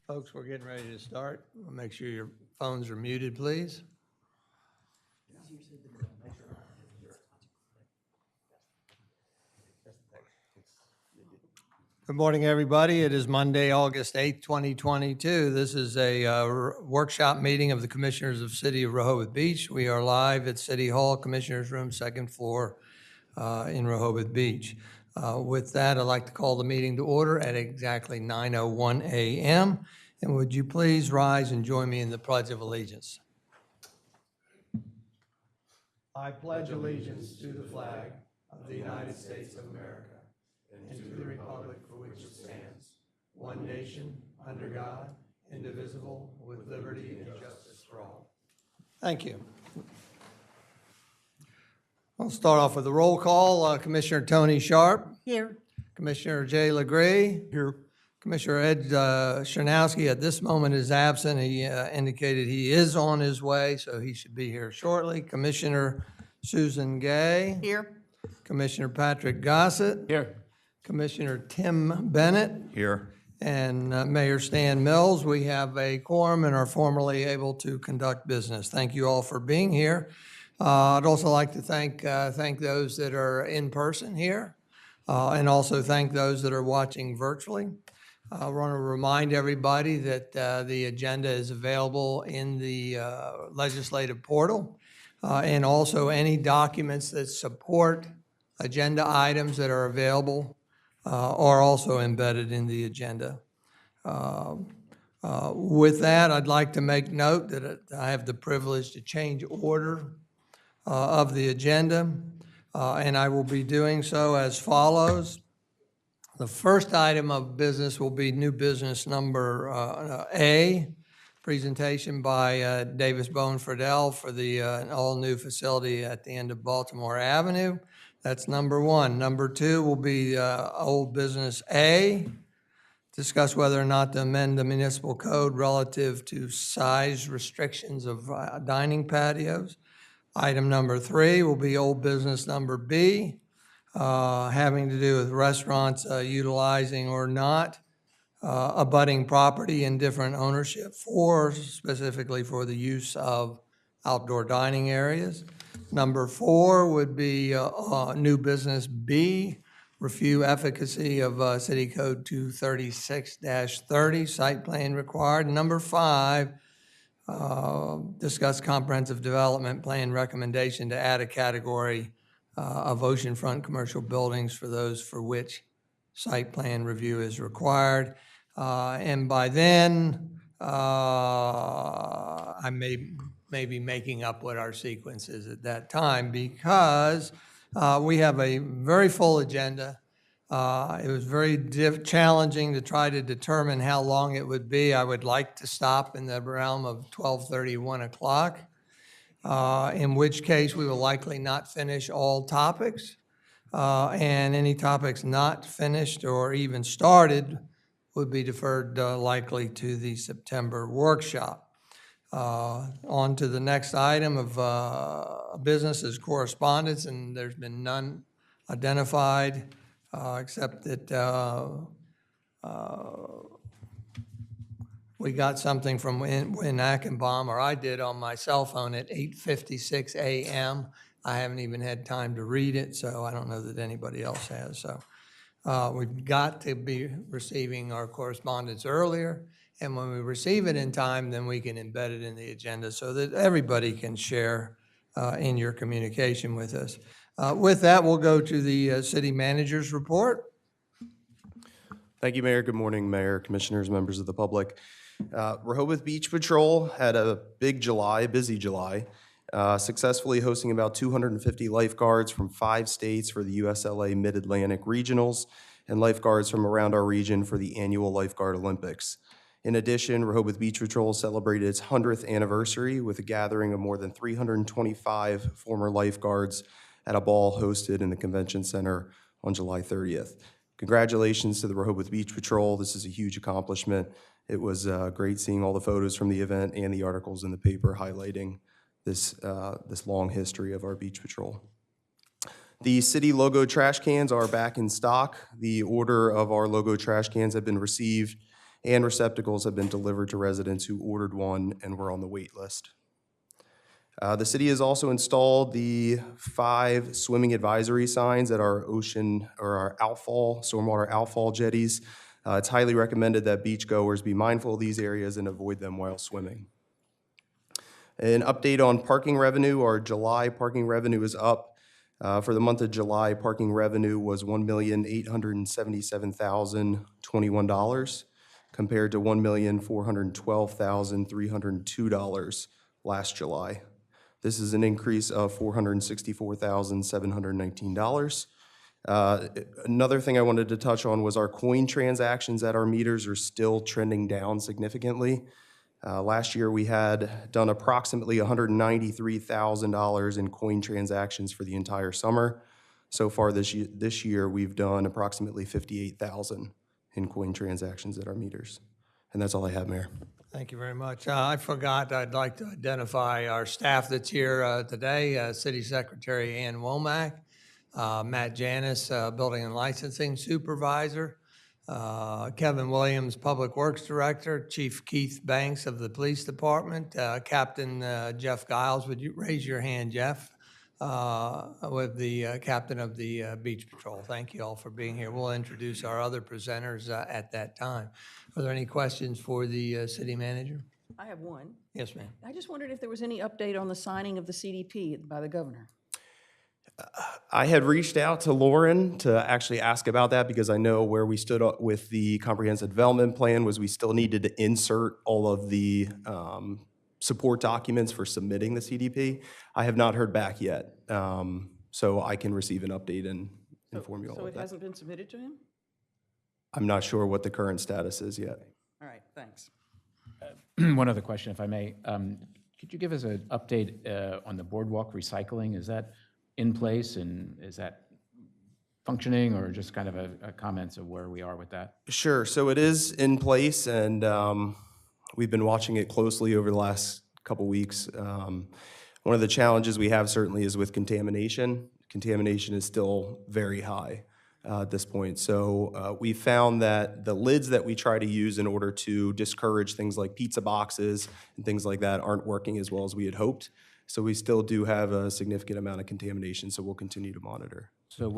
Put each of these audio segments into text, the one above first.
Folks, we're getting ready to start. Make sure your phones are muted, please. Good morning, everybody. It is Monday, August 8th, 2022. This is a workshop meeting of the Commissioners of City of Rehoboth Beach. We are live at City Hall, Commissioners Room, second floor in Rehoboth Beach. With that, I'd like to call the meeting to order at exactly 9:01 a.m. And would you please rise and join me in the Pledge of Allegiance? I pledge allegiance to the flag of the United States of America and to the republic for which it stands, one nation, under God, indivisible, with liberty and justice for all. Thank you. I'll start off with a roll call. Commissioner Tony Sharp. Here. Commissioner Jay Legree. Here. Commissioner Ed Chernowski at this moment is absent. He indicated he is on his way, so he should be here shortly. Commissioner Susan Gay. Here. Commissioner Patrick Gossett. Here. Commissioner Tim Bennett. Here. And Mayor Stan Mills. We have a quorum and are formally able to conduct business. Thank you all for being here. I'd also like to thank those that are in person here and also thank those that are watching virtually. I want to remind everybody that the agenda is available in the legislative portal and also any documents that support agenda items that are available are also embedded in the agenda. With that, I'd like to make note that I have the privilege to change order of the agenda, and I will be doing so as follows. The first item of business will be new business number A, presentation by Davis Bone Friedel for the all-new facility at the end of Baltimore Avenue. That's number one. Number two will be old business A, discuss whether or not to amend the municipal code relative to size restrictions of dining patios. Item number three will be old business number B, having to do with restaurants utilizing or not abutting property in different ownership specifically for the use of outdoor dining areas. Number four would be new business B, review efficacy of City Code 236-30, site plan required. Number five, discuss comprehensive development plan recommendation to add a category of oceanfront commercial buildings for those for which site plan review is required. And by then, I may be making up what our sequence is at that time because we have a very full agenda. It was very challenging to try to determine how long it would be. I would like to stop in the realm of 12:30, 1 o'clock. In which case we will likely not finish all topics, and any topics not finished or even started would be deferred likely to the September workshop. On to the next item of business is correspondence, and there's been none identified except that we got something from Win Ackenbaum, or I did on my cell phone at 8:56 a.m. I haven't even had time to read it, so I don't know that anybody else has. So we've got to be receiving our correspondence earlier, and when we receive it in time, then we can embed it in the agenda so that everybody can share in your communication with us. With that, we'll go to the city manager's report. Thank you, Mayor. Good morning, Mayor, Commissioners, members of the public. Rehoboth Beach Patrol had a busy July, successfully hosting about 250 lifeguards from 5 states for the USLA Mid-Atlantic Regionals and lifeguards from around our region for the annual Lifeguard Olympics. In addition, Rehoboth Beach Patrol celebrated its 100th anniversary with a gathering of more than 325 former lifeguards at a ball hosted in the Convention Center on July 30th. Congratulations to the Rehoboth Beach Patrol. This is a huge accomplishment. It was great seeing all the photos from the event and the articles in the paper highlighting this long history of our beach patrol. The city logo trash cans are back in stock. The order of our logo trash cans have been received and receptacles have been delivered to residents who ordered one and were on the wait list. The city has also installed the 5 swimming advisory signs at our ocean or our outfall, stormwater outfall jetties. It's highly recommended that beachgoers be mindful of these areas and avoid them while swimming. An update on parking revenue. Our July parking revenue is up. For the month of July, parking revenue was $1,877,021 compared to $1,412,302 last July. This is an increase of $464,719. Another thing I wanted to touch on was our coin transactions at our meters are still trending down significantly. Last year, we had done approximately $193,000 in coin transactions for the entire summer. So far this year, we've done approximately $58,000 in coin transactions at our meters. And that's all I have, Mayor. Thank you very much. I forgot, I'd like to identify our staff that's here today. City Secretary Ann Womack, Matt Janis, Building and Licensing Supervisor, Kevin Williams, Public Works Director, Chief Keith Banks of the Police Department, Captain Jeff Giles. Would you raise your hand, Jeff? With the captain of the Beach Patrol. Thank you all for being here. We'll introduce our other presenters at that time. Are there any questions for the city manager? I have one. Yes, ma'am. I just wondered if there was any update on the signing of the CDP by the governor. I had reached out to Lauren to actually ask about that because I know where we stood with the comprehensive development plan was we still needed to insert all of the support documents for submitting the CDP. I have not heard back yet, so I can receive an update and inform you all So of it that. hasn't been submitted to him? I'm not sure what the current status is yet. All right, thanks. One other question, if I may. Could you give us an update on the boardwalk recycling? Is that in place, and is that functioning, or just kind of a comments of where we are with that? Sure. So it is in place, and we've been watching it closely over the last couple weeks. One of the challenges we have certainly is with contamination. Contamination is still very high at this point. So we found that the lids that we try to use in order to discourage things like pizza boxes and things like that aren't working as well as we had hoped. So we still do have a significant amount of contamination, so we'll continue to monitor. So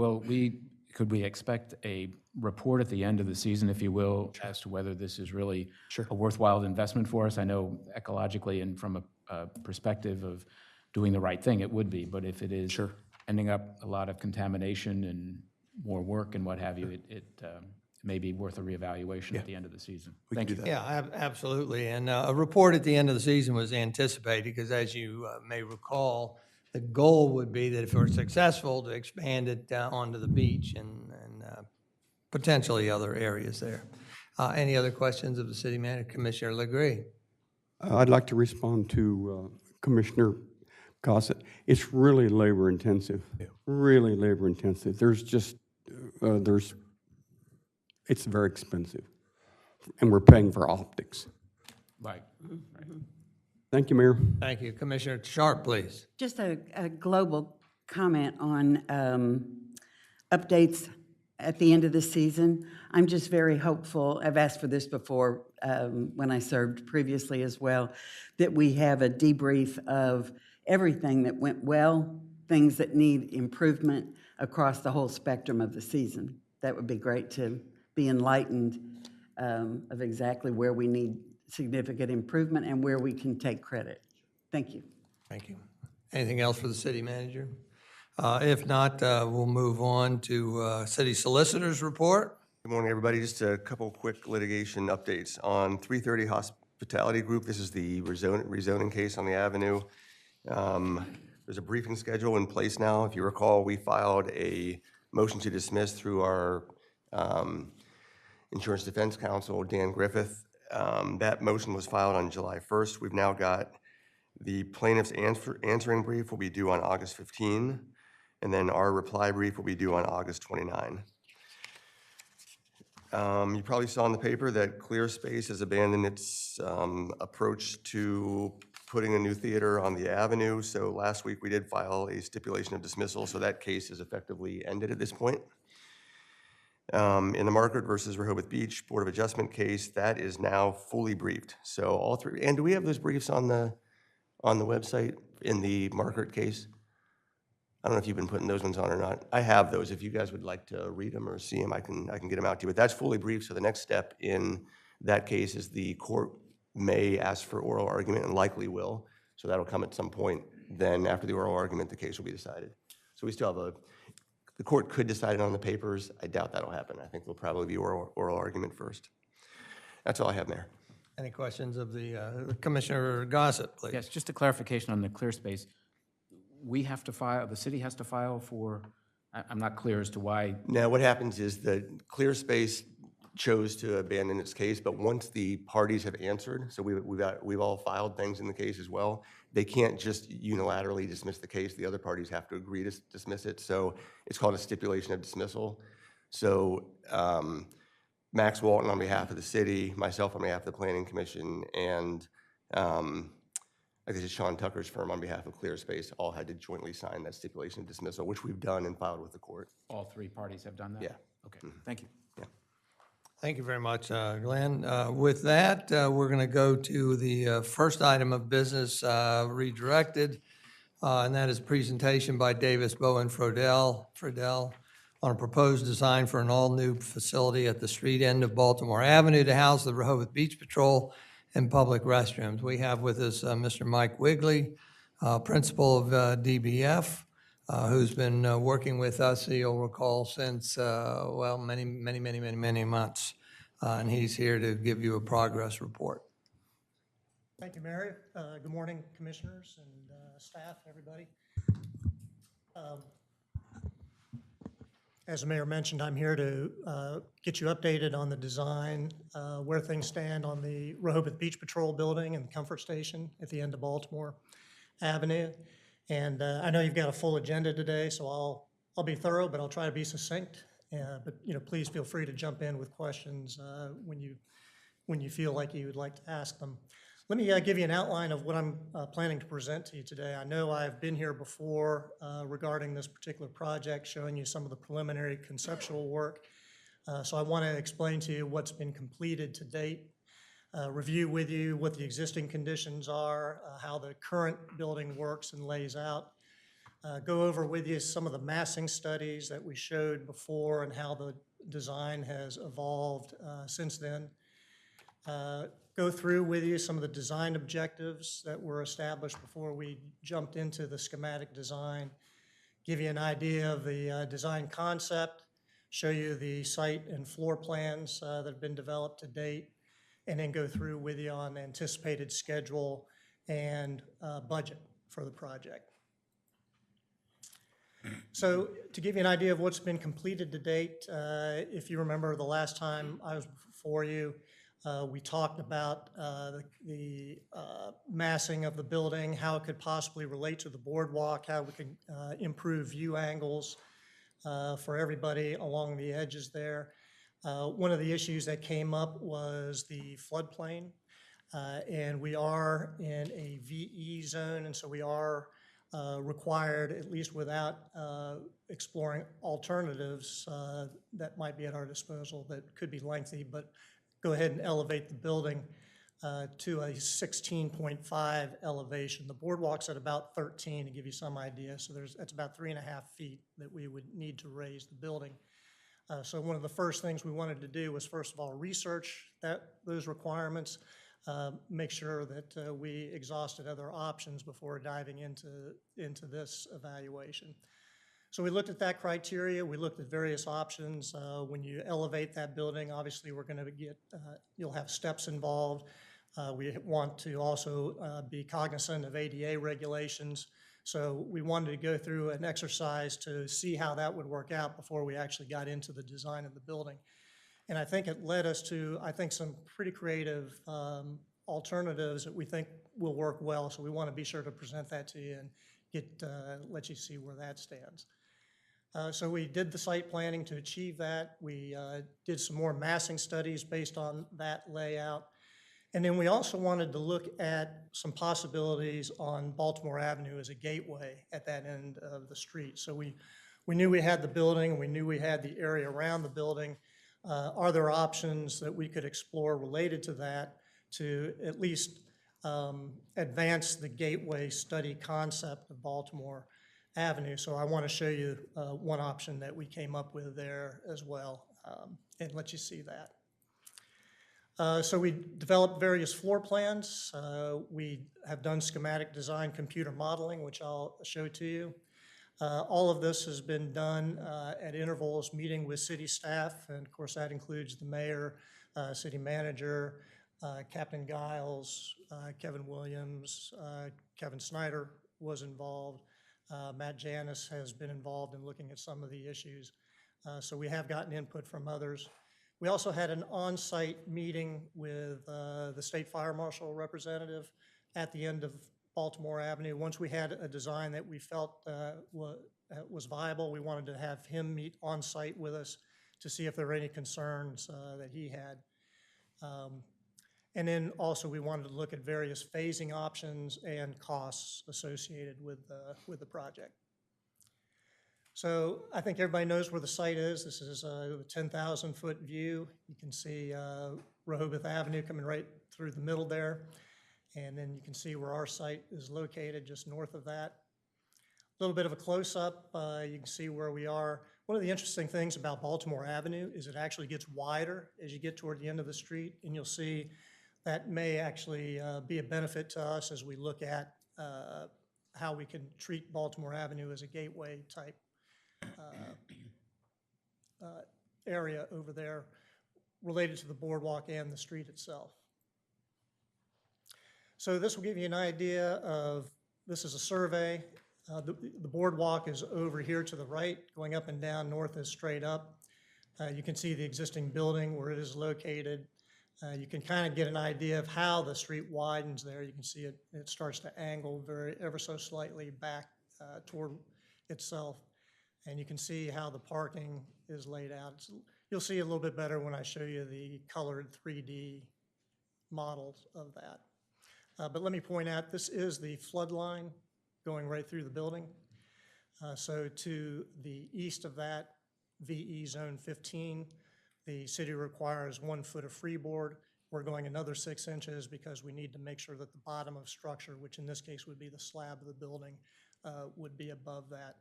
could we expect a report at the end of the season, if you will, as to whether this is really a worthwhile investment for us? I know ecologically and from a perspective of doing the right thing, it would be, but if it is ending up a lot of contamination and more work and what have you, it may be worth a reevaluation at the end of the season. Thank you. Yeah, absolutely. And a report at the end of the season was anticipated because, as you may recall, the goal would be that if we're successful, to expand it onto the beach and potentially other areas there. Any other questions of the city manager? Commissioner Legree. I'd like to respond to Commissioner Gossett. It's really labor intensive, really labor intensive. It's very expensive, and we're paying for optics. Right. Thank you, Mayor. Thank you. Commissioner Sharp, please. Just a global comment on updates at the end of the season. I'm just very hopeful, I've asked for this before when I served previously as well, that we have a debrief of everything that went well, things that need improvement across the whole spectrum of the season. That would be great to be enlightened of exactly where we need significant improvement and where we can take credit. Thank you. Thank you. Anything else for the city manager? If not, we'll move on to city solicitor's report. Good morning, everybody. Just a couple quick litigation updates. On 330 Hospitality Group, this is the rezoning case on the avenue. There's a briefing schedule in place now. If you recall, we filed a motion to dismiss through our insurance defense counsel, Dan Griffith. That motion was filed on July 1st. We've now got the plaintiff's answering brief will be due on August 15, and then our reply brief will be due on August 29. You probably saw in the paper that ClearSpace has abandoned its approach to putting a new theater on the avenue. So last week we did file a stipulation of dismissal, so that case is effectively ended at this point. In the Margaret versus Rehoboth Beach Board of Adjustment case, that is now fully briefed. So all three, and do we have those briefs on the website in the Margaret case? I don't know if you've been putting those ones on or not. I have those. If you guys would like to read them or see them, I can get them out to you. But that's fully briefed, so the next step in that case is the court may ask for oral argument and likely will. So that'll come at some point. Then after the oral argument, the case will be decided. So we still have the court could decide it on the papers. I doubt that'll happen. I think there'll probably be oral argument first. That's all I have, Mayor. Any questions of the Commissioner Gossett, please? Yes, just a clarification on the clear space. We have to file, the city has to file for, I'm not clear as to why. Now, what happens is the clear space chose to abandon its case, but once the parties have answered, so we've all filed things in the case as well, they can't just unilaterally dismiss the case. The other parties have to agree to dismiss it. So it's called a stipulation of dismissal. So Max Walton on behalf of the city, myself on behalf of the Planning Commission, and I guess it's Sean Tucker's firm on behalf of ClearSpace all had to jointly sign that stipulation of dismissal, which we've done and filed with the court. All three parties have done that? Yeah. Okay, thank you. Thank you very much, Glenn. With that, we're going to go to the first item of business redirected, and that is presentation by Davis, Bowe, and Frodell on a proposed design for an all-new facility at the street end of Baltimore Avenue to house the Rehoboth Beach Patrol and public restrooms. We have with us Mr. Mike Wigley, principal of DBF, who's been working with us, you'll recall, since, well, many months. And he's here to give you a progress report. Thank you, Mary. Good morning, commissioners and staff, everybody. As the mayor mentioned, I'm here to get you updated on the design, where things stand on the Rehoboth Beach Patrol building and the Comfort Station at the end of Baltimore Avenue. And I know you've got a full agenda today, so I'll be thorough, but I'll try to be succinct. But please feel free to jump in with questions when you feel like you would like to ask them. Let me give you an outline of what I'm planning to present to you today. I know I've been here before regarding this particular project, showing you some of the preliminary conceptual work. So I want to explain to you what's been completed to date, review with you what the existing conditions are, how the current building works and lays out, go over with you some of the massing studies that we showed before and how the design has evolved since then. Go through with you some of the design objectives that were established before we jumped into the schematic design, give you an idea of the design concept, show you the site and floor plans that have been developed to date, and then go through with you on anticipated schedule and budget for the project. So to give you an idea of what's been completed to date, if you remember the last time I was before you, we talked about the massing of the building, how it could possibly relate to the boardwalk, how we could improve view angles for everybody along the edges there. One of the issues that came up was the floodplain, and we are in a VE zone, and so we are required, at least without exploring alternatives that might be at our disposal that could be lengthy, but go ahead and elevate the building to a 16.5 elevation. The boardwalk's at about 13 to give you some idea, so that's about 3.5 feet that we would need to raise the building. So one of the first things we wanted to do was, first of all, research those requirements, make sure that we exhausted other options before diving into this evaluation. So we looked at that criteria, we looked at various options. When you elevate that building, obviously we're gonna you'll have steps involved. We want to also be cognizant of ADA regulations. So we wanted to go through an exercise to see how that would work out before we actually got into the design of the building. And I think it led us to, some pretty creative alternatives that we think will work well. So we want to be sure to present that to you and let you see where that stands. So we did the site planning to achieve that. We did some more massing studies based on that layout. And then we also wanted to look at some possibilities on Baltimore Avenue as a gateway at that end of the street. So we we knew we had the building, we knew we had the area around the building. Are there options that we could explore related to that to at least advance the gateway study concept of Baltimore Avenue? So I want to show you one option that we came up with there as well, and let you see that. So we developed various floor plans. We have done schematic design, computer modeling, which I'll show to you. All of this has been done at intervals, meeting with city staff, and of course that includes the mayor, city manager, Captain Giles, Kevin Williams, Kevin Snyder was involved. Matt Janis has been involved in looking at some of the issues. So we have gotten input from others. We also had an on-site meeting with the state fire marshal representative at the end of Baltimore Avenue. Once we had a design that we felt was viable, we wanted to have him meet on-site with us to see if there were any concerns that he had. And then also we wanted to look at various phasing options and costs associated with the project. So I think everybody knows where the site is. This is a 10,000-foot view. You can see Rehoboth Avenue coming right through the middle there. And then you can see where our site is located just north of that. A little bit of a close-up. You can see where we are. One of the interesting things about Baltimore Avenue is it actually gets wider as you get toward the end of the street, and you'll see that may actually be a benefit to us as we look at how we can treat Baltimore Avenue as a gateway type area over there related to the boardwalk and the street itself. So this will give you an idea of, this is a survey. The boardwalk is over here to the right, going up and down, north is straight up. You can see the existing building where it is located. You can kind of get an idea of how the street widens there. You can see it starts to angle ever so slightly back toward itself. And you can see how the parking is laid out. You'll see a little bit better when I show you the colored 3D models of that. But let me point out, this is the flood line going right through the building. So to the east of that, VE Zone 15, the city requires 1 foot of freeboard. We're going another 6 inches because we need to make sure that the bottom of structure, which in this case would be the slab of the building, would be above that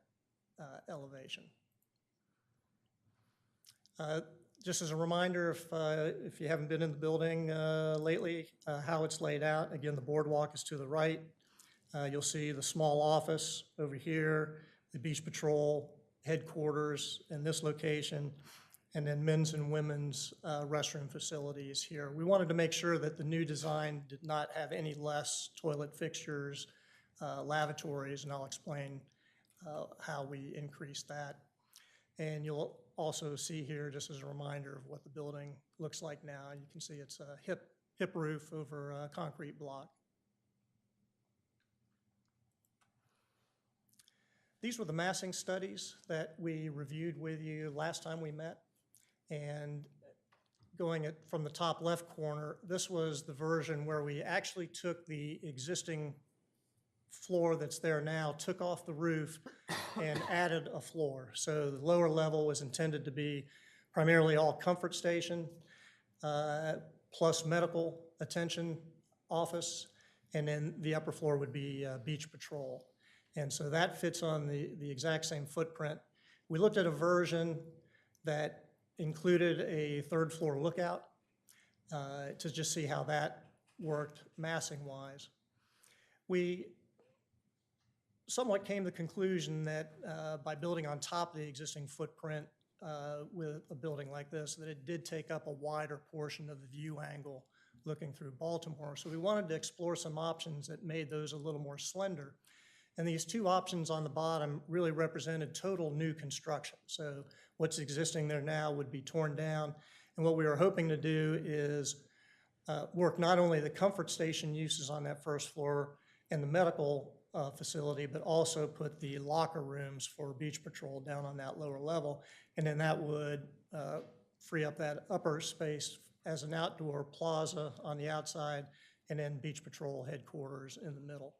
elevation. Just as a reminder, if you haven't been in the building lately, how it's laid out. Again, the boardwalk is to the right. You'll see the small office over here, the Beach Patrol headquarters in this location, and then men's and women's restroom facilities here. We wanted to make sure that the new design did not have any less toilet fixtures, lavatories, and I'll explain how we increased that. And you'll also see here, just as a reminder of what the building looks like now. You can see it's a hip roof over a concrete block. These were the massing studies that we reviewed with you last time we met. And going from the top left corner, this was the version where we actually took the existing floor that's there now, took off the roof, and added a floor. So the lower level was intended to be primarily all comfort station, plus medical attention office, and then the upper floor would be beach patrol. And so that fits on the exact same footprint. We looked at a version that included a 3rd floor lookout to just see how that worked massing-wise. We somewhat came to the conclusion that by building on top of the existing footprint with a building like this, that it did take up a wider portion of the view angle looking through Baltimore. So we wanted to explore some options that made those a little more slender. And these 2 options on the bottom really represented total new construction. So what's existing there now would be torn down. And what we were hoping to do is work not only the comfort station uses on that 1st floor and the medical facility, but also put the locker rooms for beach patrol down on that lower level. And then that would free up that upper space as an outdoor plaza on the outside, and then beach patrol headquarters in the middle.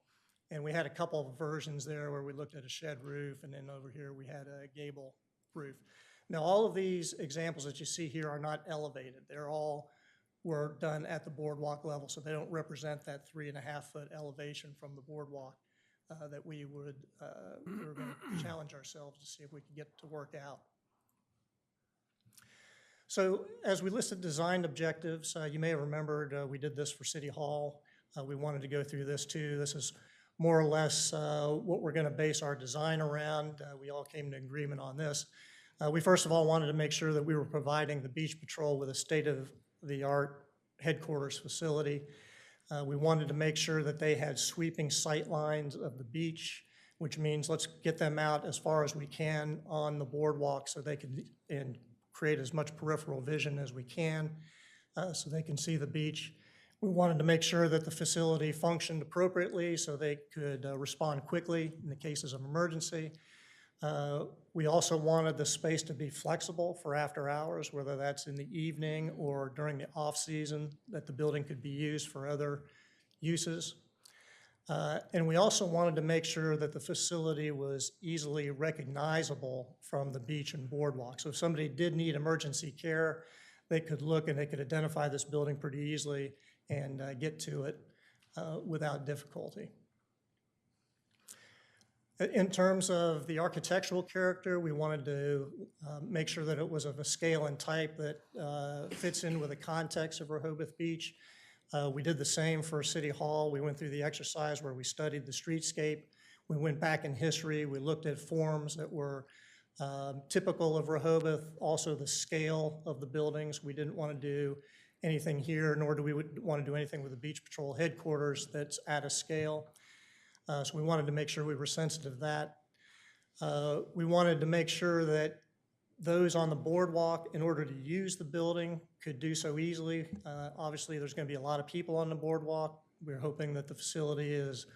And we had a couple of versions there where we looked at a shed roof, and then over here we had a gable roof. Now, all of these examples that you see here are not elevated. They're all were done at the boardwalk level, so they don't represent that 3.5-foot elevation from the boardwalk that we were going to challenge ourselves to see if we could get to work out. So as we listed design objectives, you may have remembered we did this for City Hall. We wanted to go through this too. This is more or less what we're going to base our design around. We all came to agreement on this. We first of all wanted to make sure that we were providing the beach patrol with a state-of-the-art headquarters facility. We wanted to make sure that they had sweeping sight lines of the beach, which means let's get them out as far as we can on the boardwalk so they can and create as much peripheral vision as we can so they can see the beach. We wanted to make sure that the facility functioned appropriately so they could respond quickly in the cases of emergency. We also wanted the space to be flexible for after hours, whether that's in the evening or during the off-season, that the building could be used for other uses. And we also wanted to make sure that the facility was easily recognizable from the beach and boardwalk. So if somebody did need emergency care, they could look and they could identify this building pretty easily and get to it without difficulty. In terms of the architectural character, we wanted to make sure that it was of a scale and type that fits in with the context of Rehoboth Beach. We did the same for City Hall. We went through the exercise where we studied the streetscape. We went back in history. We looked at forms that were typical of Rehoboth, also the scale of the buildings. We didn't want to do anything here, nor do we want to do anything with the Beach Patrol headquarters that's at a scale. So we wanted to make sure we were sensitive to that. We wanted to make sure that those on the boardwalk, in order to use the building, could do so easily. Obviously, there's going to be a lot of people on the boardwalk. We're hoping that the facility is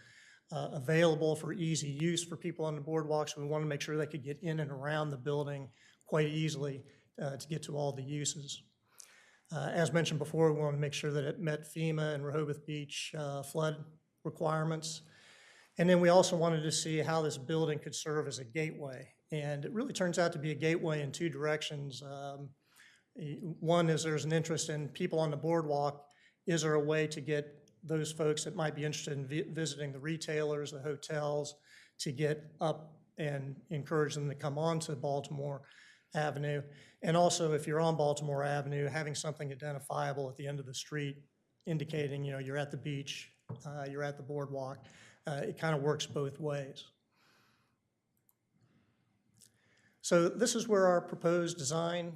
available for easy use for people on the boardwalk, so we want to make sure they could get in and around the building quite easily to get to all the uses. As mentioned before, we want to make sure that it met FEMA and Rehoboth Beach flood requirements. And then we also wanted to see how this building could serve as a gateway. And it really turns out to be a gateway in two directions. One is there's an interest in people on the boardwalk. Is there a way to get those folks that might be interested in visiting the retailers, the hotels, to get up and encourage them to come on to Baltimore Avenue? And also, if you're on Baltimore Avenue, having something identifiable at the end of the street indicating, you know, you're at the beach, you're at the boardwalk. It kind of works both ways. So this is where our proposed design,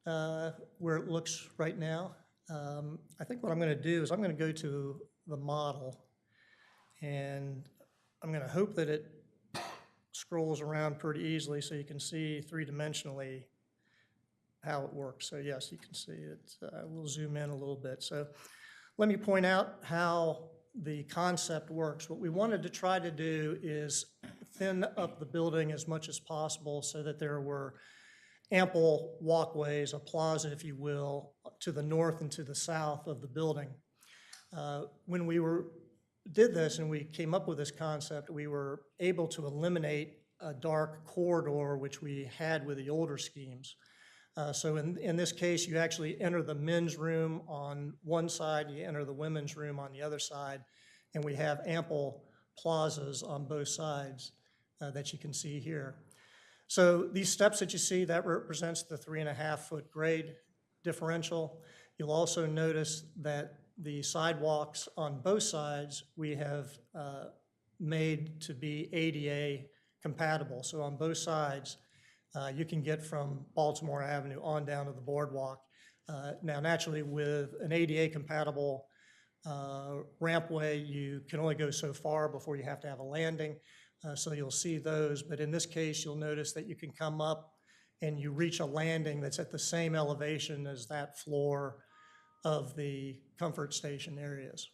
where it looks right now. I think what I'm going to do is I'm going to go to the model, and I'm going to hope that it scrolls around pretty easily so you can see three-dimensionally how it works. So yes, you can see it. We'll zoom in a little bit. So let me point out how the concept works. What we wanted to try to do is thin up the building as much as possible so that there were ample walkways, a plaza, if you will, to the north and to the south of the building. When we did this and we came up with this concept, we were able to eliminate a dark corridor which we had with the older schemes. So in this case, you actually enter the men's room on one side, you enter the women's room on the other side, and we have ample plazas on both sides that you can see here. So these steps that you see, that represents the 3.5-foot grade differential. You'll also notice that the sidewalks on both sides we have made to be ADA compatible. So on both sides, you can get from Baltimore Avenue on down to the boardwalk. Now, naturally, with an ADA compatible rampway, you can only go so far before you have to have a landing. So you'll see those, but in this case, you'll notice that you can come up and you reach a landing that's at the same elevation as that floor of the comfort station areas.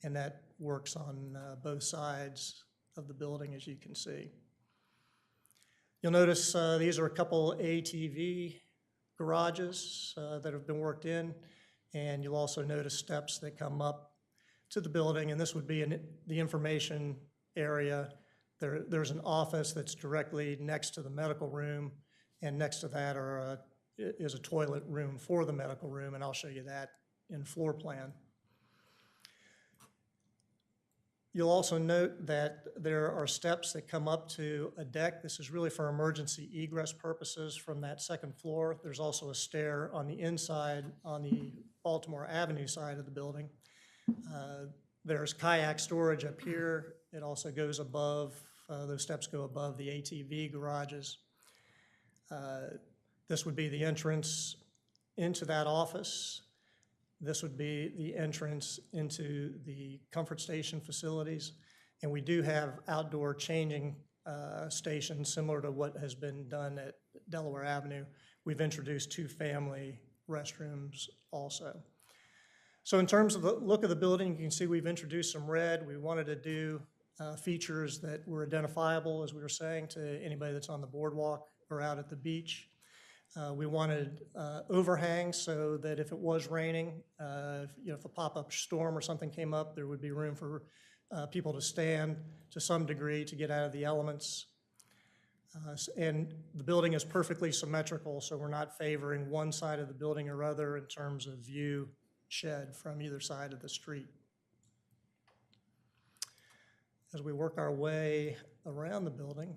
And that works on both sides of the building, as you can see. You'll notice these are a couple ATV garages that have been worked in, and you'll also notice steps that come up to the building, and this would be the information area. There's an office that's directly next to the medical room, and next to that is a toilet room for the medical room, and I'll show you that in floor plan. You'll also note that there are steps that come up to a deck. This is really for emergency egress purposes from that second floor. There's also a stair on the inside, on the Baltimore Avenue side of the building. There's kayak storage up here. It also goes above, those steps go above the ATV garages. This would be the entrance into that office. This would be the entrance into the comfort station facilities. And we do have outdoor changing stations similar to what has been done at Delaware Avenue. We've introduced 2 family restrooms also. So in terms of the look of the building, you can see we've introduced some red. We wanted to do features that were identifiable, as we were saying, to anybody that's on the boardwalk or out at the beach. We wanted overhangs so that if it was raining, if a pop-up storm or something came up, there would be room for people to stand to some degree to get out of the elements. And the building is perfectly symmetrical, so we're not favoring one side of the building or other in terms of view shed from either side of the street. As we work our way around the building,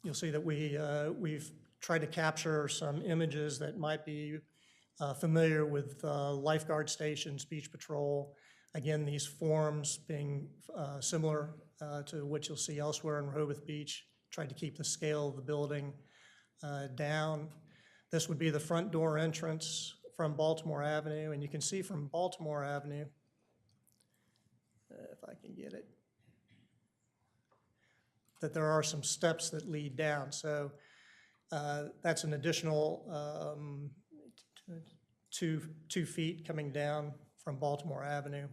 you'll see that we've tried to capture some images that might be familiar with lifeguard stations, beach patrol. Again, these forms being similar to what you'll see elsewhere in Rehoboth Beach. Tried to keep the scale of the building down. This would be the front door entrance from Baltimore Avenue, and you can see from Baltimore Avenue, if I can get it, that there are some steps that lead down. So that's an additional 2 feet coming down from Baltimore Avenue.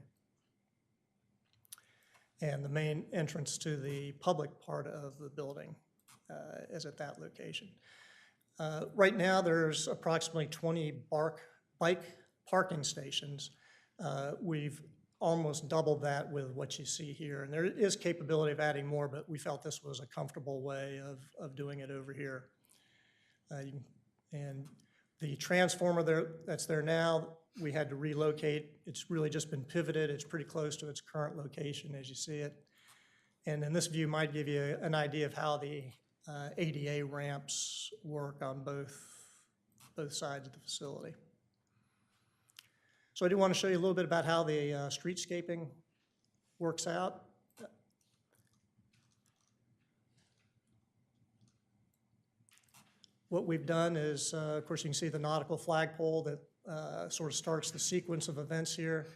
And the main entrance to the public part of the building is at that location. Right now, there's approximately 20 bike parking stations. We've almost doubled that with what you see here. And there is capability of adding more, but we felt this was a comfortable way of doing it over here. And the transformer that's there now, we had to relocate. It's really just been pivoted. It's pretty close to its current location as you see it. And then this view might give you an idea of how the ADA ramps work on both sides of the facility. So I do want to show you a little bit about how the streetscaping works out. What we've done is, of course, you can see the nautical flagpole that sort of starts the sequence of events here.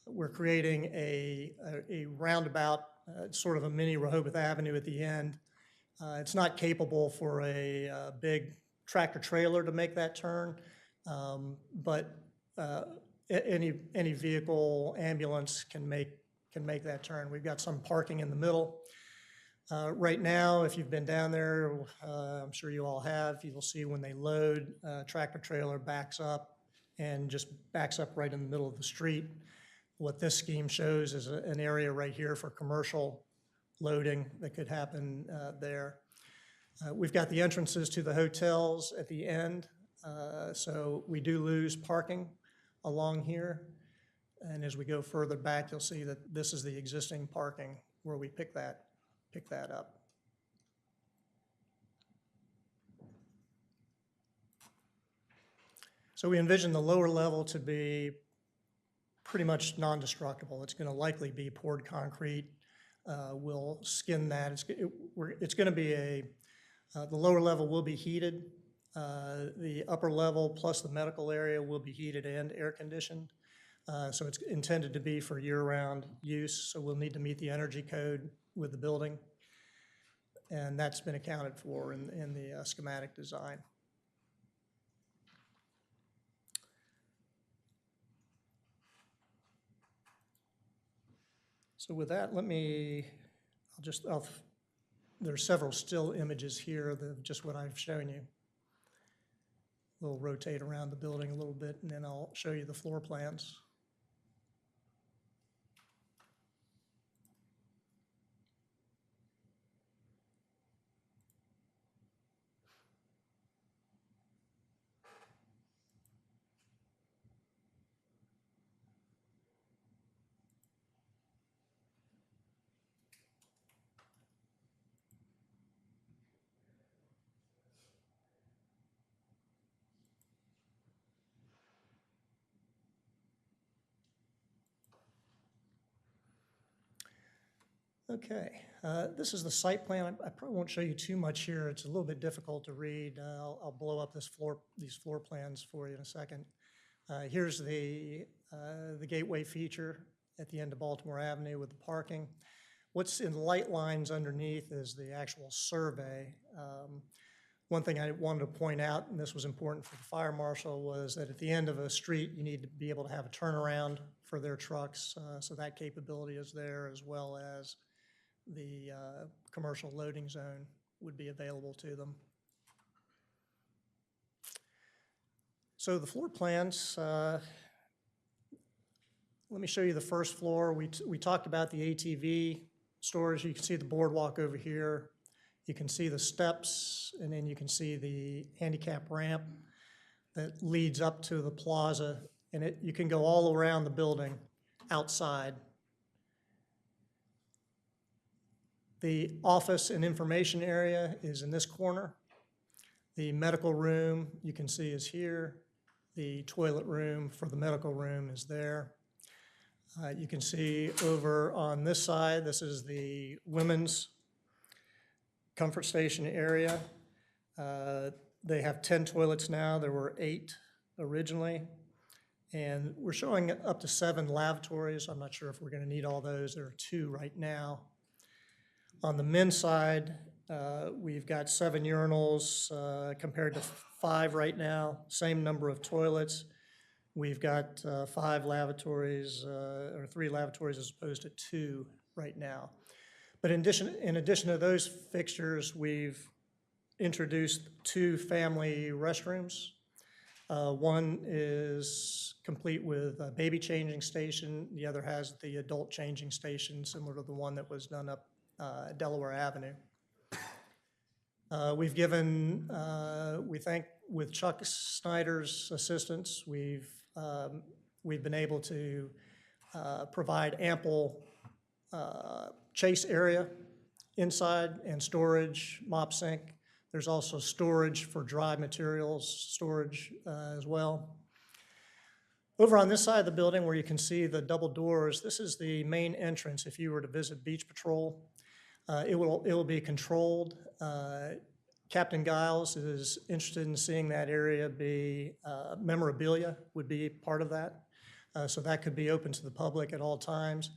We're creating a roundabout, sort of a mini Rehoboth Avenue at the end. It's not capable for a big tractor trailer to make that turn, but any vehicle, ambulance can make that turn. We've got some parking in the middle. Right now, if you've been down there, I'm sure you all have, you'll see when they load, tractor trailer backs up and just backs up right in the middle of the street. What this scheme shows is an area right here for commercial loading that could happen there. We've got the entrances to the hotels at the end, so we do lose parking along here. And as we go further back, you'll see that this is the existing parking where we pick that up. So we envision the lower level to be pretty much non-destructible. It's going to likely be poured concrete. We'll skin that. It's going to be the lower level will be heated. The upper level plus the medical area will be heated and air conditioned. So it's intended to be for year-round use. So we'll need to meet the energy code with the building. And that's been accounted for in the schematic design. So with that, there's several still images here of just what I've shown you. we'll rotate around the building a little bit, and then I'll show you the floor plans. Okay, this is the site plan. I probably won't show you too much here. It's a little bit difficult to read. I'll blow up these floor plans for you in a second. Here's the gateway feature at the end of Baltimore Avenue with the parking. What's in light lines underneath is the actual survey. One thing I wanted to point out, and this was important for the fire marshal, was that at the end of a street, you need to be able to have a turnaround for their trucks. So that capability is there, as well as the commercial loading zone would be available to them. So the floor plans, let me show you the first floor. We talked about the ATV storage. You can see the boardwalk over here. You can see the steps, and then you can see the handicap ramp that leads up to the plaza. And you can go all around the building outside. The office and information area is in this corner. The medical room, you can see, is here. The toilet room for the medical room is there. You can see over on this side, this is the women's comfort station area. They have 10 toilets now. There were 8 originally. And we're showing up to 7 lavatories. I'm not sure if we're going to need all those. There are 2 right now. On the men's side, we've got 7 urinals compared to 5 right now, same number of toilets. We've got 5 lavatories, or 3 lavatories as opposed to 2 right now. But in addition to those fixtures, we've introduced 2 family restrooms. One is complete with a baby changing station. The other has the adult changing station, similar to the one that was done up Delaware Avenue. We've given, we think with Chuck Snyder's assistance, we've been able to provide ample chase area inside and storage, mop sink. There's also storage for dry materials, storage as well. Over on this side of the building where you can see the double doors, this is the main entrance if you were to visit Beach Patrol. It will be controlled. Captain Giles is interested in seeing that area be, memorabilia would be part of that. So that could be open to the public at all times.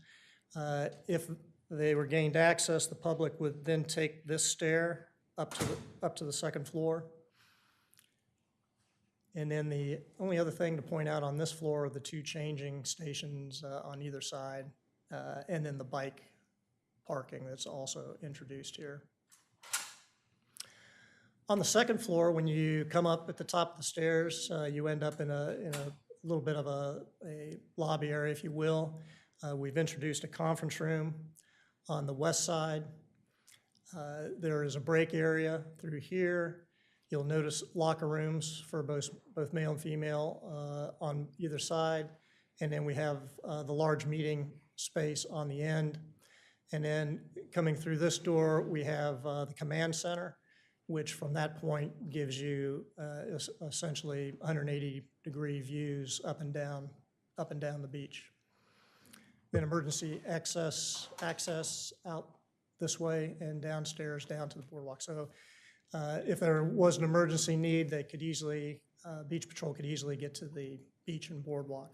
If they were gained access, the public would then take this stair up to the second floor. And then the only other thing to point out on this floor are the 2 changing stations on either side, and then the bike parking that's also introduced here. On the second floor, when you come up at the top of the stairs, you end up in a little bit of a lobby area, if you will. We've introduced a conference room on the west side. There is a break area through here. You'll notice locker rooms for both male and female on either side. And then we have the large meeting space on the end. And then coming through this door, we have the command center, which from that point gives you essentially 180-degree views up and down the beach. Then emergency access out this way and downstairs down to the boardwalk. So if there was an emergency need, they could easily, Beach Patrol could easily get to the beach and boardwalk.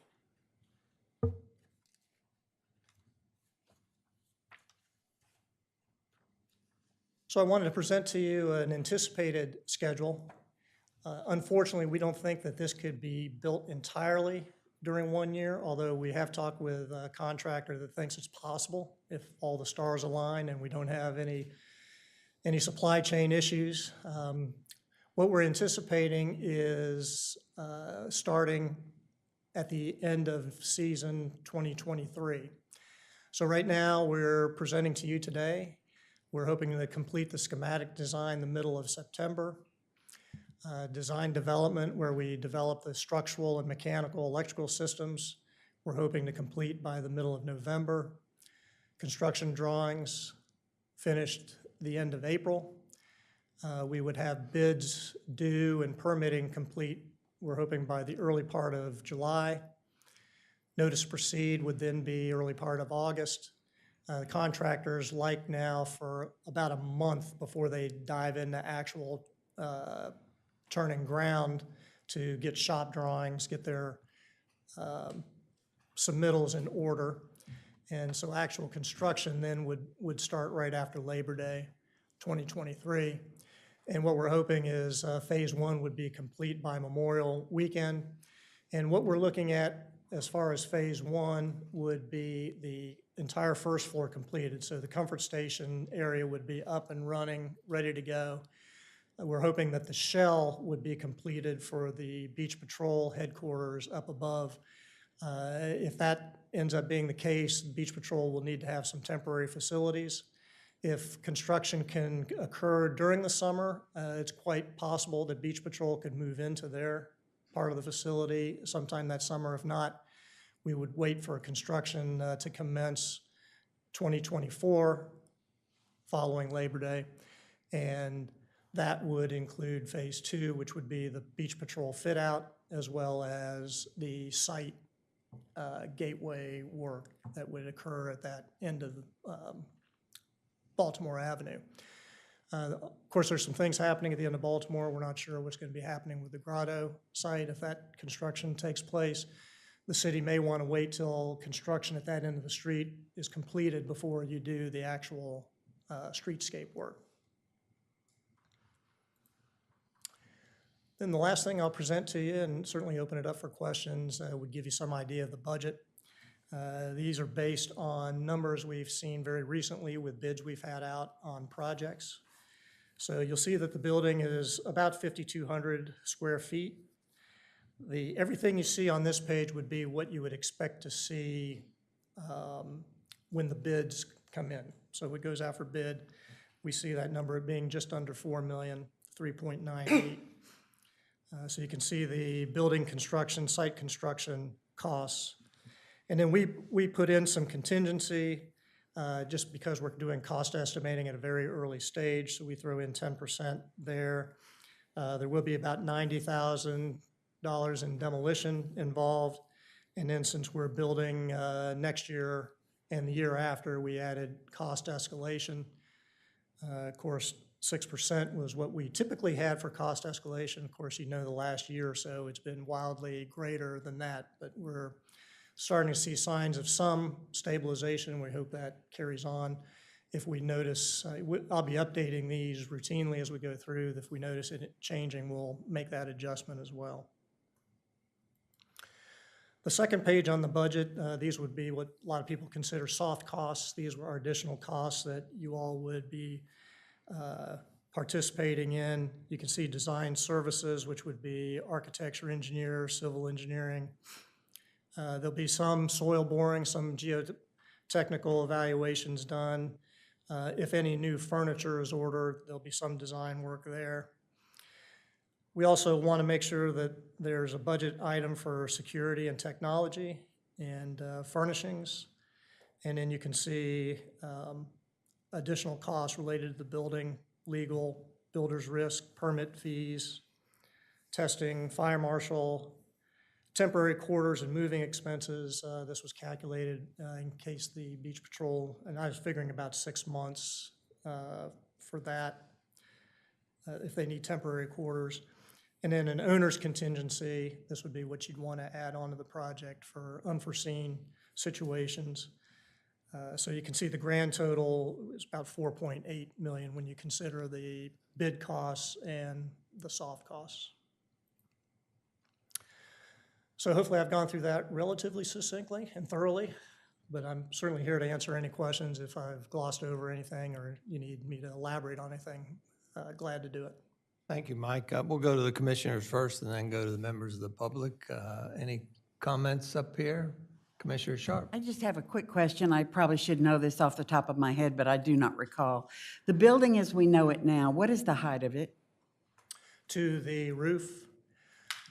So I wanted to present to you an anticipated schedule. Unfortunately, we don't think that this could be built entirely during 1 year, although we have talked with a contractor that thinks it's possible if all the stars align and we don't have any supply chain issues. What we're anticipating is starting at the end of season 2023. So right now, we're presenting to you today. We're hoping to complete the schematic design the middle of September. Design development, where we develop the structural and mechanical electrical systems, we're hoping to complete by the middle of November. Construction drawings finished the end of April. We would have bids due and permitting complete, we're hoping by the early part of July. Notice to proceed would then be early part of August. The contractors like now for about a month before they dive into actual turning ground to get shop drawings, get their submittals in order. And so actual construction then would start right after Labor Day, 2023. And what we're hoping is phase one would be complete by Memorial Weekend. And what we're looking at as far as phase one would be the entire first floor completed. So the comfort station area would be up and running, ready to go. We're hoping that the shell would be completed for the Beach Patrol headquarters up above. If that ends up being the case, Beach Patrol will need to have some temporary facilities. If construction can occur during the summer, it's quite possible that Beach Patrol could move into their part of the facility sometime that summer. If not, we would wait for construction to commence 2024 following Labor Day. And that would include phase two, which would be the Beach Patrol fit out, as well as the site gateway work that would occur at that end of Baltimore Avenue. Of course, there's some things happening at the end of Baltimore. We're not sure what's going to be happening with the Grotto site. If that construction takes place, the city may want to wait till construction at that end of the street is completed before you do the actual streetscape work. Then the last thing I'll present to you, and certainly open it up for questions, would give you some idea of the budget. These are based on numbers we've seen very recently with bids we've had out on projects. So you'll see that the building is about 5,200 square feet. Everything you see on this page would be what you would expect to see when the bids come in. So it goes out for bid. We see that number being just under 4 million, 3.98. So you can see the building construction, site construction costs. And then we put in some contingency just because we're doing cost estimating at a very early stage. So we throw in 10% there. There will be about $90,000 in demolition involved. And then since we're building next year and the year after, we added cost escalation. Of course, 6% was what we typically had for cost escalation. Of course, you know the last year or so, it's been wildly greater than that, but we're starting to see signs of some stabilization. We hope that carries on. If we notice, I'll be updating these routinely as we go through. If we notice it changing, we'll make that adjustment as well. The second page on the budget, these would be what a lot of people consider soft costs. These were our additional costs that you all would be participating in. You can see design services, which would be architecture, engineer, civil engineering. There'll be some soil boring, some geotechnical evaluations done. If any new furniture is ordered, there'll be some design work there. We also want to make sure that there's a budget item for security and technology and furnishings. And then you can see additional costs related to the building, legal, builder's risk, permit fees, testing, fire marshal, temporary quarters and moving expenses. This was calculated in case the Beach Patrol, and I was figuring about 6 months for that if they need temporary quarters. And then an owner's contingency, this would be what you'd want to add onto the project for unforeseen situations. So you can see the grand total is about 4.8 million when you consider the bid costs and the soft costs. So hopefully I've gone through that relatively succinctly and thoroughly, but I'm certainly here to answer any questions. If I've glossed over anything or you need me to elaborate on anything, glad to do it. Thank you, Mike. We'll go to the commissioners first and then go to the members of the public. Any comments up here? Commissioner Sharp? I just have a quick question. I probably should know this off the top of my head, but I do not recall. The building as we know it now, what is the height of it? To the roof,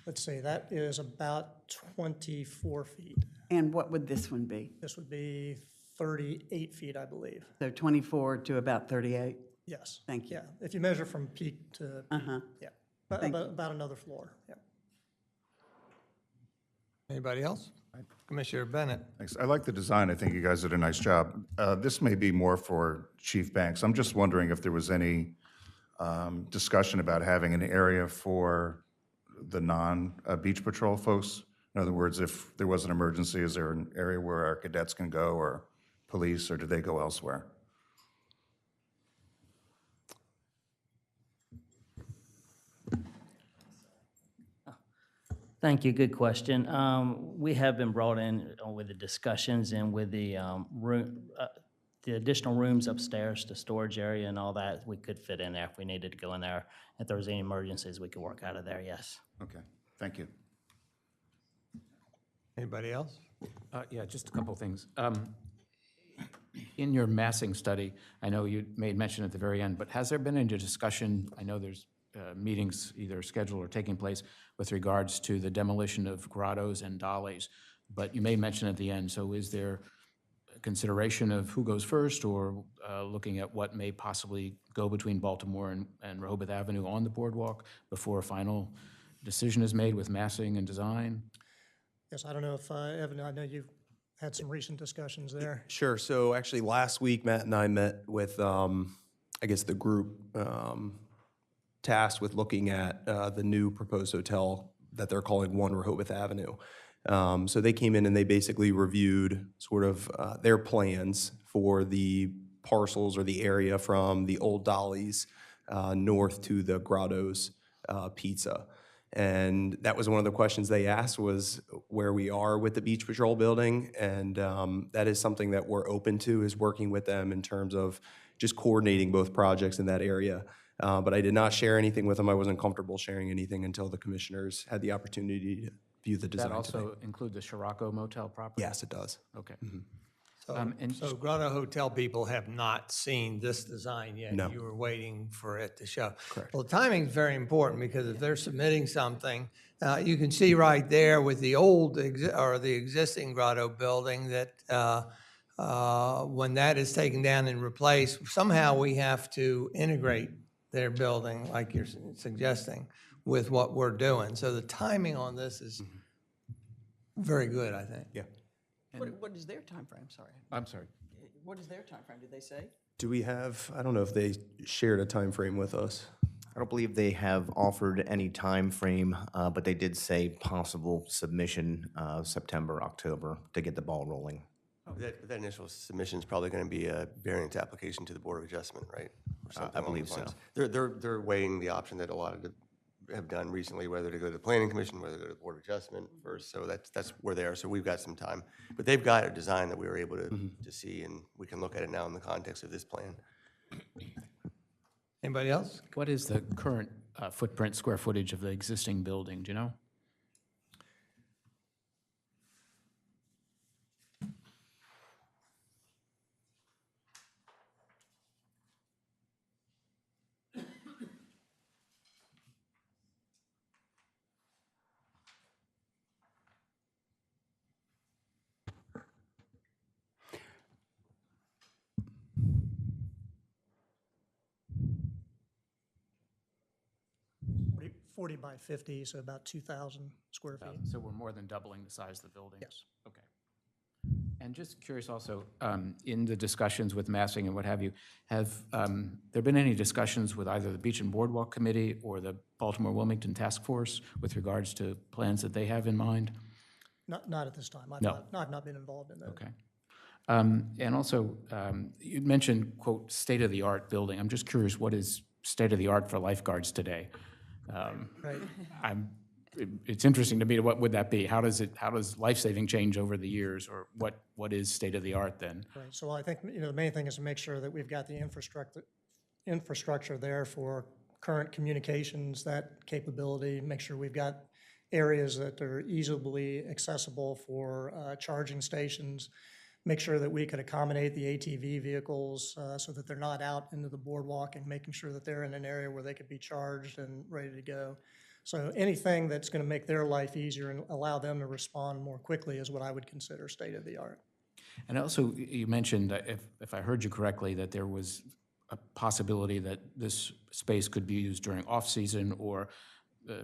let's see, that is about 24 feet. And what would this one be? This would be 38 feet, I believe. So 24 to about 38? Yes. Thank you. Yeah, if you measure from peak to, yeah, about another floor, yeah. Anybody else? Commissioner Bennett? Thanks. I like the design. I think you guys did a nice job. This may be more for Chief Banks. I'm just wondering if there was any discussion about having an area for the non-beach patrol folks. In other words, if there was an emergency, is there an area where our cadets can go, or police, or do they go elsewhere? Thank you, good question. We have been brought in with the discussions and with the the additional rooms upstairs, the storage area and all that, we could fit in there if we needed to go in there. If there was any emergencies, we could work out of there, yes. Okay, thank you. Anybody else? Yeah, just a couple of things. In your massing study, I know you made mention at the very end, but has there been any discussion, I know there's meetings either scheduled or taking place with regards to the demolition of grottos and dollies, but you made mention at the end, so is there a consideration of who goes first, or looking at what may possibly go between Baltimore and Rehoboth Avenue on the boardwalk before a final decision is made with massing and design? Yes, I don't know if, Evan, I know you've had some recent discussions there. Sure. So actually, last week, Matt and I met with, I guess, the group tasked with looking at the new proposed hotel that they're calling One Rehoboth Avenue. So they came in and they basically reviewed sort of their plans for the parcels or the area from the old Dolly's north to the Grotto's Pizza. And that was one of the questions they asked, was where we are with the Beach Patrol building. And that is something that we're open to, is working with them in terms of just coordinating both projects in that area. But I did not share anything with them. I wasn't comfortable sharing anything until the commissioners had the opportunity to view the design That today. also include the Scirocco Motel property? Yes, it does. Okay. So Grotto Hotel people have not seen this design yet? No. You were waiting for it to show? Correct. Well, the timing is very important, because if they're submitting something, you can see right there with the old, or the existing Grotto building, that when that is taken down and replaced, somehow we have to integrate their building, like you're suggesting, with what we're doing. So the timing on this is very good, I think. Yeah. What is their timeframe? Sorry. I'm sorry. What is their timeframe? Did they say? Do we have, I don't know if they shared a time frame with us. I don't believe they have offered any time frame, but they did say possible submission September, October to get the ball rolling. That initial submission is probably going to be a variance application to the Board of Adjustment, right? Or something I along believe those so. lines. They're weighing the option that a lot of have done recently, whether to go to the Planning Commission, whether to go to the Board of Adjustment first. So that's where they are. So we've got some time. But they've got a design that we were able to see, and we can look at it now in the context of this plan. Anybody else? What is the current footprint, square footage of the existing building, do you know? Forty 40 by 50, so about 2,000 square feet. So we're more than doubling the size of the building? Yes. Okay. And just curious also, in the discussions with massing and what have you, have there been any discussions with either the Beach and Boardwalk Committee or the Baltimore-Wilmington Task Force with regards to plans that they have in mind? Not at this time. No. I've not been involved in that. Okay. And also, you mentioned, quote, state-of-the-art building. I'm just curious, what is state-of-the-art for lifeguards today? Right. It's interesting to me, what would that be? How does life-saving change over the years, or what is state-of-the-art then? Right. So I think, the main thing is to make sure that we've got the infrastructure there for current communications, that capability, make sure we've got areas that are easily accessible for charging stations, make sure that we could accommodate the ATV vehicles so that they're not out into the boardwalk, and making sure that they're in an area where they could be charged and ready to go. So anything that's going to make their life easier and allow them to respond more quickly is what I would consider state of the art. And also, you mentioned, if I heard you correctly, that there was a possibility that this space could be used during off-season or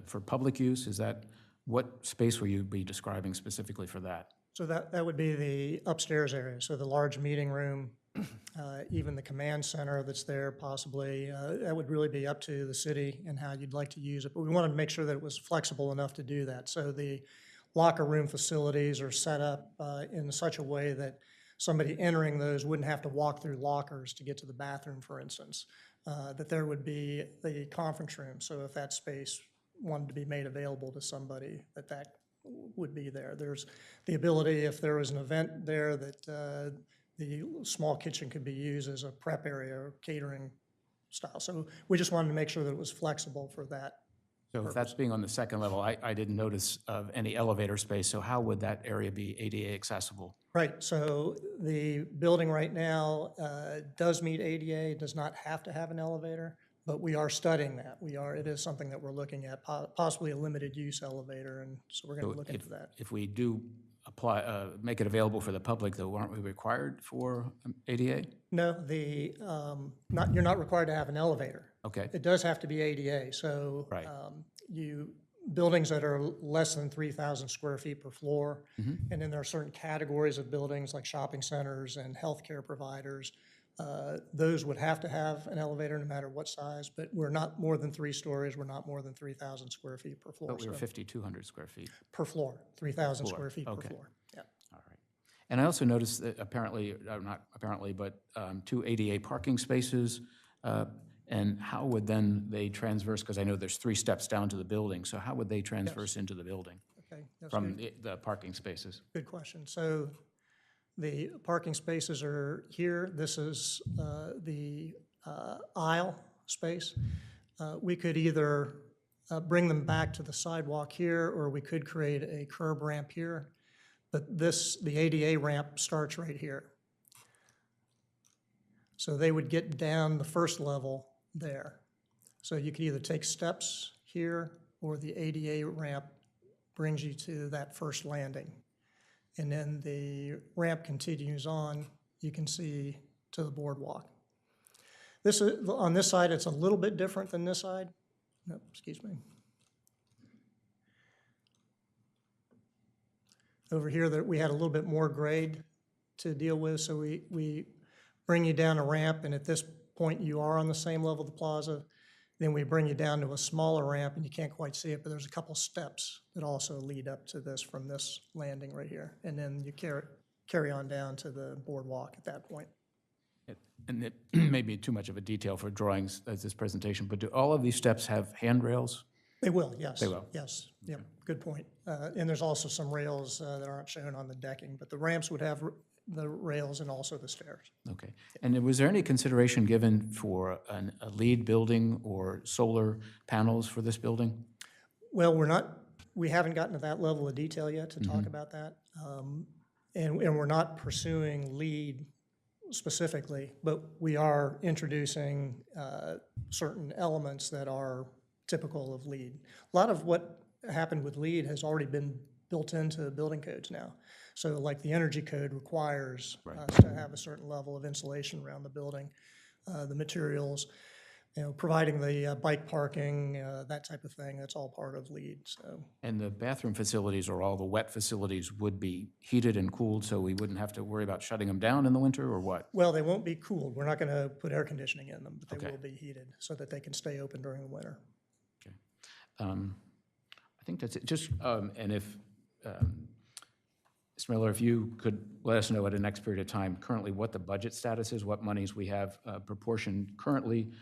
for public use. Is that, what space will you be describing specifically for that? So that would be the upstairs area, so the large meeting room, even the command center that's there possibly. That would really be up to the city and how you'd like to use it. But we wanted to make sure that it was flexible enough to do that. So the locker room facilities are set up in such a way that somebody entering those wouldn't have to walk through lockers to get to the bathroom, for instance. That there would be the conference room, so if that space wanted to be made available to somebody, that would be there. There's the ability, if there was an event there, that the small kitchen could be used as a prep area or catering style. So we just wanted to make sure that it was flexible for that. So if that's being on the second level, I didn't notice of any elevator space, so how would that area be ADA accessible? Right, so the building right now does meet ADA, does not have to have an elevator, but we are studying that. It is something that we're looking at, possibly a limited use elevator, and so we're gonna look into that. If we do apply, make it available for the public, though, aren't we required for ADA? No, you're not required to have an elevator. Okay. It does have to be ADA, so Right. Buildings that are less than 3,000 square feet per floor, and then there are certain categories of buildings like shopping centers and healthcare providers. Those would have to have an elevator no matter what size, but we're not more than 3 stories, we're not more than 3,000 square feet per floor. But we were So 5,200 square feet. per floor, 3,000 Floor, square feet per okay. floor, yeah. All right. And I also noticed that apparently, not apparently, but 2 ADA parking spaces. And how would then they transverse, because I know there's 3 steps down to the building, so how would they transverse into the building Okay, that's from good. the parking spaces? Good question. So the parking spaces are here. This is the aisle space. We could either bring them back to the sidewalk here, or we could create a curb ramp here. But the ADA ramp starts right here. So they would get down the first level there. So you could either take steps here, or the ADA ramp brings you to that first landing. And then the ramp continues on, you can see, to the boardwalk. On this side, it's a little bit different than this side. No, excuse me. Over here, we had a little bit more grade to deal with, so we bring you down a ramp, and at this point, you are on the same level of the plaza. Then we bring you down to a smaller ramp, and you can't quite see it, but there's a couple steps that also lead up to this from this landing right here. And then you carry on down to the boardwalk at that point. And it may be too much of a detail for drawings as this presentation, but do all of these steps have handrails? They will, yes. They will. Yes, yep, good point. And there's also some rails that aren't shown on the decking, but the ramps would have the rails and also the stairs. Okay. And was there any consideration given for a LEED building or solar panels for this building? Well, we haven't gotten to that level of detail yet to talk about that. And we're not pursuing LEED specifically, but we are introducing certain elements that are typical of LEED. A lot of what happened with LEED has already been built into building codes now. So like the energy code requires us to have a certain level of insulation around the building, the materials, providing the bike parking, that type of thing, that's all part of LEED, so. And the bathroom facilities or all the wet facilities would be heated and cooled, so we wouldn't have to worry about shutting them down in the winter, or what? Well, they won't be cooled. We're not gonna put air conditioning in them, but they Okay. will be heated so that they can stay open during the winter. Okay. I think that's it. Just, and if, Mr. Miller, if you could let us know at a next period of time, currently what the budget status is, what monies we have proportioned currently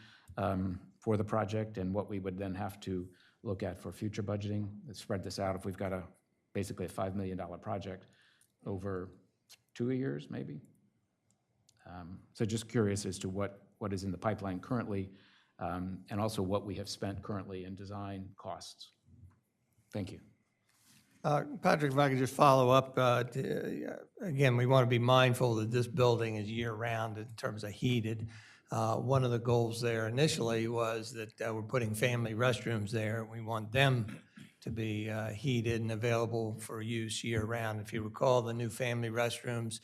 for the project, and what we would then have to look at for future budgeting, spread this out if we've got basically a $5 million project over 2 years, maybe? So just curious as to what is in the pipeline currently and also what we have spent currently in design costs. Thank you. Patrick, if I could just follow up, again, we want to be mindful that this building is year-round in terms of heated. One of the goals there initially was that we're putting family restrooms there. We want them to be heated and available for use year-round. If you recall, the new family restrooms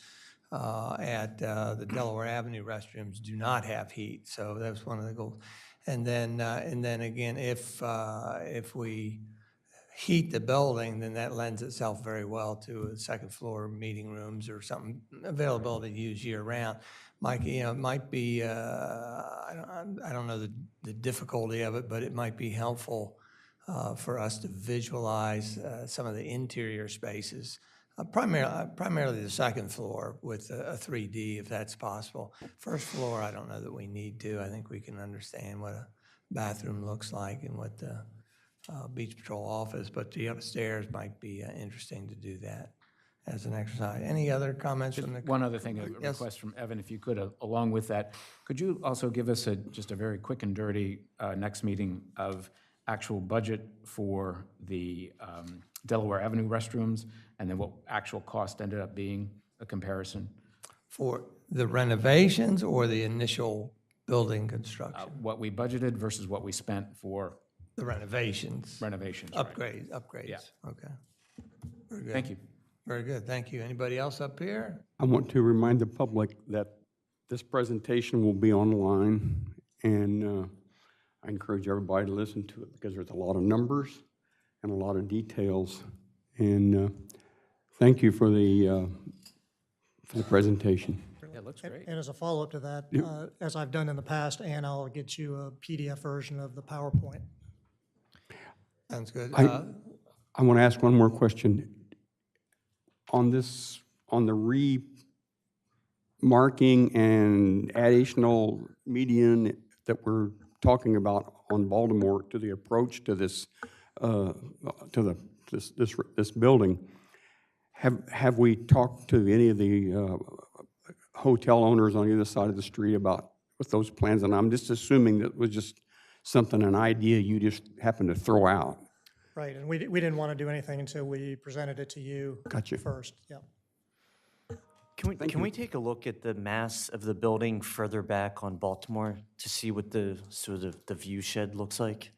at the Delaware Avenue restrooms do not have heat, so that was one of the goals. And then again, if we heat the building, then that lends itself very well to a second floor meeting rooms or something available to use year round. Mike, it might be, I don't know the difficulty of it, but it might be helpful for us to visualize some of the interior spaces, primarily the second floor with a 3D if that's possible. First floor, I don't know that we need to. I think we can understand what a bathroom looks like and what the Beach Patrol office, but the upstairs might be interesting to do that as an exercise. Any other comments from the? One other thing, a Yes. request from Evan, if you could, along with that, could you also give us just a very quick and dirty next meeting of actual budget for the Delaware Avenue restrooms, and then what actual cost ended up being, a comparison? For the renovations or the initial building construction? What we budgeted versus what we spent for The renovations? renovations. right. Upgrades. Yeah. Okay. Very good. Thank you. Very good, thank you. Anybody else up here? I want to remind the public that this presentation will be online, and I encourage everybody to listen to it because there's a lot of numbers and a lot of details. And thank you for the presentation. Yeah, it looks great. And as a follow-up to that, as I've done in the past, Ann, I'll get you a PDF version of the PowerPoint. Sounds good. I want to ask one more question. On the remarking and additional median that we're talking about on Baltimore to the approach to this, this building, have we talked to any of the hotel owners on either side of the street about with those plans? And I'm just assuming that was just something, an idea you just happened to throw out. Right, and we didn't want to do anything until we presented it to you Gotcha. first, yeah. Can we take a look at the mass of the building further back on Baltimore to see what the sort of the view shed looks like?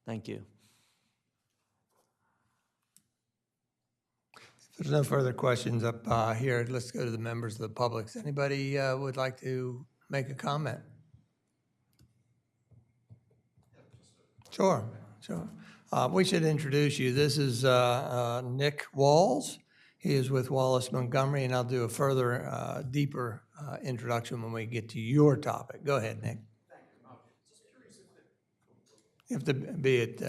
Thank you. If there's no further questions up here, let's go to the members of the public. Does anybody would like to make a comment? Sure. We should introduce you. This is Nick Walls. He is with Wallace Montgomery, and I'll do a further, deeper introduction when we get to your topic. Go ahead, Nick. You have to be at...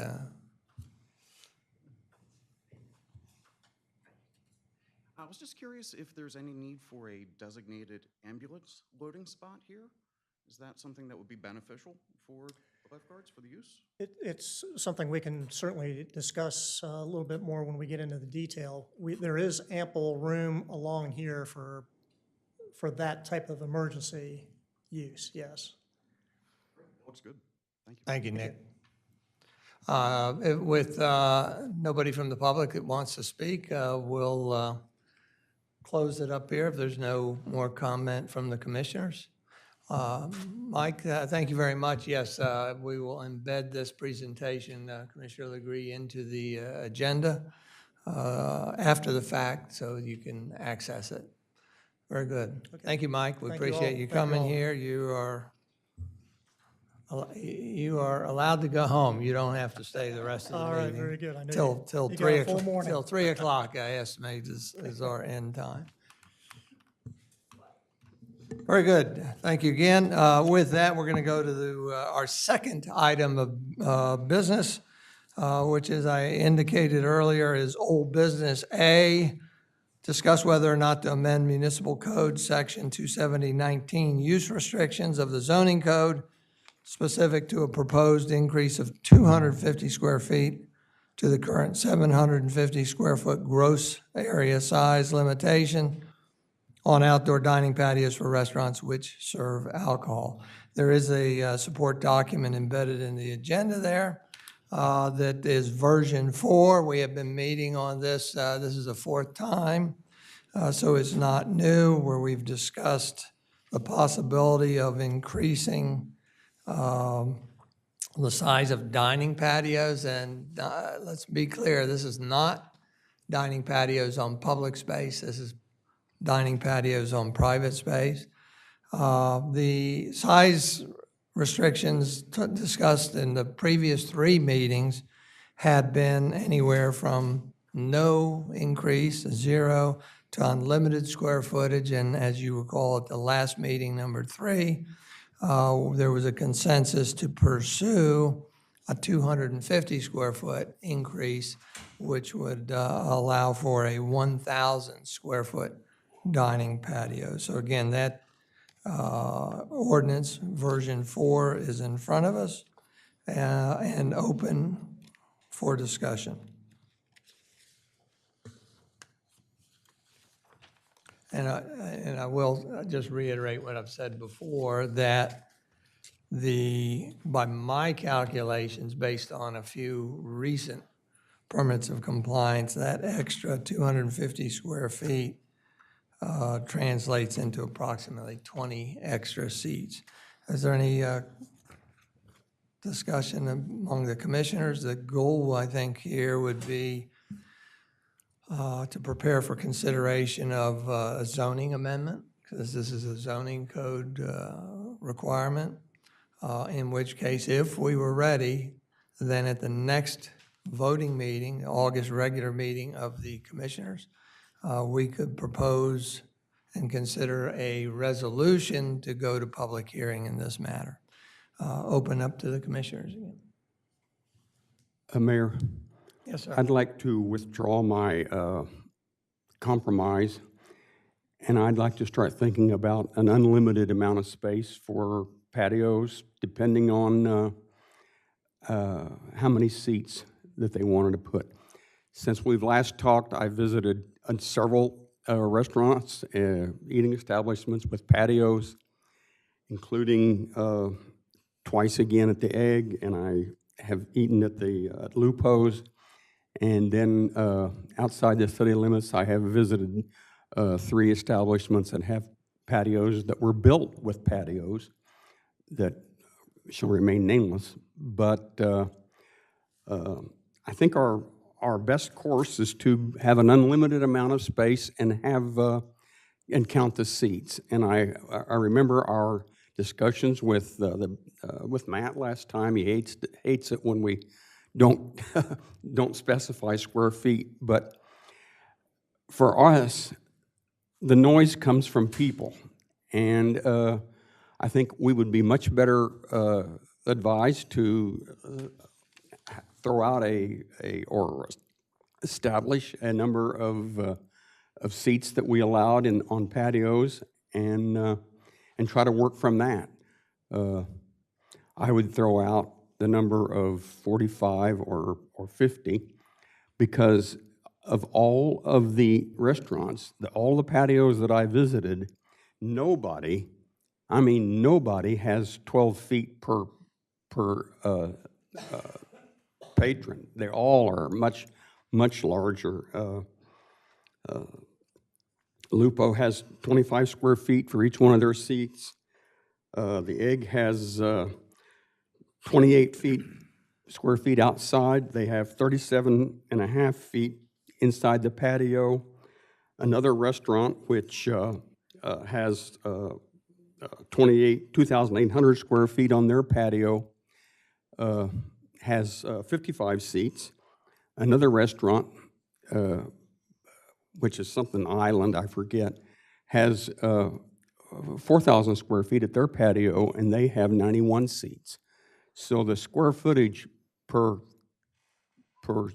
I was just curious if there's any need for a designated ambulance loading spot here? Is that something that would be beneficial for the lifeguards for the use? It's something we can certainly discuss a little bit more when we get into the detail. There is ample room along here for that type of emergency use, yes. Looks good. Thank you. Thank you, Nick. With nobody from the public that wants to speak, we'll close it up here if there's no more comment from the commissioners. Mike, thank you very much. Yes, we will embed this presentation, Commissioner Legree, into the agenda after the fact so you can access it. Very good. Thank you, Mike. We Thank you appreciate all. you Thank you coming all. here. You are allowed to go home. You don't have to stay the rest of the All meeting. right, very good. I knew Till you got 3 a full o'clock. morning. Till 3 o'clock, I estimate is our end time. Very good. Thank you again. With that, we're going to go to our second item of business, which, as I indicated earlier, is old business A. Discuss whether or not to amend Municipal Code Section 270-19 use restrictions of the zoning code specific to a proposed increase of 250 square feet to the current 750 square foot gross area size limitation on outdoor dining patios for restaurants which serve alcohol. There is a support document embedded in the agenda there that is version 4. We have been meeting on this. This is the 4th time, so it's not new, where we've discussed the possibility of increasing the size of dining patios. And let's be clear, this is not dining patios on public space. This is dining patios on private space. The size restrictions discussed in the previous 3 meetings had been anywhere from no increase, 0, to unlimited square footage. And as you recall, at the last meeting, number 3, there was a consensus to pursue a 250 square foot increase, which would allow for a 1,000 square foot dining patio. So again, that ordinance version 4 is in front of us and open for discussion. And I will just reiterate what I've said before, that by my calculations, based on a few recent permits of compliance, that extra 250 square feet translates into approximately 20 extra seats. Is there any discussion among the commissioners? The goal, I think, here would be to prepare for consideration of a zoning amendment, because this is a zoning code requirement, in which case, if we were ready, then at the next voting meeting, the August regular meeting of the commissioners, we could propose and consider a resolution to go to public hearing in this matter. Open up to the commissioners again. Mayor? Yes, sir. I'd like to withdraw my compromise, and I'd like to start thinking about an unlimited amount of space for patios, depending on how many seats that they wanted to put. Since we've last talked, I visited several restaurants, eating establishments with patios, including twice again at the Egg, and I have eaten at the Lupo's. And then outside the city limits, I have visited 3 establishments that have patios that were built with patios that shall remain nameless. But I think our best course is to have an unlimited amount of space and have and count the seats. And I remember our discussions with Matt last time. He hates it when we don't specify square feet. But for us, the noise comes from people, and I think we would be much better advised to throw out or establish a number of seats that we allowed on patios, and try to work from that. I would throw out the number of 45 or 50, because of all of the restaurants, all the patios that I visited, nobody has 12 feet per patron. They all are much, much larger. Lupo has 25 square feet for each one of their seats. The Egg has 28 square feet outside. They have 37 and a half feet inside the patio. Another restaurant, which has 2,800 square feet on their patio, has 55 seats. Another restaurant, which is something island, I forget, has 4,000 square feet at their patio, and they have 91 seats. So the square footage per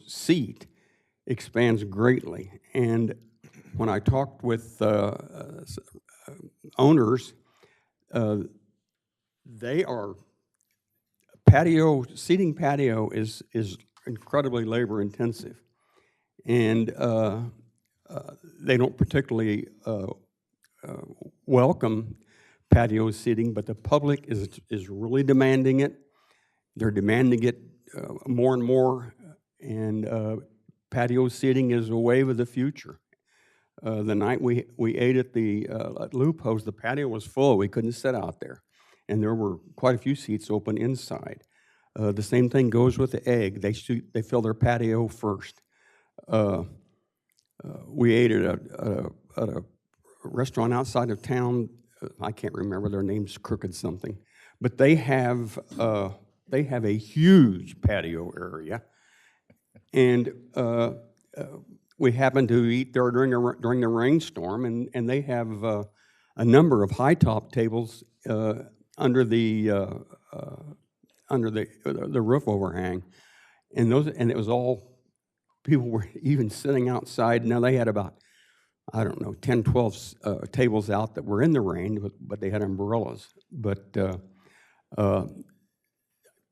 seat expands greatly. And when I talked with owners, they are seating patio is incredibly labor intensive. And they don't particularly welcome patio seating, but the public is really demanding it. They're demanding it more and more, and patio seating is a wave of the future. The night we ate at at Lupo's, the patio was full. We couldn't sit out there, and there were quite a few seats open inside. The same thing goes with the Egg. They fill their patio first. We ate at a restaurant outside of town. I can't remember their name's Crooked something, but they have a huge patio area, and we happened to eat there during the rainstorm, and they have a number of high top tables under the roof overhang, and it was all people were even sitting outside. Now they had about, I don't know, 10, 12 tables out that were in the rain, but they had umbrellas. But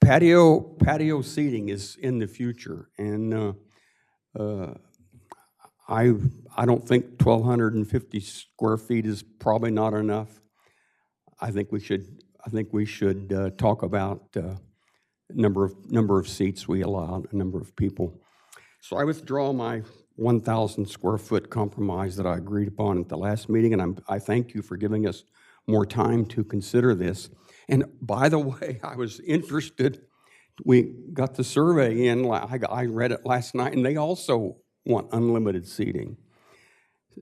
patio seating is in the future, and I don't think 1,250 square feet is probably not enough. I think we should talk about number of seats we allow, a number of people. So I withdraw my 1,000 square foot compromise that I agreed upon at the last meeting, and I thank you for giving us more time to consider this. And by the way, I was interested. We got the survey in. I read it last night, and they also want unlimited seating.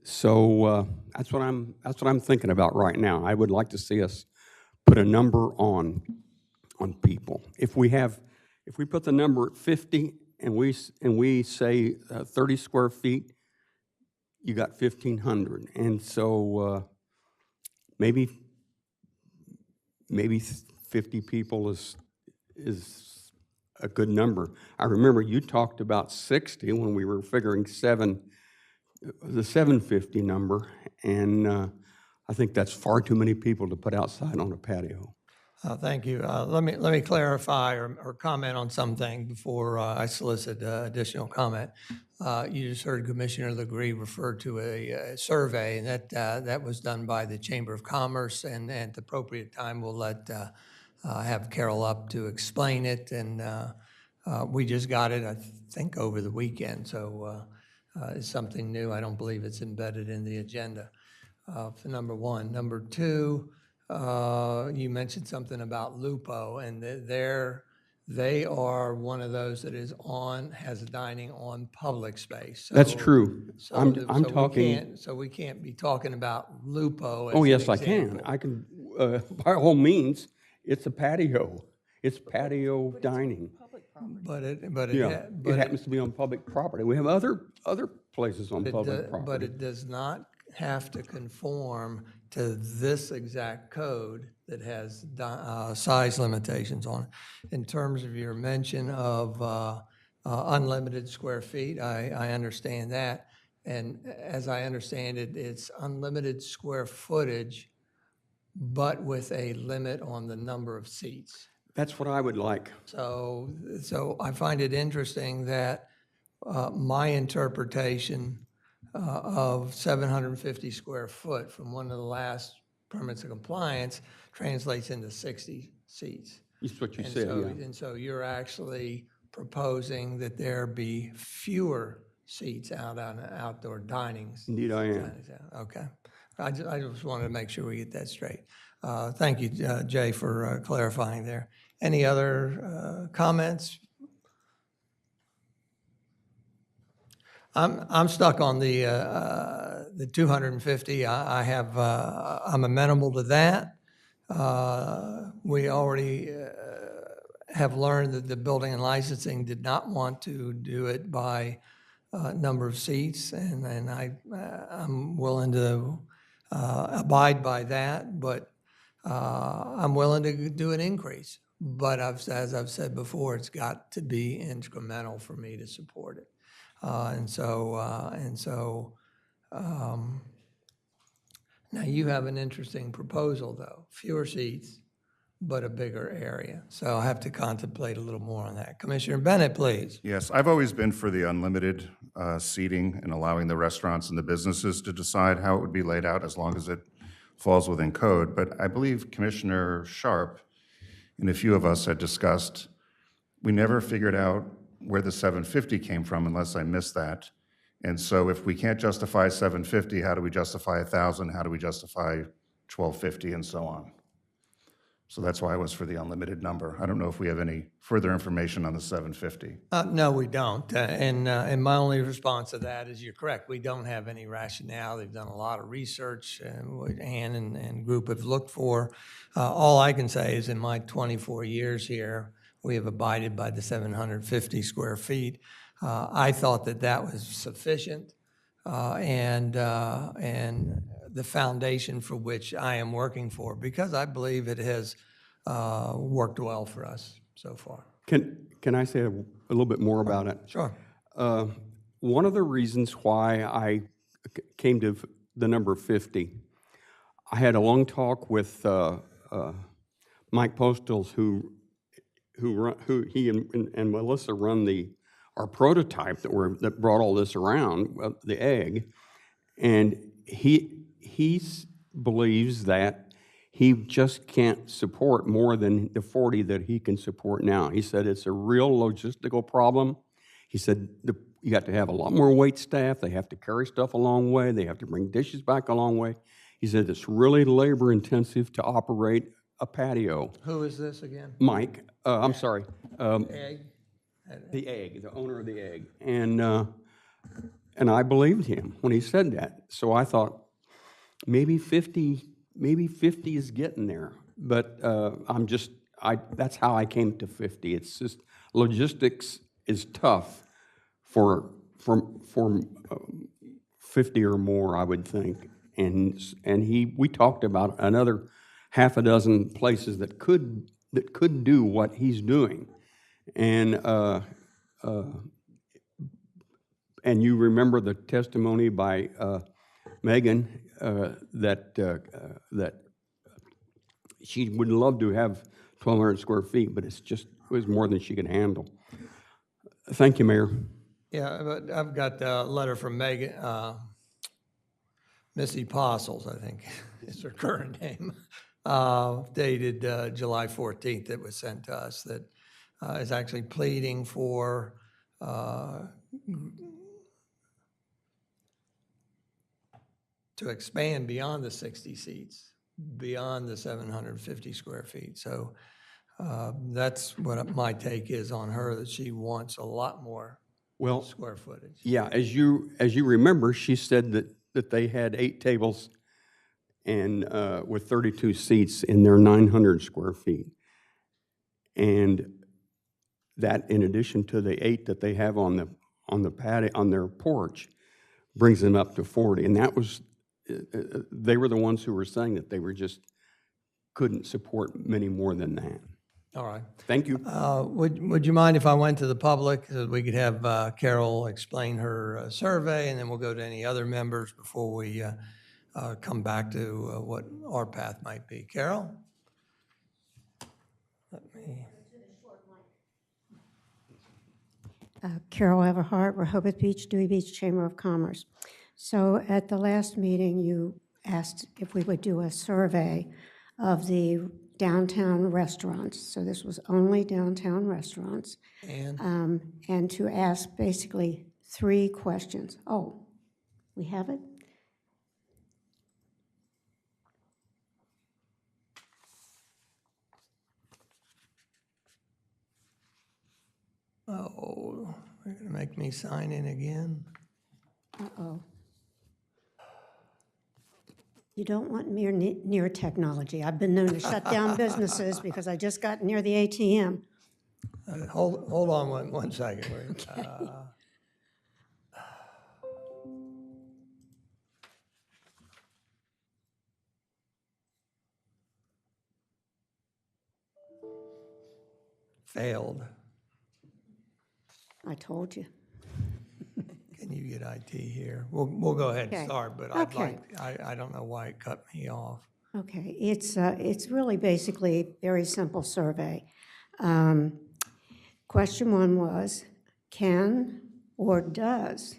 So that's what I'm thinking about right now. I would like to see us put a number on people. If we put the number at 50 and we say 30 square feet, you got 1,500, and so maybe 50 people is a good number. I remember you talked about 60 when we were figuring the 750 number, and I think that's far too many people to put outside on a patio. Thank you. Let me clarify or comment on something before I solicit additional comment. You just heard Commissioner Legree refer to a survey, and that was done by the Chamber of Commerce, and at the appropriate time, we'll have Carol up to explain it, and we just got it, I think, over the weekend, so it's something new. I don't believe it's embedded in the agenda, for number one. Number two, you mentioned something about Lupo, and they are one of those that has dining on public space. That's true. I'm talking. We can't be talking about Lupo as Oh, an yes, I example. can. I can, by all means, it's a patio. It's patio dining. It happens to be on public property. We have other places on public property. But it does not have to conform to this exact code that has size limitations on it. In terms of your mention of unlimited square feet, I understand that. And as I understand it, it's unlimited square footage, but with a limit on the number of seats. That's what I would like. So I find it interesting that my interpretation of 750 square foot from one of the last permits of compliance translates into 60 seats. That's what you And said, so, yeah. And so you're actually proposing that there be fewer seats out on outdoor dining. Indeed, I am. Okay. I just wanted to make sure we get that straight. Thank you, Jay, for clarifying there. Any other comments? I'm stuck on the 250. I'm amenable to that. We already have learned that the building and licensing did not want to do it by number of seats, and I'm willing to abide by that, but I'm willing to do an increase. But as I've said before, it's got to be incremental for me to support it. Now you have an interesting proposal, though. Fewer seats, but a bigger area. So I'll have to contemplate a little more on that. Commissioner Bennett, please. Yes, I've always been for the unlimited seating and allowing the restaurants and the businesses to decide how it would be laid out as long as it falls within code. But I believe Commissioner Sharp and a few of us had discussed, we never figured out where the 750 came from unless I missed that. And so if we can't justify 750, how do we justify 1,000? How do we justify 1,250 and so on? So that's why I was for the unlimited number. I don't know if we have any further information on the 750. No, we don't. And my only response to that is you're correct. We don't have any rationale. They've done a lot of research, what Ann and group have looked for. All I can say is in my 24 years here, we have abided by the 750 square feet. I thought that was sufficient, and the foundation for which I am working for, because I believe it has worked well for us so far. Can I say a little bit more about it? Sure. One of the reasons why I came to the number 50, I had a long talk with Mike Postles, who he and Melissa run our prototype that brought all this around, the egg, and he believes that he just can't support more than the 40 that he can support now. He said it's a real logistical problem. He said you got to have a lot more wait staff. They have to carry stuff a long way. They have to bring dishes back a long way. He said it's really labor intensive to operate a patio. Who is this again? Mike, I'm sorry. Egg? The egg, the owner of the egg. And I believed him when he said that. So I thought, maybe 50 is getting there. But that's how I came to 50. It's just, logistics is tough for 50 or more, I would think. And we talked about another half a dozen places that could do what he's doing. And you remember the testimony by Megan that she would love to have 1,200 square feet, but it was more than she could handle. Thank you, Mayor. Yeah, but I've got a letter from Megan, Missy Postles, I think is her current name, dated July 14th that was sent to us that is actually pleading for to expand beyond the 60 seats, beyond the 750 square feet. So that's what my take is on her, that she wants a lot more square footage. Yeah, as you remember, she said that they had 8 tables and with 32 seats in their 900 square feet. And that, in addition to the 8 that they have on the patio, on their porch, brings them up to 40. And that was, they were the ones who were saying that they couldn't support many more than that. All right. Thank you. Would you mind if I went to the public so that we could have Carol explain her survey, and then we'll go to any other members before we come back to what our path might be. Carol? Let me. Carol Everhart, Rehoboth Beach, Dewey Beach Chamber of Commerce. So at the last meeting, you asked if we would do a survey of the downtown restaurants. So this was only downtown restaurants. And to ask basically 3 questions. Oh, we have it? Oh, they're going to make me sign in again. Uh-oh. You don't want me near technology. I've been known to shut down businesses because I just got near the ATM. Hold on one second. Okay. Failed. I told you. Can you get IT here? We'll go ahead and Okay. start, but Okay. I don't know why it cut me off. Okay, it's really basically a very simple survey. Question one was, can or does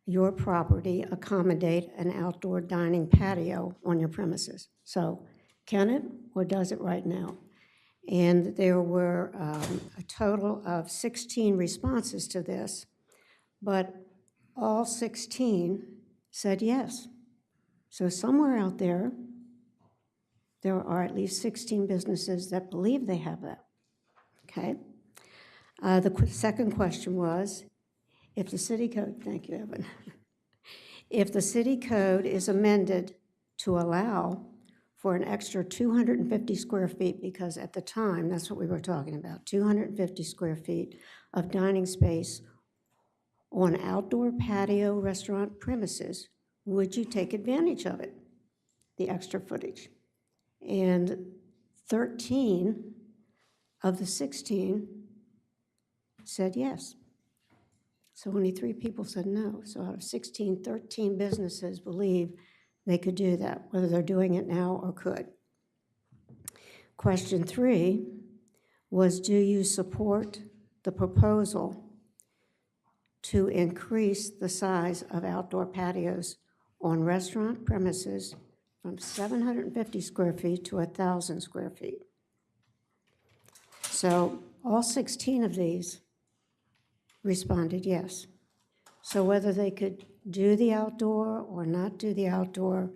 your property accommodate an outdoor dining patio on your premises? So, can it or does it right now? And there were a total of 16 responses to this, but all 16 said yes. So somewhere out there, there are at least 16 businesses that believe they have that, okay? The second question was, if the city code, thank you, Evan. If the city code is amended to allow for an extra 250 square feet, because at the time, that's what we were talking about, 250 square feet of dining space on outdoor patio restaurant premises, would you take advantage of it, the extra footage? And 13 of the 16 said yes. So only 3 people said no. So out of 16, 13 businesses believe they could do that, whether they're doing it now or could. Question 3 was, do you support the proposal to increase the size of outdoor patios on restaurant premises from 750 square feet to 1,000 square feet? So all 16 of these responded yes. So whether they could do the outdoor or not do the outdoor,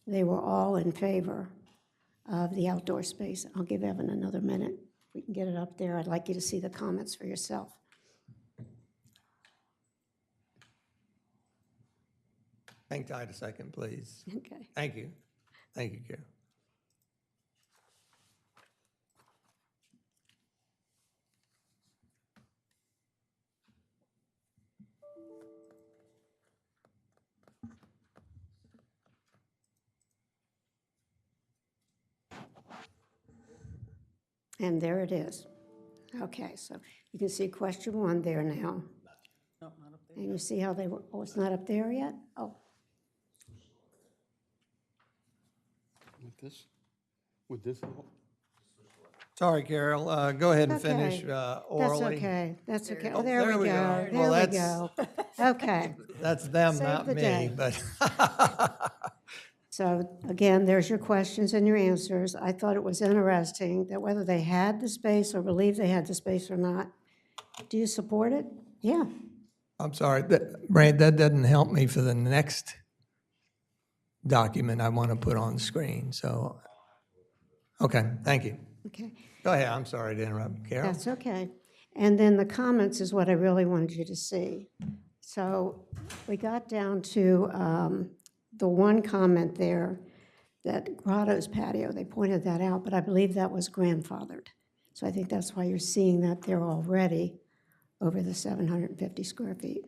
they were all in favor of the outdoor space. I'll give Evan another minute. If we can get it up there, I'd like you to see the comments for yourself. Hang tight a second, please. Okay. Thank you. Thank you, Carol. And there it is. Okay, so you can see question 1 there now. No, not up there. And you see how they were, oh, it's not up there yet? Oh, Would this help? Sorry, Carol, go ahead and Okay. finish that's orally. okay, that's okay. Oh, Oh, there we go, Well, there we that's- go. Okay, That's them, Save not the me, day. but. so again, there's your questions and your answers. I thought it was interesting that whether they had the space or believed they had the space or not, do you support it? Yeah, I'm sorry, Brad, that doesn't help me for the next document I want to put on screen, so, okay, thank you. okay. Go ahead, I'm sorry to interrupt, Carol. That's okay. And then the comments is what I really wanted you to see. So we got down to the one comment there, that Grotto's patio, they pointed that out, but I believe that was grandfathered. So I think that's why you're seeing that there already over the 750 square feet.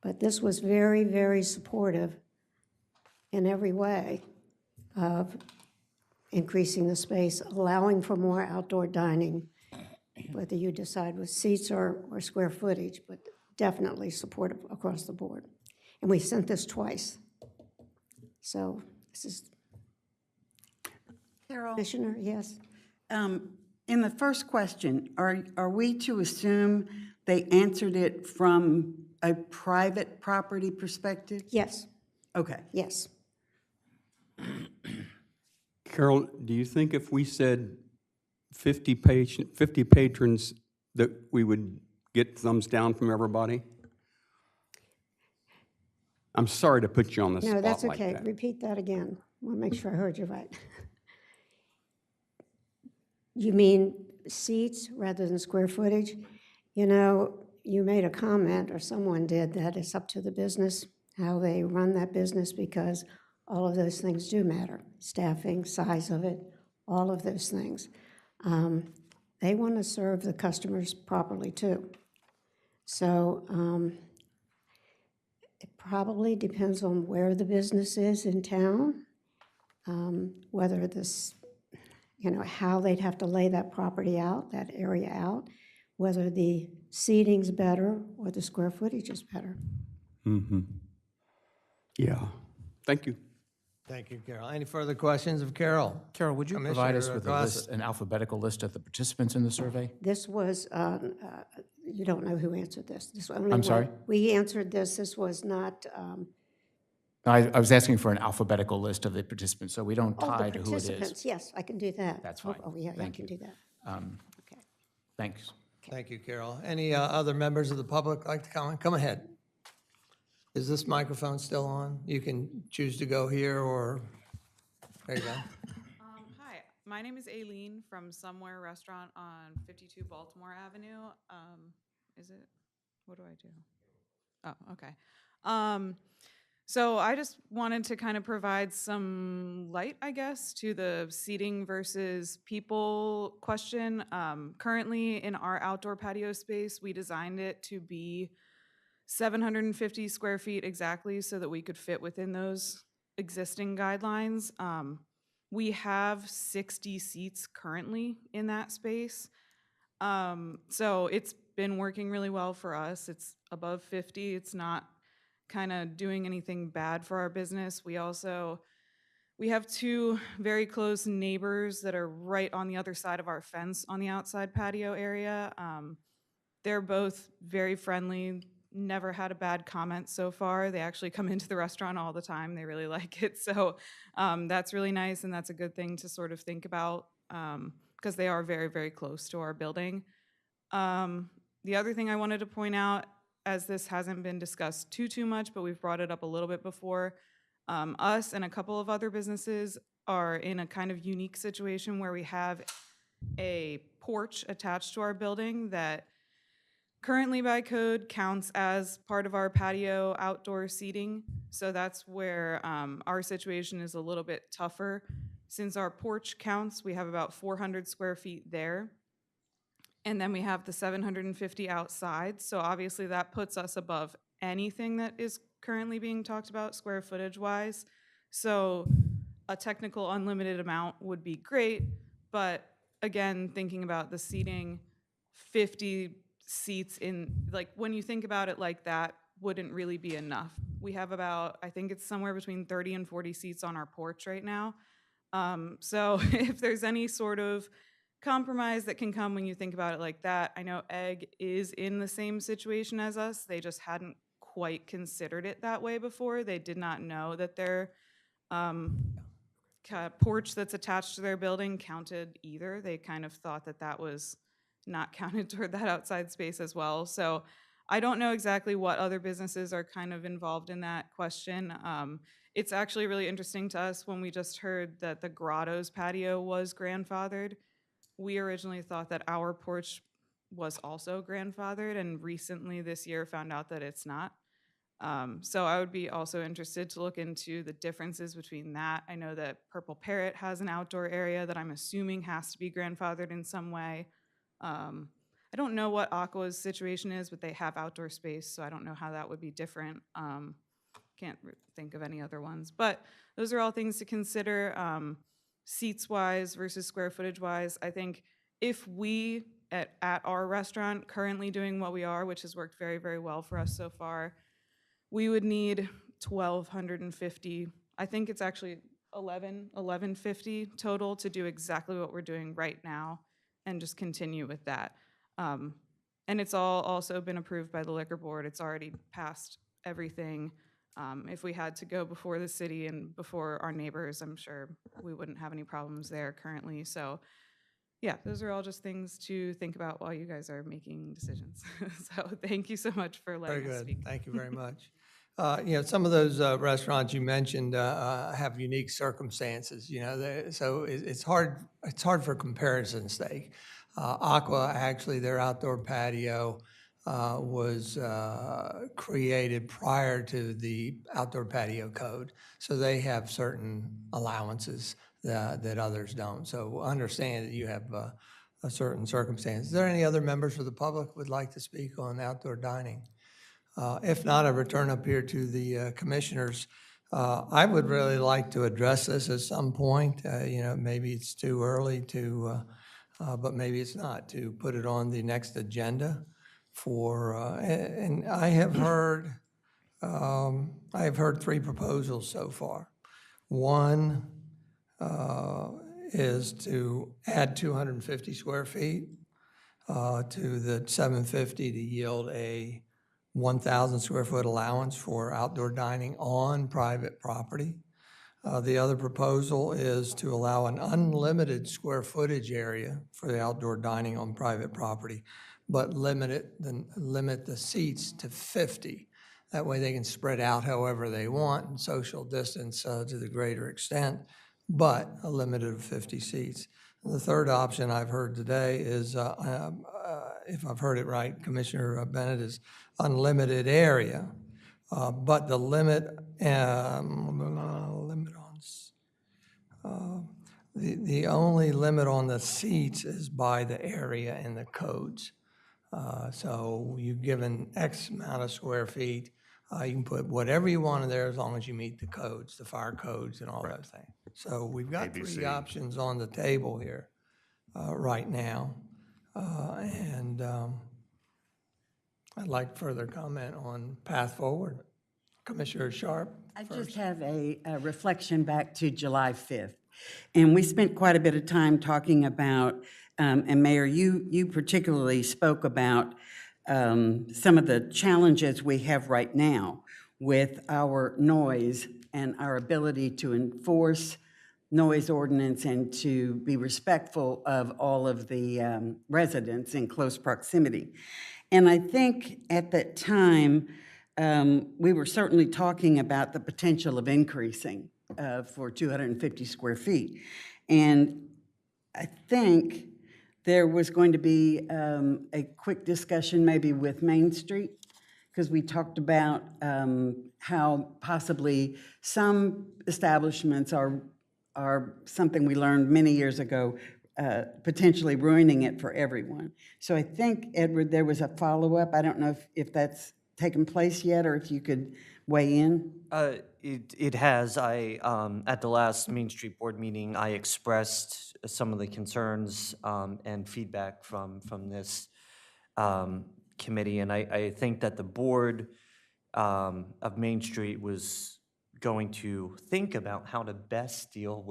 But this was very, very supportive in every way of increasing the space, allowing for more outdoor dining, whether you decide with seats or square footage, but definitely supportive across the board. And we sent this twice. So this is, Carol, Commissioner, yes? in the first question, are we to assume they answered it from a private property perspective? Yes, Okay. yes. Carol, do you think if we said 50 patrons that we would get thumbs down from everybody? I'm sorry to put you on the No, spot that's like okay. that. Repeat that again. I want to make sure I heard you right. You mean seats rather than square footage? You know, you made a comment, or someone did, that it's up to the business, how they run that business, because all of those things do matter. Staffing, size of it, all of those things. They want to serve the customers properly too. So it probably depends on where the business is in town, whether this, you know, how they'd have to lay that property out, that area out, whether the seating's better or the square footage is better. Mm-hmm. Yeah, thank you. Thank you, Carol. Any further questions of Carol? Carol, would you provide us Commissioner with Gossett. an alphabetical list of the participants in the survey? This was, you don't know who answered this. I'm sorry? We answered this. This was not, I was asking for an alphabetical list of the participants, so we don't oh, the tie to who it is. participants. Yes, I can do that. That's Oh, fine. Oh, yeah, I Thank can you. do that. Okay. Thanks. Thank you, Carol. Any other members of the public like to comment? Come ahead. Is this microphone still on? You can choose to go here or, there you go. Hi, my name is Aileen from Somewhere Restaurant on 52 Baltimore Avenue. Is it, what do I do? Oh, okay. So I just wanted to kind of provide some light, I guess, to the seating versus people question. Currently in our outdoor patio space, we designed it to be 750 square feet exactly so that we could fit within those existing guidelines. We have 60 seats currently in that space. So it's been working really well for us. It's above 50. It's not kind of doing anything bad for our business. We have two very close neighbors that are right on the other side of our fence on the outside patio area. They're both very friendly, never had a bad comment so far. They actually come into the restaurant all the time. They really like it. So that's really nice, and that's a good thing to sort of think about because they are very, very close to our building. The other thing I wanted to point out, as this hasn't been discussed too much, but we've brought it up a little bit before, us and a couple of other businesses are in a kind of unique situation where we have a porch attached to our building that currently by code counts as part of our patio outdoor seating. So that's where our situation is a little bit tougher. Since our porch counts, we have about 400 square feet there. And then we have the 750 outside. So obviously that puts us above anything that is currently being talked about square footage wise. So a technical unlimited amount would be great. But again, thinking about the seating, 50 seats in, like when you think about it like that, wouldn't really be enough. We have about, I think it's somewhere between 30 and 40 seats on our porch right now. So if there's any sort of compromise that can come when you think about it like that, I know Egg is in the same situation as us. They just hadn't quite considered it that way before. They did not know that their porch that's attached to their building counted either. They kind of thought that that was not counted toward that outside space as well. So I don't know exactly what other businesses are kind of involved in that question. It's actually really interesting to us when we just heard that the Grotto's patio was grandfathered. We originally thought that our porch was also grandfathered, and recently this year found out that it's not. So I would be also interested to look into the differences between that. I know that Purple Parrot has an outdoor area that I'm assuming has to be grandfathered in some way. I don't know what Aqua's situation is, but they have outdoor space, so I don't know how that would be different. Can't think of any other ones, but those are all things to consider. Seats-wise versus square footage-wise, I think if we at our restaurant currently doing what we are, which has worked very, very well for us so far, we would need 1,250. I think it's actually 1,150 total to do exactly what we're doing right now and just continue with that. And it's all also been approved by the liquor board. It's already passed everything. If we had to go before the city and before our neighbors, I'm sure we wouldn't have any problems there currently. So yeah, those are all just things to think about while you guys are making decisions. So thank you so much for letting us speak. Thank you very much. Some of those restaurants you mentioned have unique circumstances, so it's hard for comparison's sake. Aqua, actually, their outdoor patio was created prior to the outdoor patio code. So they have certain allowances that others don't. So understand that you have a certain circumstance. Is there any other members of the public who would like to speak on outdoor dining? If not, I return up here to the commissioners. I would really like to address this at some point. Maybe it's too early to, but maybe it's not, to put it on the next agenda for, and I have heard 3 proposals so far. One is to add 250 square feet to the 750 to yield a 1,000 square foot allowance for outdoor dining on private property. The other proposal is to allow an unlimited square footage area for the outdoor dining on private property, but limit the seats to 50. That way they can spread out however they want and social distance to the greater extent, but a limit of 50 seats. And the third option I've heard today is, if I've heard it right, Commissioner Bennett, is unlimited area. But the limit on, the only limit on the seats is by the area in the codes. So you've given X amount of square feet. You can put whatever you want in there as long as you meet the codes, the fire codes and all those things. So we've got ABC. 3 options on the table here right now. And I'd like further comment on path forward. Commissioner Sharp I first. just have a reflection back to July 5th. And we spent quite a bit of time talking about, and Mayor, you particularly spoke about some of the challenges we have right now with our noise and our ability to enforce noise ordinance and to be respectful of all of the residents in close proximity. And I think at that time, we were certainly talking about the potential of increasing for 250 square feet. And I think there was going to be a quick discussion maybe with Main Street, because we talked about how possibly some establishments are something we learned many years ago, potentially ruining it for everyone. So I think, Edward, there was a follow-up. I don't know if that's taken place yet, or if you could weigh in? It has. At the last Main Street Board meeting, I expressed some of the concerns and feedback from this committee, and I think that the board of Main Street was going to think about how to best deal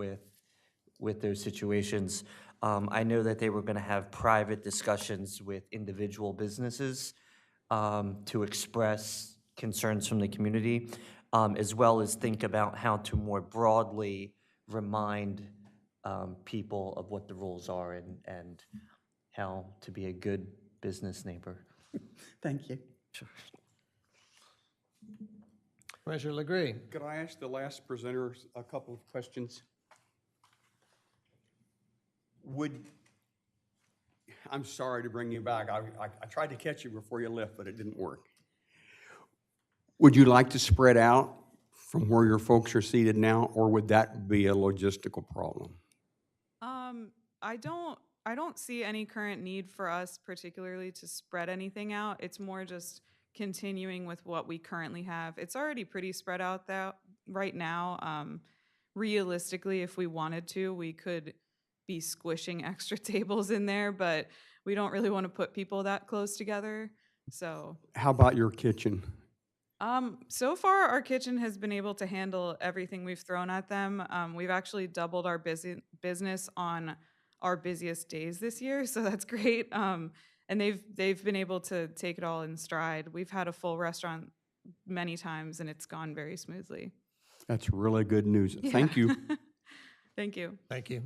with those situations. I know that they were going to have private discussions with individual businesses to express concerns from the community, as well as think about how to more broadly remind people of what the rules are and how to be a good business neighbor. Thank you. Sure. Commissioner Legree. Could I ask the last presenter a couple of questions? I'm sorry to bring you back. I tried to catch you before you left, but it didn't work. Would you like to spread out from where your folks are seated now, or would that be a logistical problem? I don't see any current need for us particularly to spread anything out. It's more just continuing with what we currently have. It's already pretty spread out right now. Realistically, if we wanted to, we could be squishing extra tables in there, but we don't really want to put people that close together. So How about your kitchen? so far our kitchen has been able to handle everything we've thrown at them. We've actually doubled our business on our busiest days this year, so that's great. And they've been able to take it all in stride. We've had a full restaurant many times, and it's gone very smoothly. That's really good news. Yeah. Thank you. Thank you. Thank you.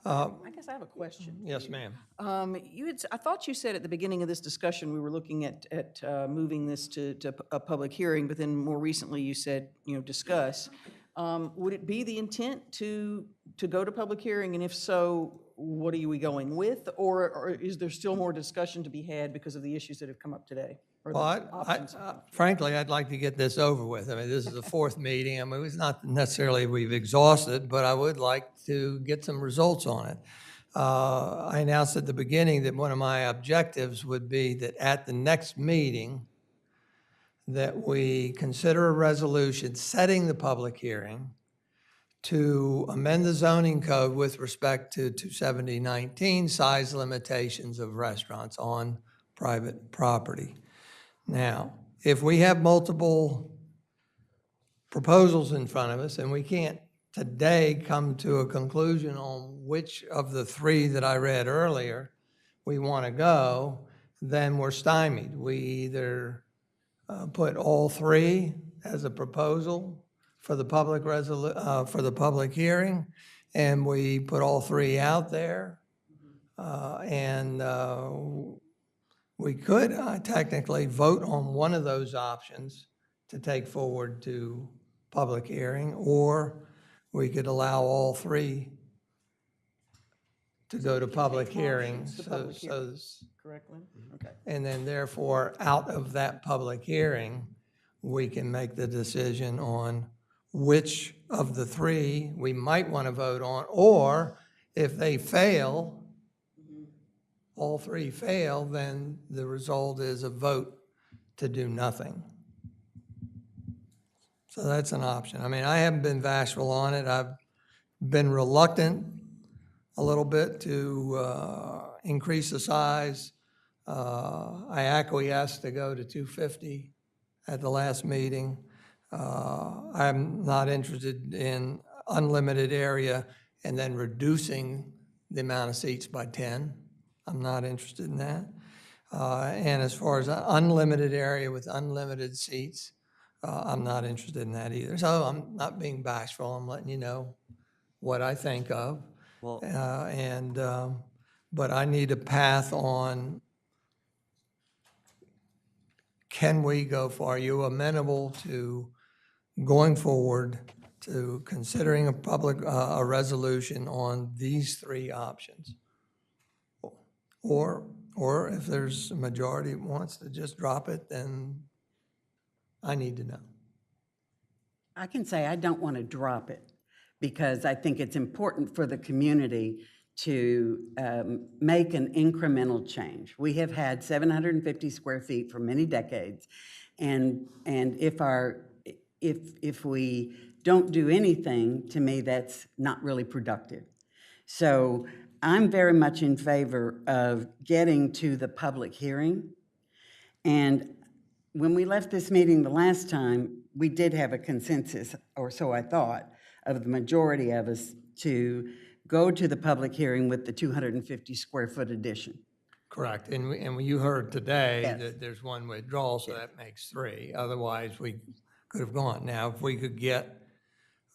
I guess I have a question. Yes, ma'am. I thought you said at the beginning of this discussion, we were looking at moving this to a public hearing, but then more recently you said, discuss. Would it be the intent to go to public hearing, and if so, what are we going with? Or is there still more discussion to be had because of the issues that have come up today? Or the Well, options? frankly, I'd like to get this over with. I mean, this is the 4th meeting. I mean, it's not necessarily we've exhausted, but I would like to get some results on it. I announced at the beginning that one of my objectives would be that at the next meeting, that we consider a resolution setting the public hearing to amend the zoning code with respect to 270-19 size limitations of restaurants on private property. Now, if we have multiple proposals in front of us and we can't today come to a conclusion on which of the three that I read earlier we want to go, then we're stymied. We either put all three as a proposal for the for the public hearing, and we put all three out there, and we could technically vote on one of those options to take forward to public hearing, or we could allow all three to go to public hearing. Options to So, public so, hearings. Correct, Lynn? Okay. and then therefore, out of that public hearing, we can make the decision on which of the three we might want to vote on, or if they fail, all three fail, then the result is a vote to do nothing. So that's an option. I mean, I haven't been bashful on it. I've been reluctant a little bit to increase the size. I acquiesced to go to 250 at the last meeting. I'm not interested in unlimited area and then reducing the amount of seats by 10. I'm not interested in that. And as far as an unlimited area with unlimited seats, I'm not interested in that either. So I'm not being bashful. I'm letting you know what I think of. Well, But I need a path on, can we go for, are you amenable to going forward to considering a resolution on these three options? Or if there's a majority that wants to just drop it, then I need to know. I can say I don't want to drop it because I think it's important for the community to make an incremental change. We have had 750 square feet for many decades, and if we don't do anything, to me, that's not really productive. So I'm very much in favor of getting to the public hearing. And when we left this meeting the last time, we did have a consensus, or so I thought, of the majority of us to go to the public hearing with the 250 square foot addition. Correct. And you heard today Yes. that there's one withdrawal, so that makes three. Otherwise, we could have gone. Now, if we could get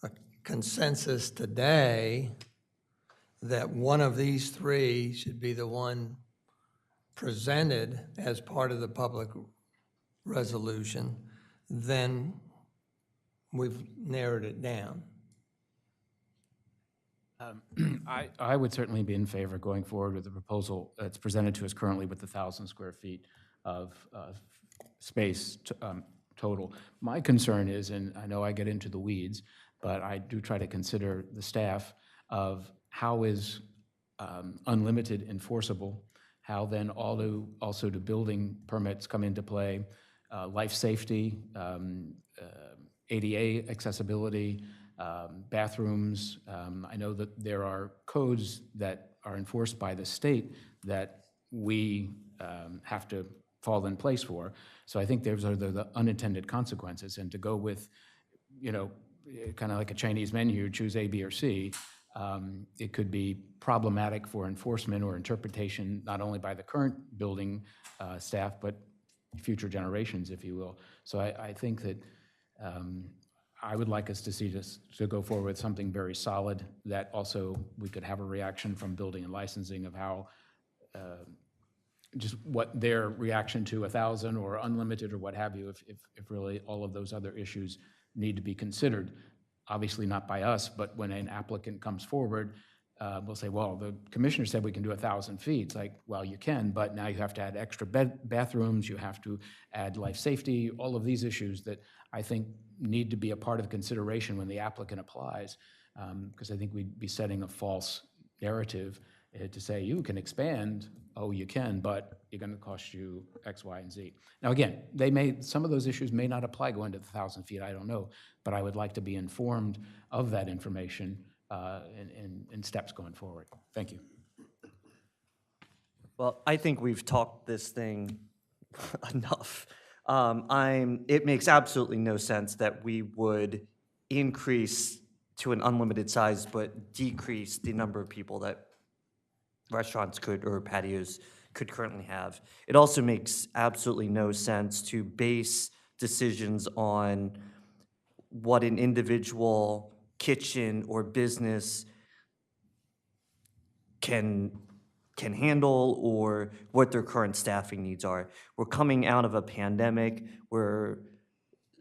a consensus today that one of these three should be the one presented as part of the public resolution, then we've narrowed it down. I would certainly be in favor of going forward with the proposal that's presented to us currently with the 1,000 square feet of space total. My concern is, and I know I get into the weeds, but I do try to consider the staff of how is unlimited enforceable, how then also do building permits come into play, life safety, ADA accessibility, bathrooms. I know that there are codes that are enforced by the state that we have to fall in place for. So I think those are the unintended consequences. And to go with, kind of like a Chinese menu, choose A, B, or C, it could be problematic for enforcement or interpretation, not only by the current building staff, but future generations, if you will. So I think that I would like us to see this to go forward with something very solid that also we could have a reaction from building and licensing of how just what their reaction to 1,000 or unlimited or what have you, if really all of those other issues need to be considered. Obviously not by us, but when an applicant comes forward, we'll say, well, the commissioner said we can do 1,000 feet. It's like, well, you can, but now you have to add extra bathrooms, you have to add life safety, all of these issues that I think need to be a part of consideration when the applicant applies, because I think we'd be setting a false narrative to say, you can expand, oh, you can, but it's going to cost you X, Y, and Z. Now, again, some of those issues may not apply going to the 1,000 feet, I don't know, but I would like to be informed of that information in steps going forward. Thank you. Well, I think we've talked this thing enough. It makes absolutely no sense that we would increase to an unlimited size, but decrease the number of people that restaurants could, or patios could currently have. It also makes absolutely no sense to base decisions on what an individual kitchen or business can handle or what their current staffing needs are. We're coming out of a pandemic where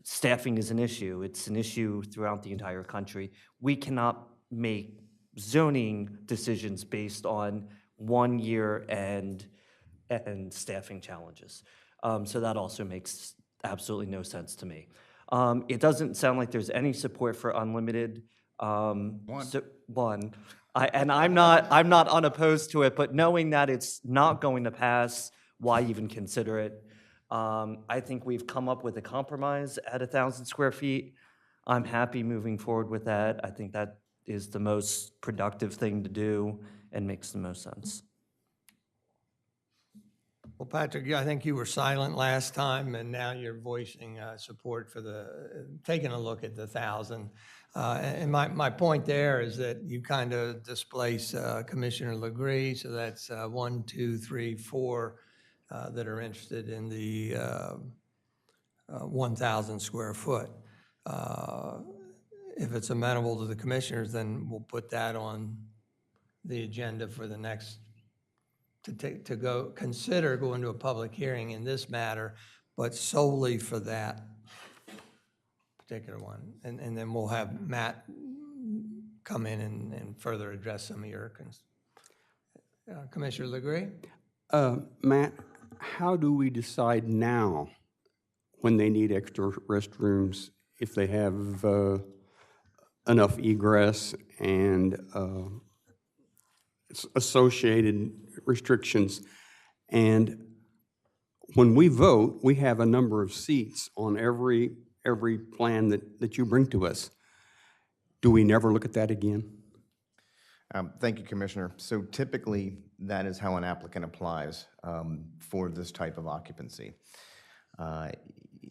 staffing is an issue. It's an issue throughout the entire country. We cannot make zoning decisions based on 1 year and staffing challenges. So that also makes absolutely no sense to me. It doesn't sound like there's any support for unlimited. One. I'm not unopposed to it, but knowing that it's not going to pass, why even consider it? I think we've come up with a compromise at 1,000 square feet. I'm happy moving forward with that. I think that is the most productive thing to do and makes the most sense. Well, Patrick, I think you were silent last time, and now you're voicing support for taking a look at the 1,000. And my point there is that you kind of displace Commissioner Legree, so that's 1, 2, 3, 4 that are interested in the 1,000 square foot. If it's amenable to the commissioners, then we'll put that on the agenda for the next, consider going to a public hearing in this matter, but solely for that particular one. And then we'll have Matt come in and further address some of your Commissioner Legree? Matt, how do we decide now when they need extra restrooms, if they have enough egress and associated restrictions? And when we vote, we have a number of seats on every plan that you bring to us. Do we never look at that again? Thank you, Commissioner. So typically, that is how an applicant applies for this type of occupancy.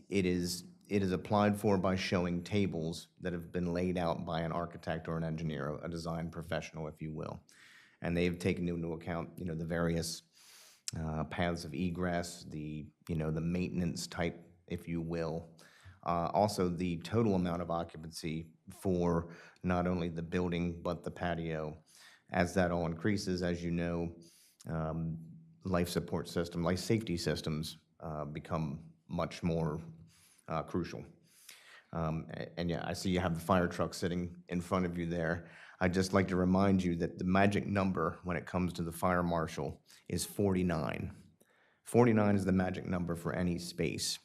It is applied for by showing tables that have been laid out by an architect or an engineer, a design professional, if you will. And they've taken into account, the various paths of egress, the maintenance type, if you will. Also, the total amount of occupancy for not only the building, but the patio. As that all increases, as you know, life support system, life safety systems become much more crucial. And yeah, I see you have the fire truck sitting in front of you there. I'd just like to remind you that the magic number when it comes to the fire marshal is 49. 49 is the magic number for any space.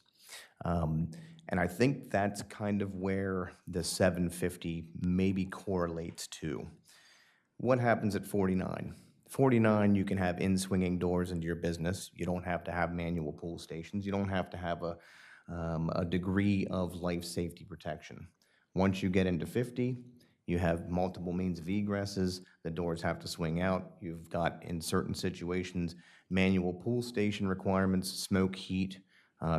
And I think that's kind of where the 750 maybe correlates to. What happens at 49? 49, you can have in-swinging doors into your business. You don't have to have manual pull stations. You don't have to have a degree of life safety protection. Once you get into 50, you have multiple means of egresses. The doors have to swing out. You've got, in certain situations, manual pull station requirements, smoke, heat,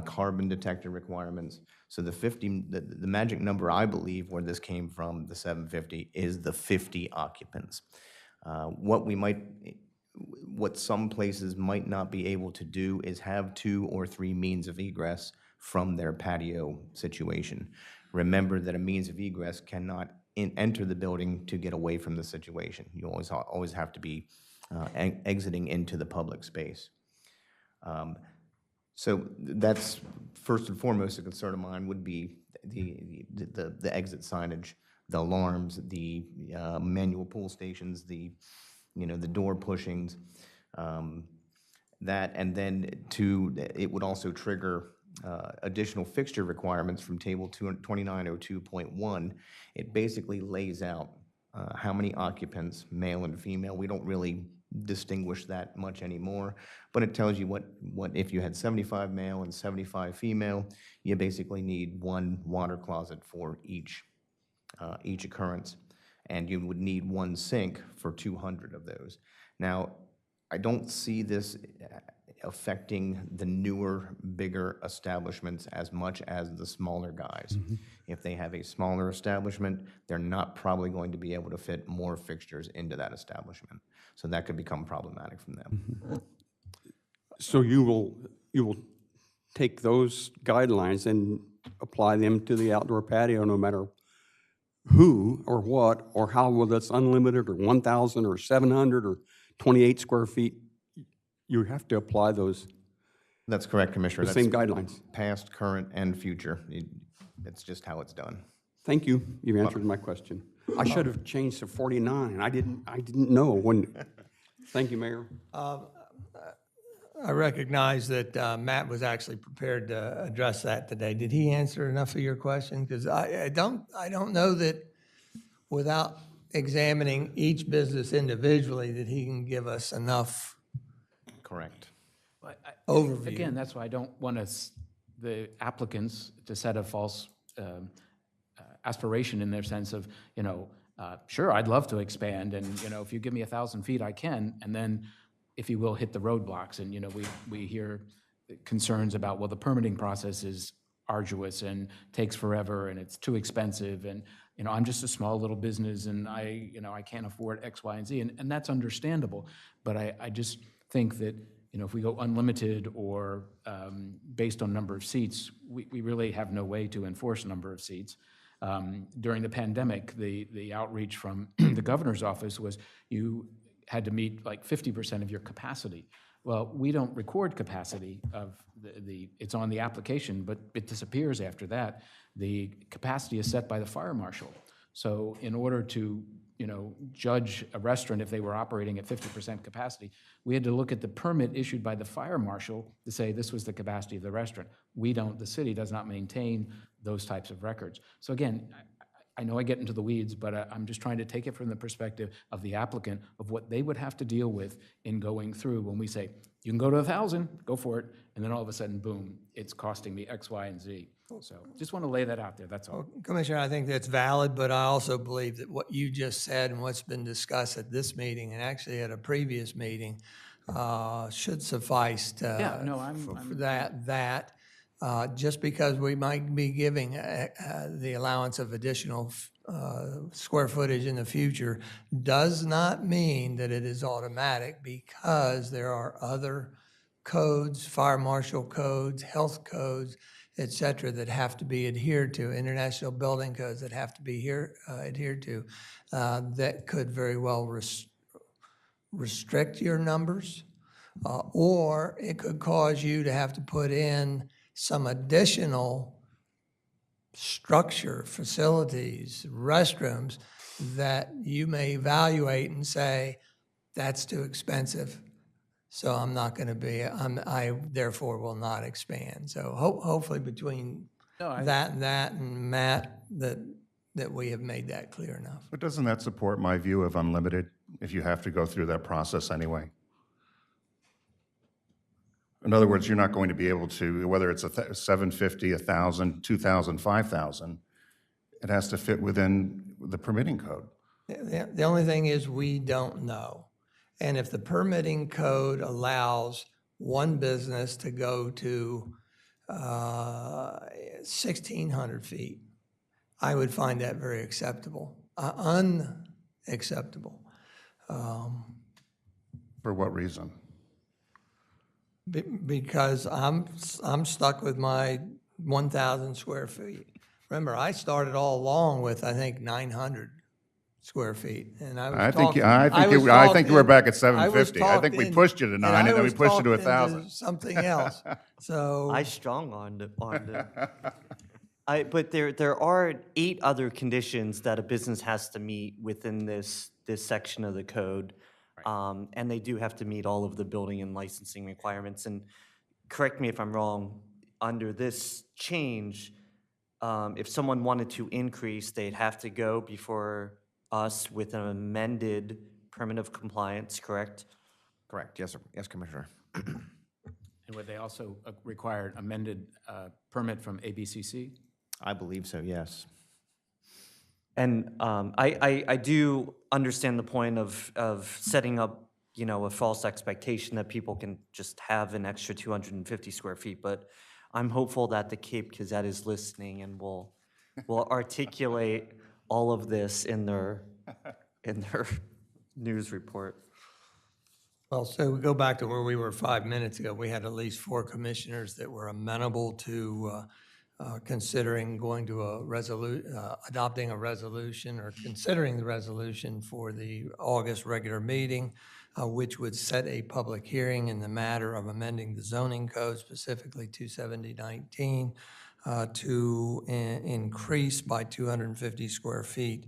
carbon detector requirements. So the 50, the magic number, I believe, where this came from, the 750, is the 50 occupants. What some places might not be able to do is have 2 or 3 means of egress from their patio situation. Remember that a means of egress cannot enter the building to get away from the situation. You always have to be exiting into the public space. So that's first and foremost a concern of mine would be the exit signage, the alarms, the manual pull stations, the door pushings, that, and then it would also trigger additional fixture requirements from table 2902.1. It basically lays out how many occupants, male and female. We don't really distinguish that much anymore, but it tells you what if you had 75 male and 75 female, you basically need 1 water closet for each occurrence, and you would need 1 sink for 200 of those. Now, I don't see this affecting the newer, bigger establishments as much as the smaller guys. If they have a smaller establishment, they're not probably going to be able to fit more fixtures into that establishment. So that could become problematic from them. So you will take those guidelines and apply them to the outdoor patio, no matter who or what, or how, whether it's unlimited or 1,000 or 700 or 28 square feet, you have to apply those, That's correct, Commissioner. the That's same guidelines. past, current, and future. It's just how it's done. Thank you. You've answered my question. I should have changed to 49. I didn't know when. Thank you, Mayor. I recognize that Matt was actually prepared to address that today. Did he answer enough of your question? Because I don't know that without examining each business individually that he can give us enough Correct. overview. Again, that's why I don't want the applicants to set a false aspiration in their sense of, sure, I'd love to expand, and, if you give me 1,000 feet, I can, and then, if you will, hit the roadblocks. And, we hear concerns about, well, the permitting process is arduous and takes forever, and it's too expensive, and, I'm just a small little business, and I can't afford X, Y, and Z, and that's understandable. But I just think that, if we go unlimited or based on number of seats, we really have no way to enforce number of seats. During the pandemic, the outreach from the governor's office was you had to meet like 50% of your capacity. Well, we don't record capacity of it's on the application, but it disappears after that. The capacity is set by the fire marshal. So in order to, judge a restaurant if they were operating at 50% capacity, we had to look at the permit issued by the fire marshal to say this was the capacity of the restaurant. The city does not maintain those types of records. So again, I know I get into the weeds, but I'm just trying to take it from the perspective of the applicant, of what they would have to deal with in going through when we say, you can go to 1,000, go for it, and then all of a sudden, boom, it's costing me X, Y, and Z. So just want to lay that out there, that's all. Commissioner, I think that's valid, but I also believe that what you just said and what's been discussed at this meeting and actually at a previous meeting should suffice to, Yeah, no, for that. Just because we might be giving the allowance of additional square footage in the future does not mean that it is automatic, because there are other codes, fire marshal codes, health codes, et cetera, that have to be adhered to, international building codes that have to be adhered to, that could very well restrict your numbers, or it could cause you to have to put in some additional structure, facilities, restrooms that you may evaluate and say, that's too expensive, so I'm not going to be, I therefore will not expand. So hopefully between that and Matt, that we have made that clear enough. But doesn't that support my view of unlimited, if you have to go through that process anyway? In other words, you're not going to be able to, whether it's 750, 1,000, 2,000, 5,000, it has to fit within the permitting code. The only thing is we don't know. And if the permitting code allows one business to go to 1,600 feet, I would find that very acceptable, unacceptable. For what reason? Because I'm stuck with my 1,000 square feet. Remember, I started all along with, I think, 900 square feet, and I think you were back at 750. I think we pushed you to 9, and then we pushed you to 1,000. Something else. So I strong on the but there are 8 other conditions that a business has to meet within this section of the code. And they do have to meet all of the building and licensing requirements. And correct me if I'm wrong, under this change, if someone wanted to increase, they'd have to go before us with an amended permit of compliance, correct? Correct, yes, sir. Yes, Commissioner. And would they also require amended permit from ABCC? I believe so, yes. And I do understand the point of setting up, you know, a false expectation that people can just have an extra 250 square feet. But I'm hopeful that the Cape Gazette is listening and will articulate all of this in their news report. Well, so we go back to where we were 5 minutes ago. We had at least 4 commissioners that were amenable to considering going to adopting a resolution or considering the resolution for the August regular meeting, which would set a public hearing in the matter of amending the zoning code, specifically 27019, to increase by 250 square feet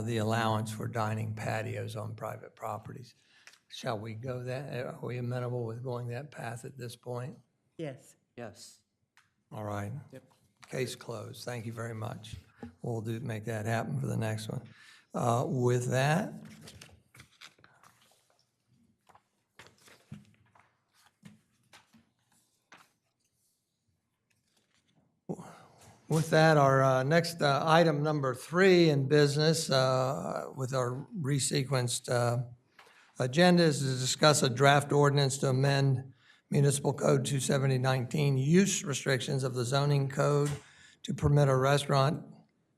the allowance for dining patios on private properties. Shall we go that, are we amenable with going that path at this point? Yes. Yes. All right. Yep. Case closed. Thank you very much. We'll make that happen for the next one. With that, our next item number 3 in business with our resequenced agenda is to discuss a draft ordinance to amend Municipal Code 27019 use restrictions of the zoning code to permit a restaurant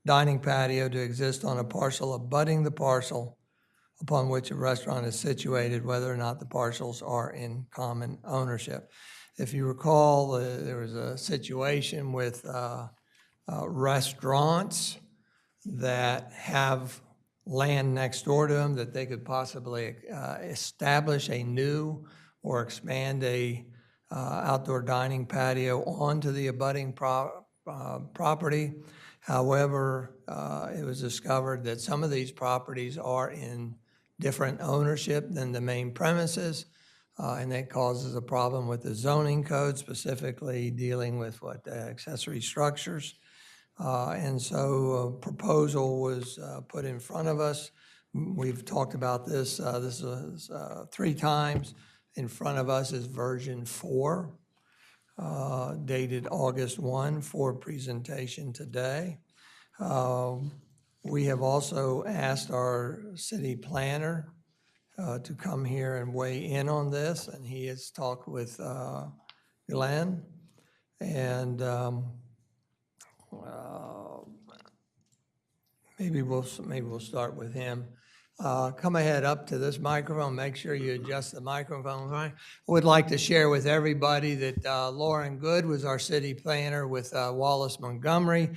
dining patio to exist on a parcel abutting the parcel upon which a restaurant is situated, whether or not the parcels are in common ownership. If you recall, there was a situation with restaurants that have land next door to them that they could possibly establish a new or expand a outdoor dining patio onto the abutting property. However, it was discovered that some of these properties are in different ownership than the main premises, and that causes a problem with the zoning code, specifically dealing with accessory structures. And so a proposal was put in front of us. We've talked about this. This was 3 times. In front of us is version 4, dated August 1 for presentation today. We have also asked our city planner to come here and weigh in on this, and he has talked with Glenn. And maybe we'll start with him. Come ahead up to this microphone. Make sure you adjust the microphone. Right. Would like to share with everybody that Lauren Good was our city planner with Wallace Montgomery.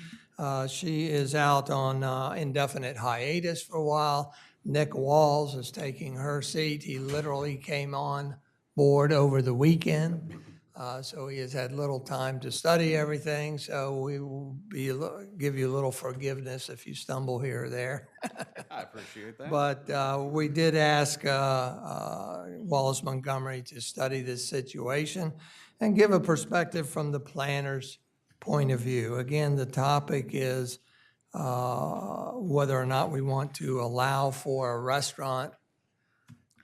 She is out on indefinite hiatus for a while. Nick Walls is taking her seat. He literally came on board over the weekend. So he has had little time to study everything, so we will give you a little forgiveness if you stumble here or there. I appreciate that. But we did ask Wallace Montgomery to study this situation and give a perspective from the planner's point of view. Again, the topic is whether or not we want to allow for a restaurant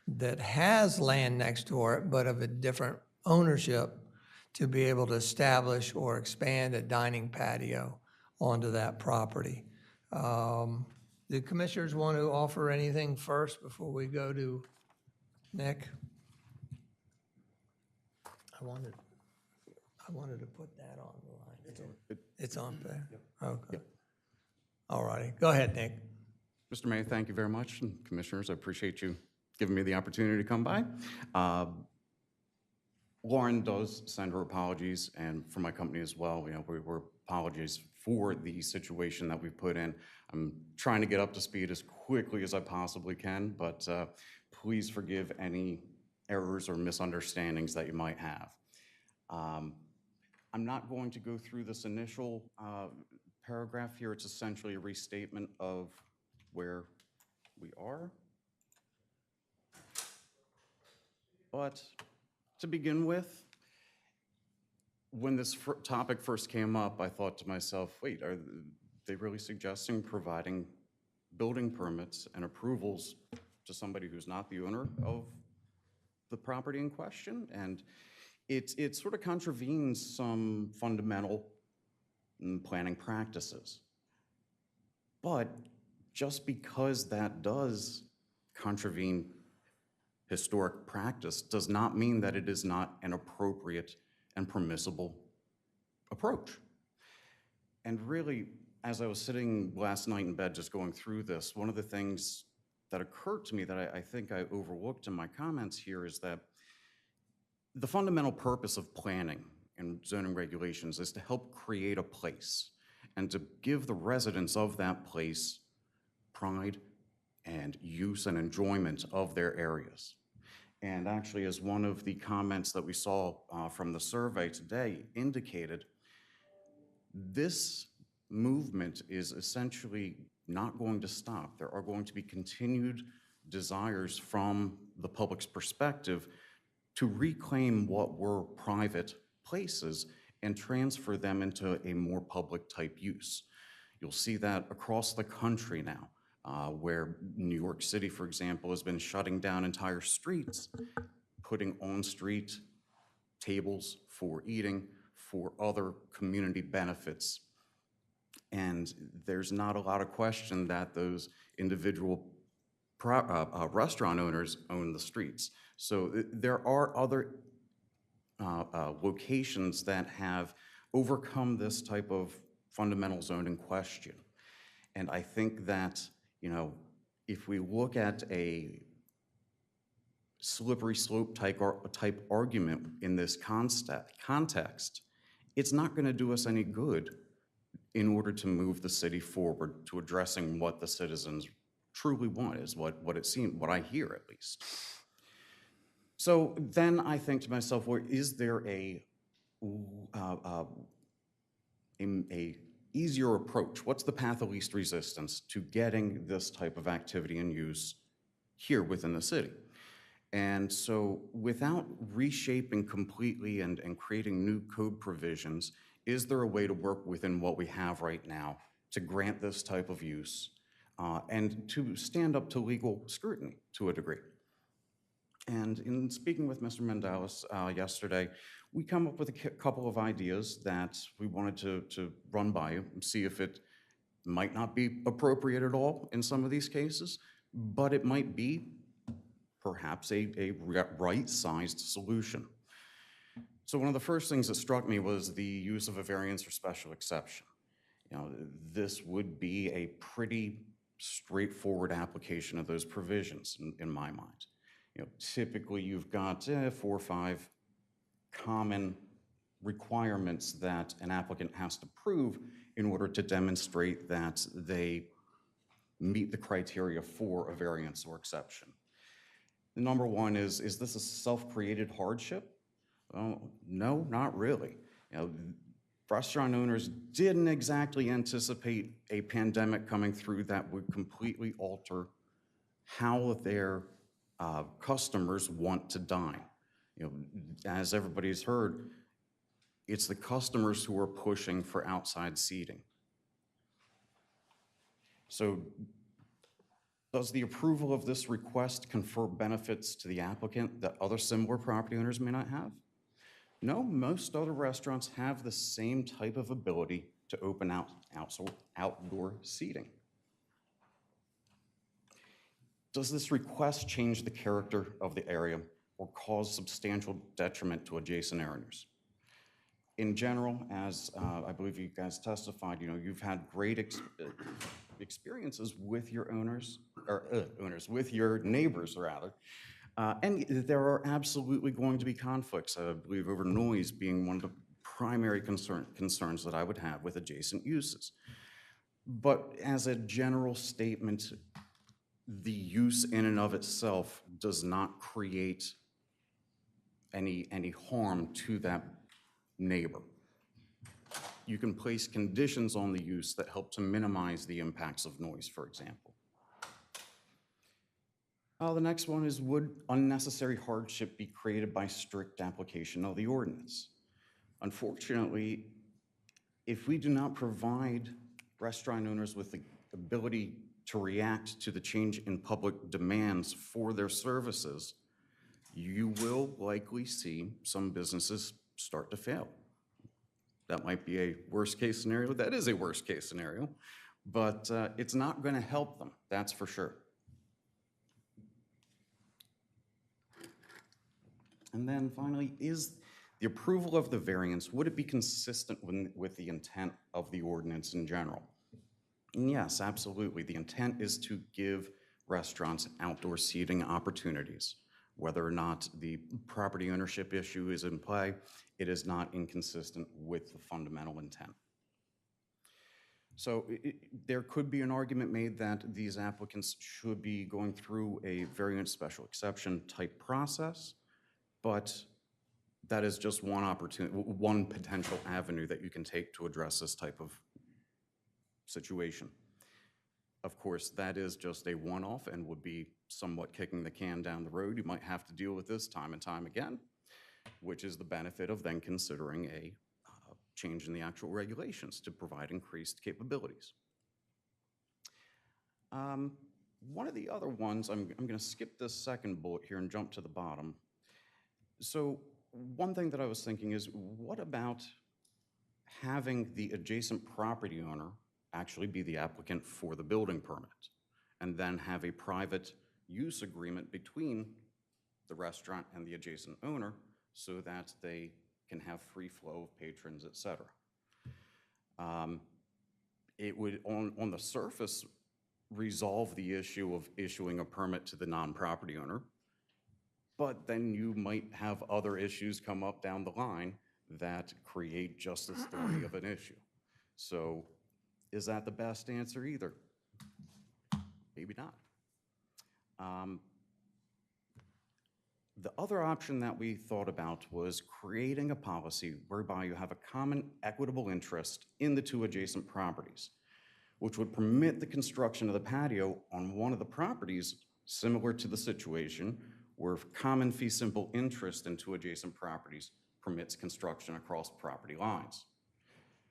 that has land next door but of a different ownership to be able to establish or expand a dining patio onto that property. Do commissioners want to offer anything first before we go to Nick? I wanted to put that on the line. It's on there? Okay. All righty. Go ahead, Nick. Mr. Mayor, thank you very much. And commissioners, I appreciate you giving me the opportunity to come by. Lauren does send her apologies, and for my company as well. We're apologies for the situation that we've put in. I'm trying to get up to speed as quickly as I possibly can, but please forgive any errors or misunderstandings that you might have. I'm not going to go through this initial paragraph here. It's essentially a restatement of where we are. But to begin with, when this topic first came up, I thought to myself, wait, are they really suggesting providing building permits and approvals to somebody who's not the owner of the property in question? And it sort of contravenes some fundamental planning practices. But just because that does contravene historic practice does not mean that it is not an appropriate and permissible approach. And really, as I was sitting last night in bed just going through this, one of the things that occurred to me that I think I overlooked in my comments here is that the fundamental purpose of planning and zoning regulations is to help create a place and to give the residents of that place pride and use and enjoyment of their areas. And actually, as one of the comments that we saw from the survey today indicated, this movement is essentially not going to stop. There are going to be continued desires from the public's perspective to reclaim what were private places and transfer them into a more public type use. You'll see that across the country now, where New York City, for example, has been shutting down entire streets, putting on-street tables for eating, for other community benefits. And there's not a lot of question that those individual restaurant owners own the streets. So there are other locations that have overcome this type of fundamental zoning question. And I think that, you know, if we look at a slippery slope type argument in this context, it's not going to do us any good in order to move the city forward to addressing what the citizens truly want, is what it seems, what I hear at least. So then I think to myself, well, is there a easier approach? What's the path of least resistance to getting this type of activity and use here within the city? And so without reshaping completely and creating new code provisions, is there a way to work within what we have right now to grant this type of use and to stand up to legal scrutiny to a degree? And in speaking with Mr. Mendalis yesterday, we come up with a couple of ideas that we wanted to run by you and see if it might not be appropriate at all in some of these cases, but it might be perhaps a right-sized solution. So one of the first things that struck me was the use of a variance or special exception. You know, this would be a pretty straightforward application of those provisions in my mind. You know, typically you've got 4 or 5 common requirements that an applicant has to prove in order to demonstrate that they meet the criteria for a variance or exception. The number one is this a self-created hardship? No, not really. You know, restaurant owners didn't exactly anticipate a pandemic coming through that would completely alter how their customers want to dine. You know, as everybody's heard, it's the customers who are pushing for outside seating. So does the approval of this request confer benefits to the applicant that other similar property owners may not have? No, most other restaurants have the same type of ability to open outdoor seating. Does this request change the character of the area or cause substantial detriment to adjacent owners? In general, as I believe you guys testified, you know, you've had great experiences with your with your neighbors rather. And there are absolutely going to be conflicts, I believe, over noise being one of the primary concerns that I would have with adjacent uses. But as a general statement, the use in and of itself does not create any harm to that neighbor. You can place conditions on the use that help to minimize the impacts of noise, for example. The next one is, would unnecessary hardship be created by strict application of the ordinance? Unfortunately, if we do not provide restaurant owners with the ability to react to the change in public demands for their services, you will likely see some businesses start to fail. That might be a worst case scenario. That is a worst case scenario, but it's not going to help them, that's for sure. And then finally, is the approval of the variance, would it be consistent with the intent of the ordinance in general? And yes, absolutely. The intent is to give restaurants outdoor seating opportunities. Whether or not the property ownership issue is in play, it is not inconsistent with the fundamental intent. So there could be an argument made that these applicants should be going through a variance special exception type process, but that is just one opportunity, one potential avenue that you can take to address this type of situation. Of course, that is just a one-off and would be somewhat kicking the can down the road. You might have to deal with this time and time again, which is the benefit of then considering a change in the actual regulations to provide increased capabilities. One of the other ones, I'm going to skip this second bullet here and jump to the bottom. So one thing that I was thinking is, what about having the adjacent property owner actually be the applicant for the building permit, and then have a private use agreement between the restaurant and the adjacent owner so that they can have free flow of patrons, et cetera. It would, on the surface, resolve the issue of issuing a permit to the non-property owner, but then you might have other issues come up down the line that create just as thorny of an issue. So is that the best answer either? Maybe not. The other option that we thought about was creating a policy whereby you have a common equitable interest in the two adjacent properties, which would permit the construction of the patio on one of the properties, similar to the situation where common fee simple interest in two adjacent properties permits construction across property lines.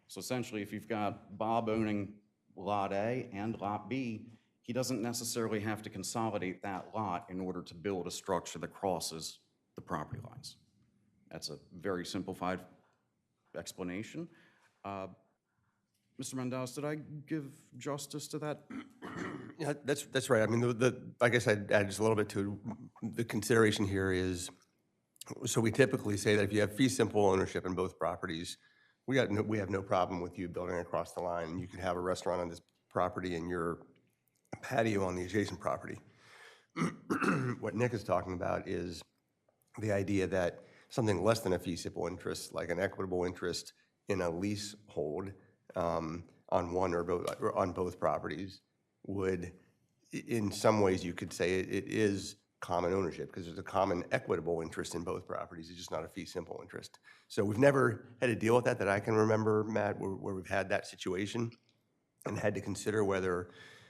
So essentially, if you've got Bob owning Lot A and Lot B, he doesn't necessarily have to consolidate that lot in order to build a structure that crosses the property lines. That's a very simplified explanation. Mr. Mendoza, did I give justice to that? Yeah, that's right. I mean, I guess I'd add just a little bit to the consideration here is, so we typically say that if you have fee simple ownership in both properties, we have no problem with you building across the line. You can have a restaurant on this property and your patio on the adjacent property. What Nick is talking about is the idea that something less than a fee simple interest, like an equitable interest in a leasehold on one or on both properties, would, in some ways, you could say it is common ownership because there's a common equitable interest in both properties. It's just not a fee simple interest. So we've never had to deal with that I can remember, Matt, where we've had that situation and had to consider whether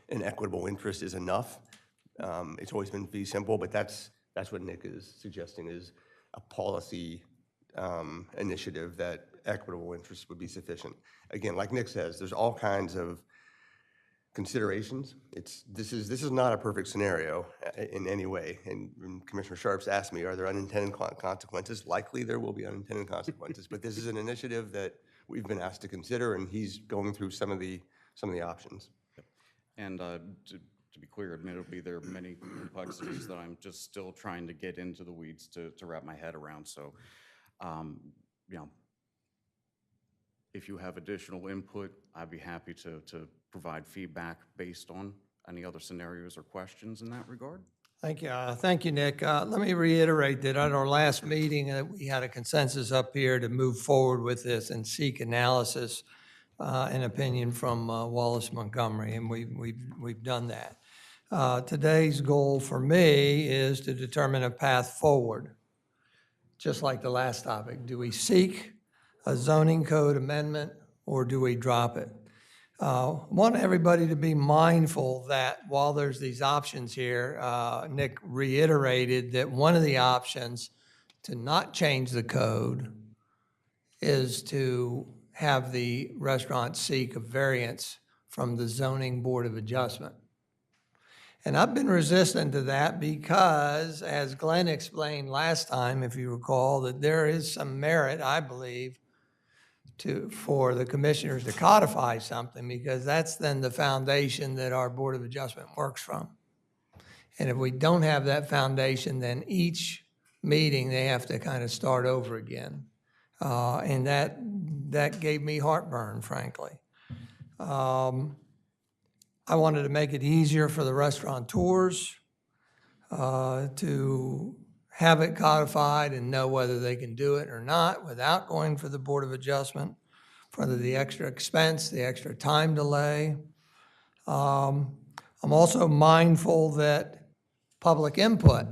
an equitable interest is enough. It's always been fee simple, but that's what Nick is suggesting is a policy initiative that equitable interest would be sufficient. Again, like Nick says, there's all kinds of considerations. This is not a perfect scenario in any way. And Commissioner Sharps asked me, are there unintended consequences? Likely there will be unintended consequences, but this is an initiative that we've been asked to consider, and he's going through some of the options. And to be clear, admittedly, there are many complexities that I'm just still trying to get into the weeds to wrap my head around. So, you know, if you have additional input, I'd be happy to provide feedback based on any other scenarios or questions in that regard. Thank you. Thank you, Nick. Let me reiterate that at our last meeting, we had a consensus up here to move forward with this and seek analysis and opinion from Wallace Montgomery, and we've done that. Today's goal for me is to determine a path forward, just like the last topic. Do we seek a zoning code amendment or do we drop it? Want everybody to be mindful that while there's these options here, Nick reiterated that one of the options to not change the code is to have the restaurant seek a variance from the Zoning Board of Adjustment. And I've been resistant to that because, as Glenn explained last time, if you recall, that there is some merit, I believe, for the commissioners to codify something, because that's then the foundation that our Board of Adjustment works from. And if we don't have that foundation, then each meeting, they have to kind of start over again. And that gave me heartburn, frankly. I wanted to make it easier for the restaurateurs to have it codified and know whether they can do it or not without going for the Board of Adjustment, for the extra expense, the extra time delay. I'm also mindful that public input,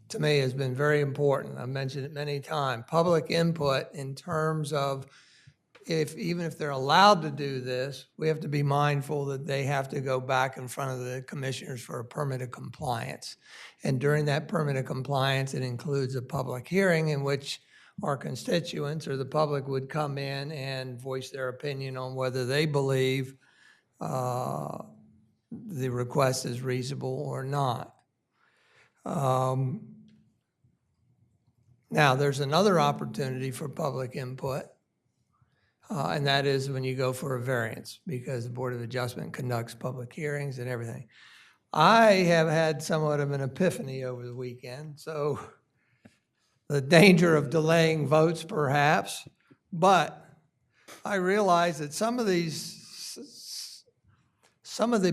to me, has been very important. I've mentioned it many times. Public input in terms of even if they're allowed to do this, we have to be mindful that they have to go back in front of the commissioners for a permit of compliance. And during that permit of compliance, it includes a public hearing in which our constituents or the public would come in and voice their opinion on whether they believe the request is reasonable or not. Now, there's another opportunity for public input, and that is when you go for a variance, because the Board of Adjustment conducts public hearings and everything. I have had somewhat of an epiphany over the weekend, so the danger of delaying votes perhaps, but I realize that some of the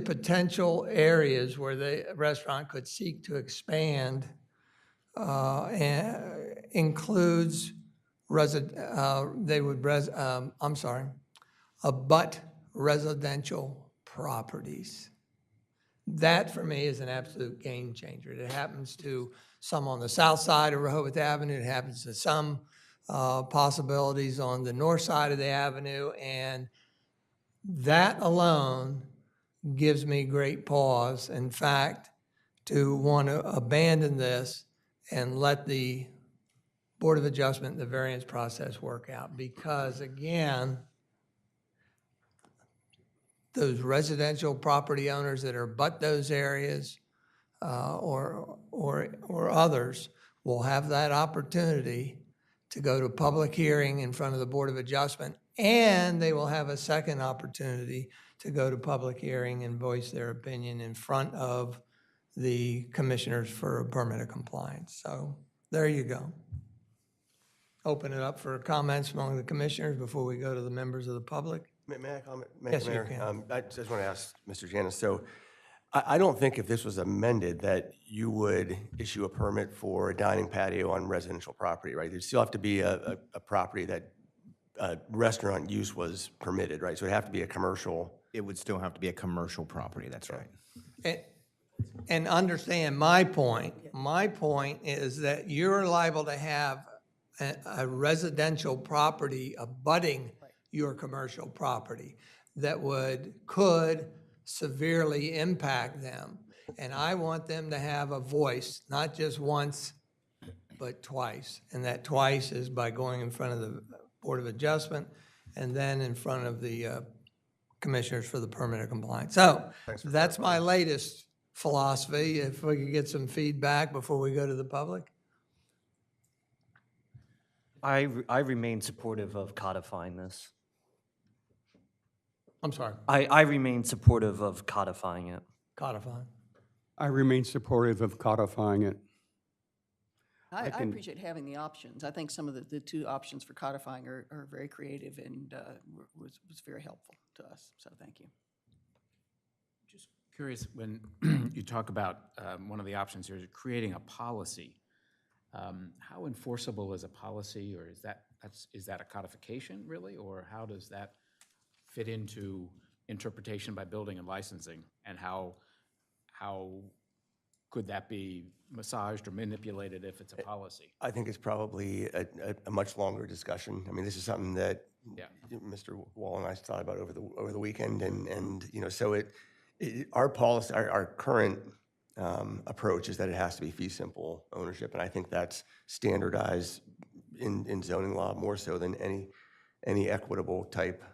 potential areas where the restaurant could seek to expand includes abut residential properties. That, for me, is an absolute game changer. It happens to some on the south side of Rehoboth Avenue. It happens to some possibilities on the north side of the avenue. And that alone gives me great pause, in fact, to want to abandon this and let the Board of Adjustment, the variance process work out. Because again, those residential property owners that are but those areas or others will have that opportunity to go to public hearing in front of the Board of Adjustment, and they will have a second opportunity to go to public hearing and voice their opinion in front of the commissioners for a permit of compliance. So there you go. Open it up for comments among the commissioners before we go to the members of the public. May I comment? Yes, you Mayor? can. I just want to ask Mr. Janis, so I don't think if this was amended that you would issue a permit for a dining patio on residential property, right? There'd still have to be a property that restaurant use was permitted, right? So it'd have to be a commercial. It would still have to be a commercial property, that's right. And understand my point. My point is that you're liable to have a residential property abutting your commercial property that could severely impact them. And I want them to have a voice, not just once, but twice. And that twice is by going in front of the Board of Adjustment and then in front of the commissioners for the permit of compliance. So that's my latest philosophy. If we could get some feedback before we go to the public. I remain supportive of codifying this. I'm sorry, I remain supportive of codifying it. codifying. I remain supportive of codifying it. I appreciate having the options. I think some of the two options for codifying are very creative and was very helpful to us, so thank you. Just curious, when you talk about one of the options here is creating a policy, how enforceable is a policy, or is that a codification really, or how does that fit into interpretation by building and licensing, and how could that be massaged or manipulated if it's a policy? I think it's probably a much longer discussion. I mean, this is something that Mr. Wall and I thought about over the weekend, and you know, so our policy, our current approach is that it has to be fee simple ownership, and I think that's standardized in zoning law more so than any equitable type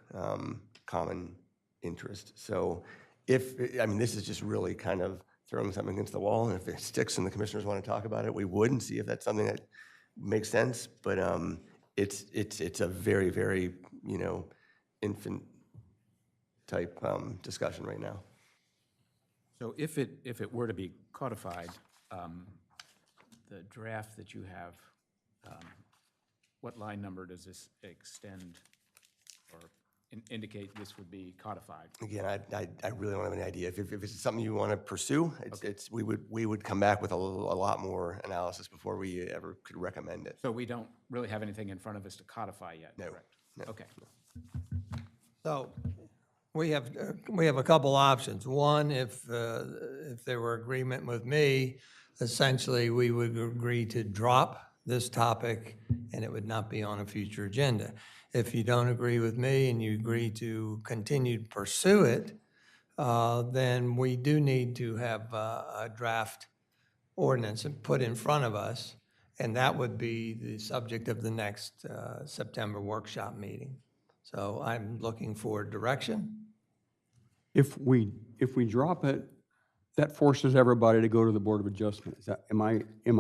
common interest. So I mean, this is just really kind of throwing something against the wall, and if it sticks and the commissioners want to talk about it, we would and see if that's something that makes sense. But it's a very, very, you know, infant type discussion right now. So if it were to be codified, the draft that you have What line number does this extend or indicate this would be codified? Again, I really don't have any idea. If it's something you want to pursue, we would come back with a lot more analysis before we ever could recommend it. So we don't really have anything in front of us to codify yet, No, correct? no. Okay. So we have a couple options. One, if there were agreement with me, essentially, we would agree to drop this topic and it would not be on a future agenda. If you don't agree with me and you agree to continue to pursue it, then we do need to have a draft ordinance put in front of us, and that would be the subject of the next September workshop meeting. So I'm looking for direction. If we drop it, that forces everybody to go to the Board of Adjustment. Is that, am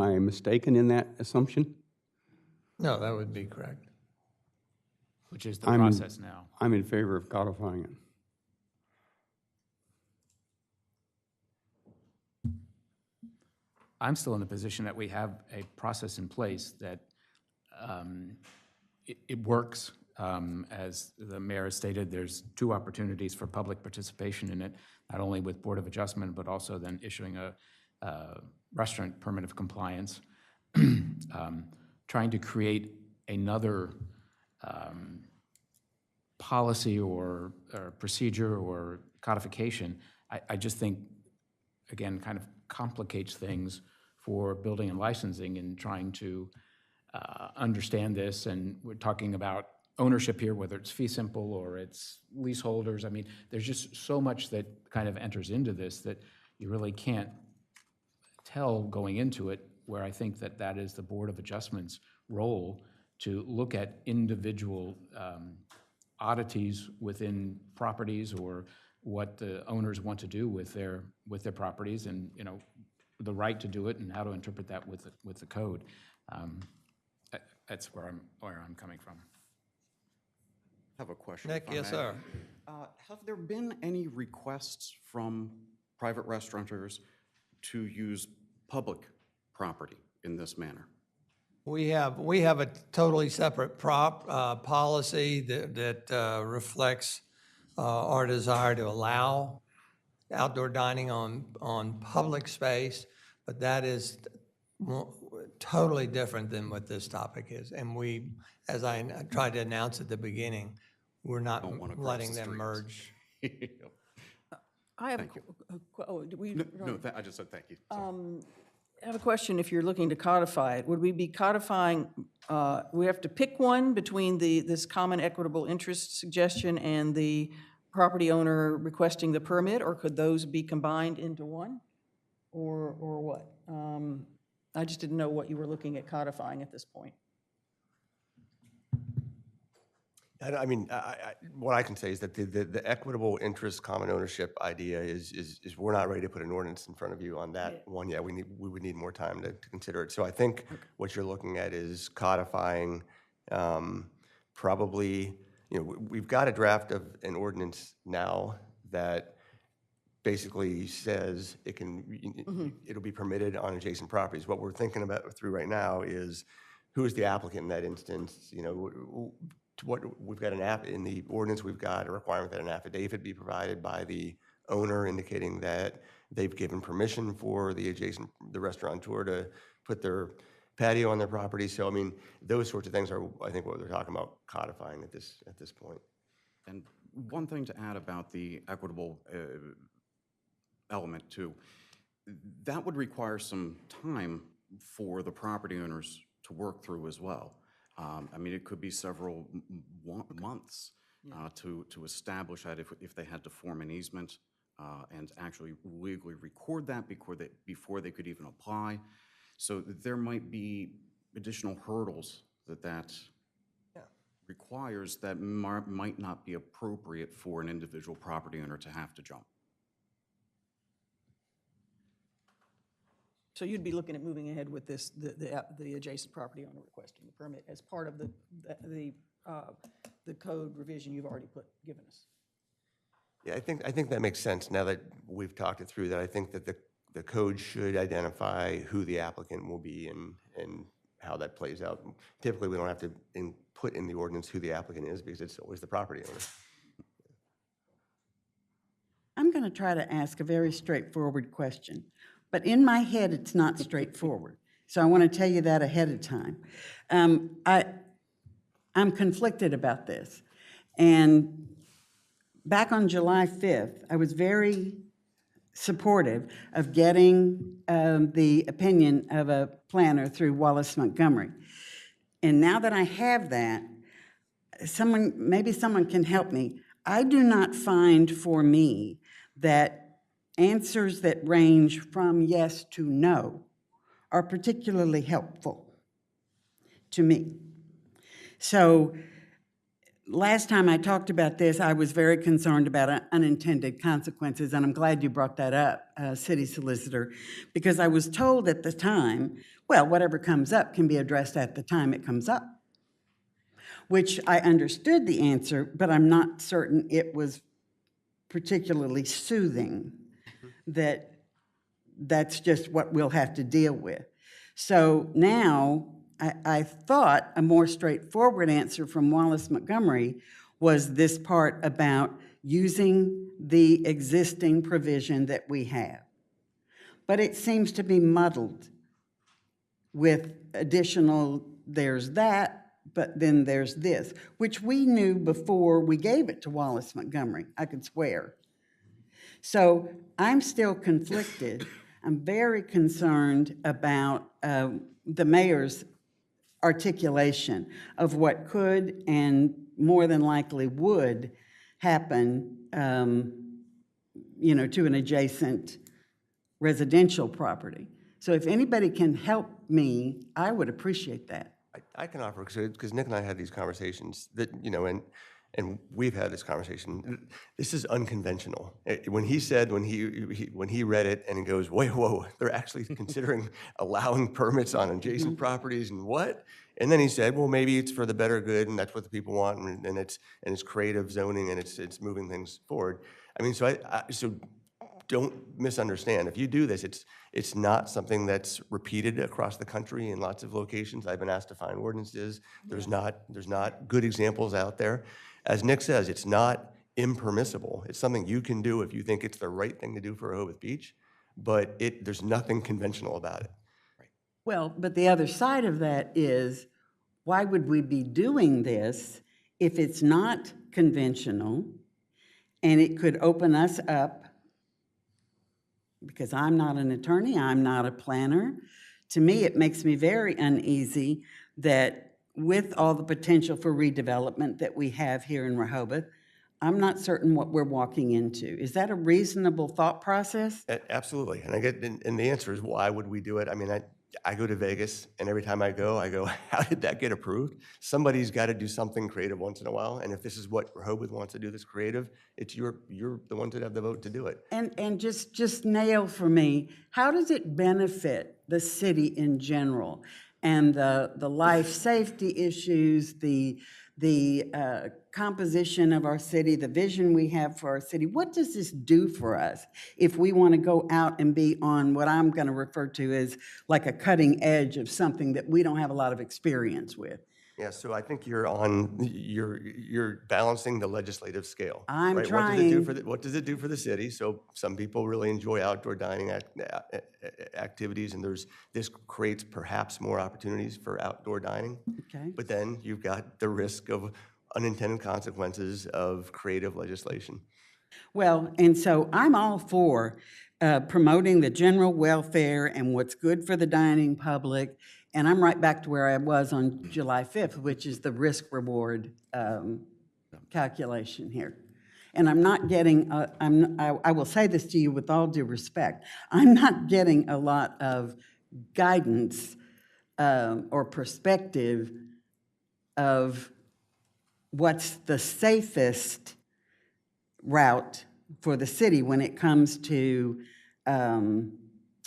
I mistaken in that assumption? No, that would be correct. Which is the process now. I'm in favor of codifying it. I'm still in the position that we have a process in place that it works. As the mayor has stated, there's 2 opportunities for public participation in it, not only with Board of Adjustment, but also then issuing a restaurant permit of compliance. Trying to create another policy or procedure or codification, I just think, again, kind of complicates things for building and licensing and trying to understand this. And we're talking about ownership here, whether it's fee simple or it's leaseholders. I mean, there's just so much that kind of enters into this that you really can't tell going into it, where I think that that is the Board of Adjustment's role to look at individual oddities within properties or what the owners want to do with their properties, and the right to do it and how to interpret that with the code. That's where I'm coming from. I have a question. Nick, if I yes, may. sir. Have there been any requests from private restaurateurs to use public property in this manner? We have a totally separate policy that reflects our desire to allow outdoor dining on public space, but that is totally different than what this topic is. And we, as I tried to announce at the beginning, we're not letting them merge. I have, Thank you. I I just said thank you. I have a question. If you're looking to codify it, would we be codifying, we have to pick one between this common equitable interest suggestion and the property owner requesting the permit, or could those be combined into one? Or what? I just didn't know what you were looking at codifying at this point. I mean, what I can say is that the equitable interest common ownership idea is we're not ready to put an ordinance in front of you on that one yet. We would need more time to consider it. So I think what you're looking at is codifying probably, we've got a draft of an ordinance now that basically says it'll be permitted on adjacent properties. What we're thinking about through right now is who is the applicant in that instance. We've got in the ordinance, we've got a requirement that an affidavit be provided by the owner indicating that they've given permission for the restaurateur to put their patio on their property. So, I mean, those sorts of things are, I think, what they're talking about codifying at this point. And one thing to add about the equitable element too, that would require some time for the property owners to work through as well. I mean, it could be several months to establish that if they had to form an easement and actually legally record that before they could even apply. So there might be additional hurdles that requires that might not be appropriate for an individual property owner to have to jump. So you'd be looking at moving ahead with this, the adjacent property owner requesting the permit as part of the code revision you've already given us. Yeah, I think that makes sense now that we've talked it through, that I think that the code should identify who the applicant will be and how that plays out. Typically, we don't have to put in the ordinance who the applicant is because it's always the property owner. I'm going to try to ask a very straightforward question, but in my head, it's not straightforward. So I want to tell you that ahead of time. I'm conflicted about this. And back on July 5th, I was very supportive of getting the opinion of a planner through Wallace Montgomery. And now that I have that, maybe someone can help me. I do not find for me that answers that range from yes to no are particularly helpful to me. So last time I talked about this, I was very concerned about unintended consequences, and I'm glad you brought that up, City Solicitor, because I was told at the time, well, whatever comes up can be addressed at the time it comes up, which I understood the answer, but I'm not certain it was particularly soothing, that that's just what we'll have to deal with. So now, I thought a more straightforward answer from Wallace Montgomery was this part about using the existing provision that we have. But it seems to be muddled with additional, there's that, but then there's this, which we knew before we gave it to Wallace Montgomery, I could swear. So I'm still conflicted. I'm very concerned about the mayor's articulation of what could and more than likely would happen, to an adjacent residential property. So if anybody can help me, I would appreciate that. I can offer, because Nick and I had these conversations that, and we've had this conversation. This is unconventional. When he said, when he read it and he goes, whoa, they're actually considering allowing permits on adjacent properties and what? And then he said, well, maybe it's for the better good and that's what the people want and it's creative zoning and it's moving things forward. I mean, so don't misunderstand. If you do this, it's not something that's repeated across the country in lots of locations. I've been asked to find ordinances. There's not good examples out there. As Nick says, it's not impermissible. It's something you can do if you think it's the right thing to do for Rehoboth Beach, but there's nothing conventional about it. Well, but the other side of that is, why would we be doing this if it's not conventional and it could open us up? Because I'm not an attorney, I'm not a planner. To me, it makes me very uneasy that with all the potential for redevelopment that we have here in Rehoboth, I'm not certain what we're walking into. Is that a reasonable thought process? Absolutely, and the answer is, why would we do it? I mean, I go to Vegas, and every time I go, how did that get approved? Somebody's got to do something creative once in a while, and if this is what Rehoboth wants to do, this creative, it's you're the ones that have the vote to do it. And just nail for me, how does it benefit the city in general? And the life safety issues, the composition of our city, the vision we have for our city. What does this do for us if we want to go out and be on what I'm going to refer to as like a cutting edge of something that we don't have a lot of experience with? Yeah, so I think you're balancing the legislative scale. I'm right? trying. What does it do for the city? So some people really enjoy outdoor dining activities, and this creates perhaps more opportunities for outdoor dining. Okay. But then you've got the risk of unintended consequences of creative legislation. Well, and so I'm all for promoting the general welfare and what's good for the dining public. And I'm right back to where I was on July 5th, which is the risk-reward calculation here. And I'm not getting, I will say this to you with all due respect, I'm not getting a lot of guidance or perspective of what's the safest route for the city when it comes to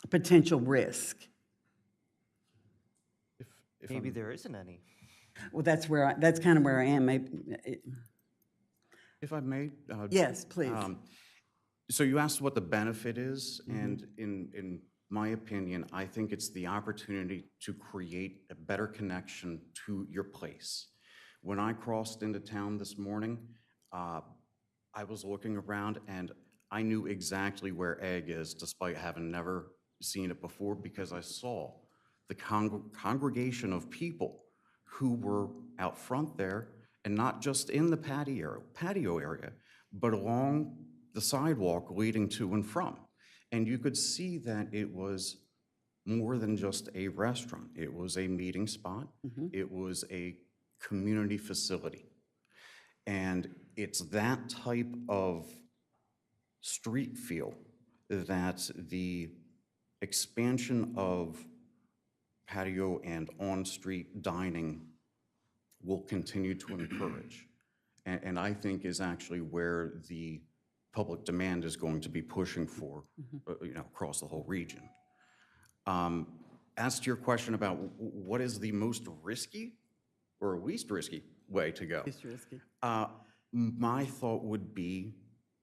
potential risk. Maybe there isn't any. Well, that's kind of where I am. If I may? Yes, please. So you asked what the benefit is, and in my opinion, I think it's the opportunity to create a better connection to your place. When I crossed into town this morning, I was looking around and I knew exactly where Egg is despite having never seen it before, because I saw the congregation of people who were out front there, and not just in the patio area, but along the sidewalk leading to and from. And you could see that it was more than just a restaurant. It was a meeting spot. It was a community facility. And it's that type of street feel that the expansion of patio and on-street dining will continue to encourage. And I think is actually where the public demand is going to be pushing for, across the whole region. As to your question about what is the most risky or least risky way to go, Least risky. my thought would be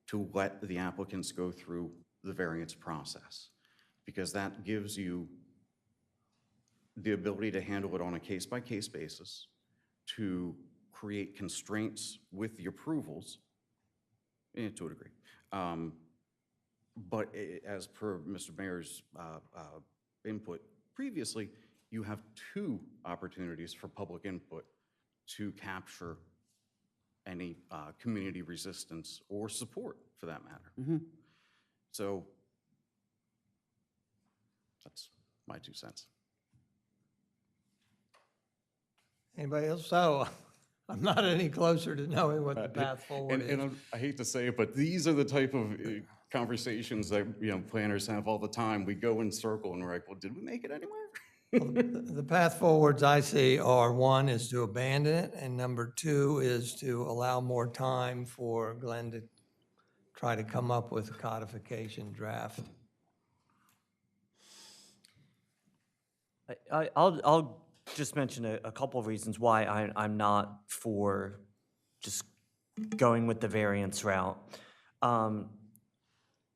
to let the applicants go through the variance process, because that gives you the ability to handle it on a case-by-case basis, to create constraints with the approvals, to a degree. But as per Mr. Mayor's input previously, you have 2 opportunities for public input to capture any community resistance or support, for that matter. So that's my 2 cents. Anybody else? So I'm not any closer to knowing what the path forward is. And I hate to say it, but these are the type of conversations that, planners have all the time. We go in circle and we're like, well, did we make it anywhere? The path forwards I see are, 1 is to abandon it, and number 2 is to allow more time for Glenn to try to come up with a codification draft. I'll just mention a couple of reasons why I'm not for just going with the variance route. And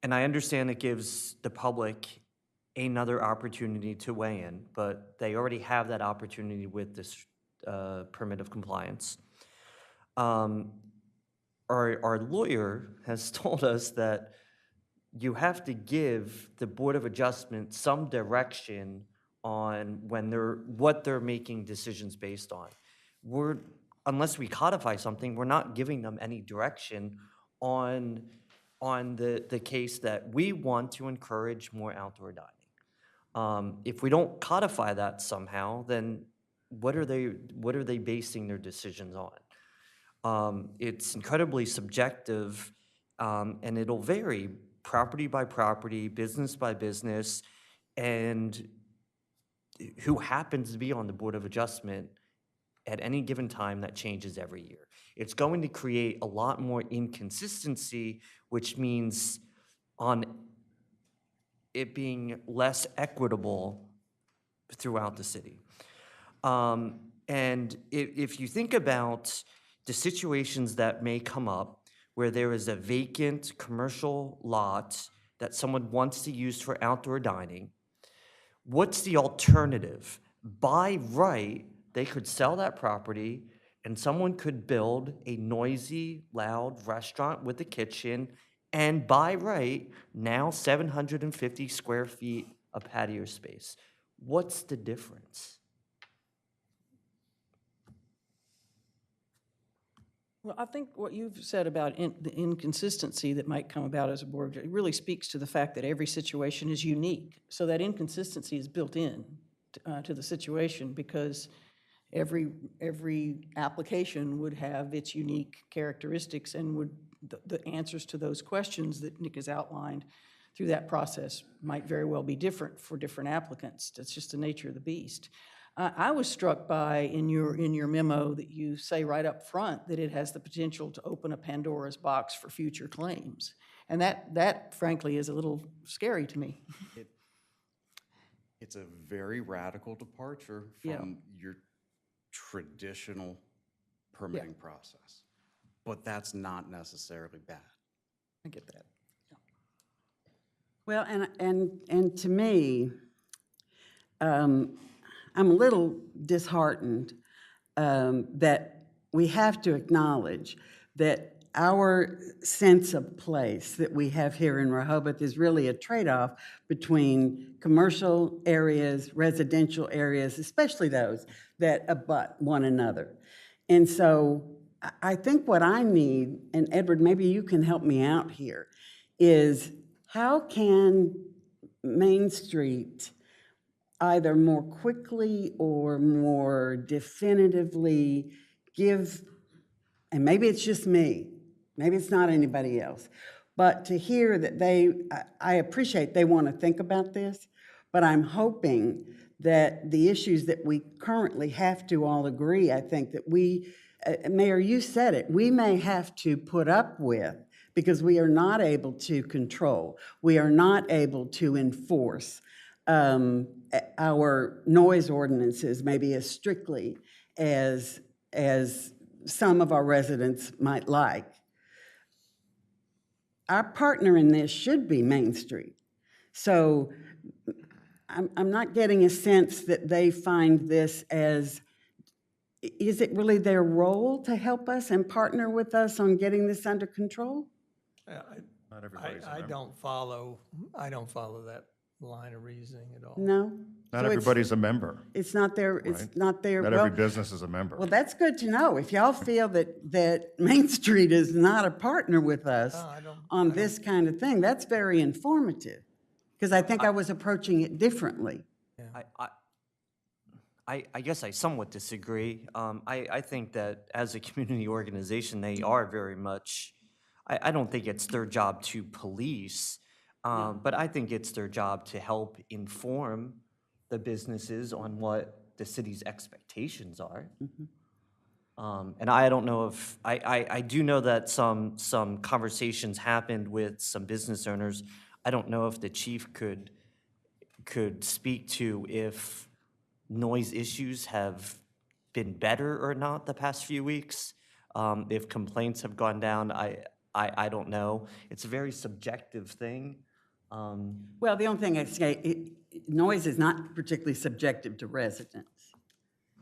I understand it gives the public another opportunity to weigh in, but they already have that opportunity with this permit of compliance. Our lawyer has told us that you have to give the Board of Adjustment some direction on what they're making decisions based on. Unless we codify something, we're not giving them any direction on the case that we want to encourage more outdoor dining. If we don't codify that somehow, then what are they basing their decisions on? It's incredibly subjective, and it'll vary property by property, business by business, and who happens to be on the Board of Adjustment at any given time. That changes every year. It's going to create a lot more inconsistency, which means on it being less equitable throughout the city. And if you think about the situations that may come up where there is a vacant commercial lot that someone wants to use for outdoor dining, what's the alternative? By right, they could sell that property and someone could build a noisy, loud restaurant with a kitchen, and by right, now 750 square feet of patio space. What's the difference? Well, I think what you've said about the inconsistency that might come about as a board, it really speaks to the fact that every situation is unique. So that inconsistency is built in to the situation, because every application would have its unique characteristics, and the answers to those questions that Nick has outlined through that process might very well be different for different applicants. That's just the nature of the beast. I was struck by, in your memo, that you say right up front that it has the potential to open a Pandora's box for future claims. And that frankly is a little scary to me. It's a very radical departure from your traditional permitting process, but that's not necessarily bad. I get that. Well, and to me, I'm a little disheartened that we have to acknowledge that our sense of place that we have here in Rehoboth is really a trade-off between commercial areas, residential areas, especially those that abut one another. And so I think what I need, and Edward, maybe you can help me out here, is how can Main Street either more quickly or more definitively give, and maybe it's just me, maybe it's not anybody else, but to hear that I appreciate they want to think about this, but I'm hoping that the issues that we currently have to all agree, I think that we, Mayor, you said it, we may have to put up with, because we are not able to control, we are not able to enforce our noise ordinances maybe as strictly as some of our residents might like. Our partner in this should be Main Street. So I'm not getting a sense that they find this as, is it really their role to help us and partner with us on getting this under control? Not everybody's a member. I don't follow that line of reasoning at all. No? Not So everybody's a member. It's not their, it's Right. not their. Not well, every business is a member. Well, that's good to know. If y'all feel that Main Street is not a partner with us on this kind of thing, that's very informative. Because I think I was approaching it differently. I guess I somewhat disagree. I think that as a community organization, they are very much, I don't think it's their job to police, but I think it's their job to help inform the businesses on what the city's expectations are. And I don't know if, I do know that some conversations happened with some business owners. I don't know if the chief could speak to if noise issues have been better or not the past few weeks. If complaints have gone down, I don't know. It's a very subjective thing. Well, the only thing I'd say, noise is not particularly subjective to residents.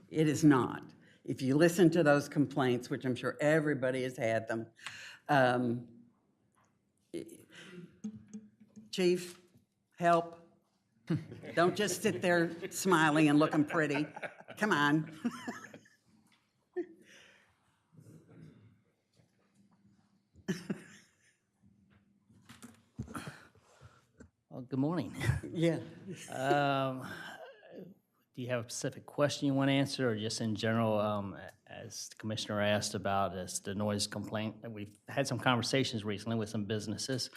It is not. If you listen to those complaints, which I'm sure everybody has had them, Chief, help. Don't just sit there smiling and looking pretty. Come on. Well, good morning. Yeah. Do you have a specific question you want to answer, or just in general, as the commissioner asked about the noise complaint? We've had some conversations recently with some businesses.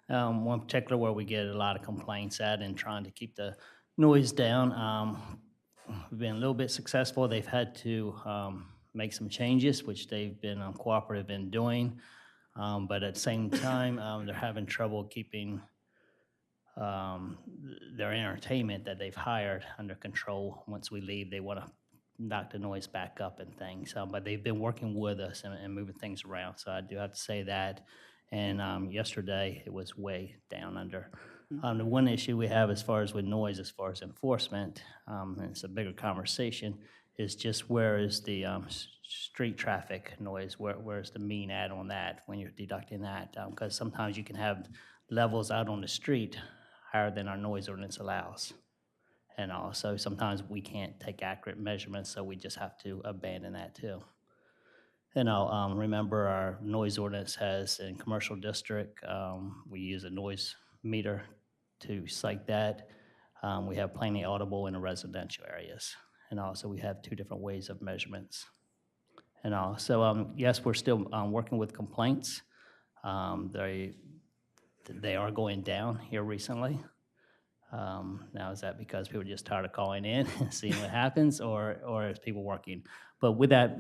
One particular where we get a lot of complaints at and trying to keep the noise down. We've been a little bit successful. They've had to make some changes, which they've been cooperative in doing. But at the same time, they're having trouble keeping their entertainment that they've hired under control. Once we leave, they want to knock the noise back up and things. But they've been working with us and moving things around. So I do have to say that. And yesterday, it was way down under. The one issue we have as far as with noise, as far as enforcement, and it's a bigger conversation, is just where is the street traffic noise? Where's the mean at on that when you're deducting that? Because sometimes you can have levels out on the street higher than our noise ordinance allows. And also, sometimes we can't take accurate measurements, so we just have to abandon that too. And I'll remember our noise ordinance has in commercial district, we use a noise meter to cite that. We have plainly audible in the residential areas. And also we have two different ways of measurements. And also, yes, we're still working with complaints. They are going down here recently. Now, is that because people are just tired of calling in and seeing what happens, or is people working? But with that,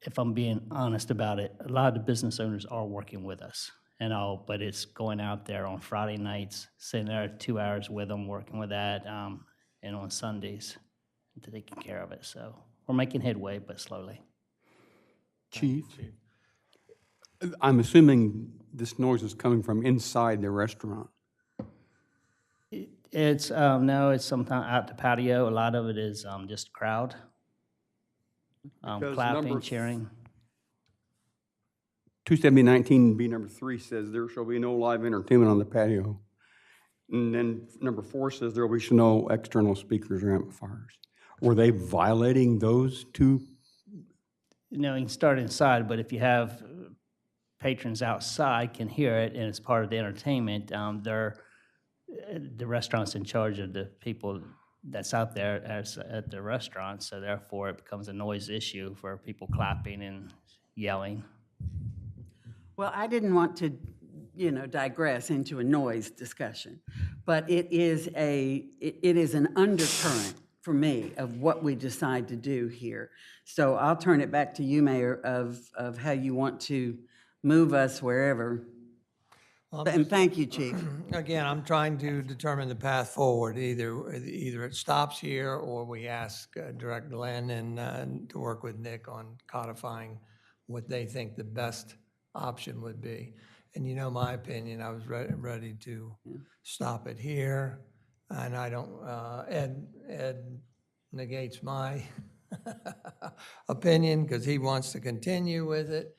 if I'm being honest about it, a lot of the business owners are working with us and all, but it's going out there on Friday nights, sitting there 2 hours with them, working with that, and on Sundays, taking care of it. So we're making headway, but slowly. Chief, I'm assuming this noise is coming from inside the restaurant. It's, no, it's sometimes out the patio. A lot of it is just crowd. Because Clapping, number cheering. 27019B number 3 says there shall be no live entertainment on the patio. And then number 4 says there will be no external speakers or amplifiers. Were they violating those two? You know, you can start inside, but if you have patrons outside can hear it and it's part of the entertainment, the restaurant's in charge of the people that's out there at the restaurant, so therefore it becomes a noise issue for people clapping and yelling. Well, I didn't want to, digress into a noise discussion, but it is an undercurrent for me of what we decide to do here. So I'll turn it back to you, Mayor, of how you want to move us wherever. And thank you, Chief. Again, I'm trying to determine the path forward. Either it stops here or we ask Director Glenn and to work with Nick on codifying what they think the best option would be. And you know my opinion, I was ready to stop it here. And I don't, Ed negates my opinion because he wants to continue with it.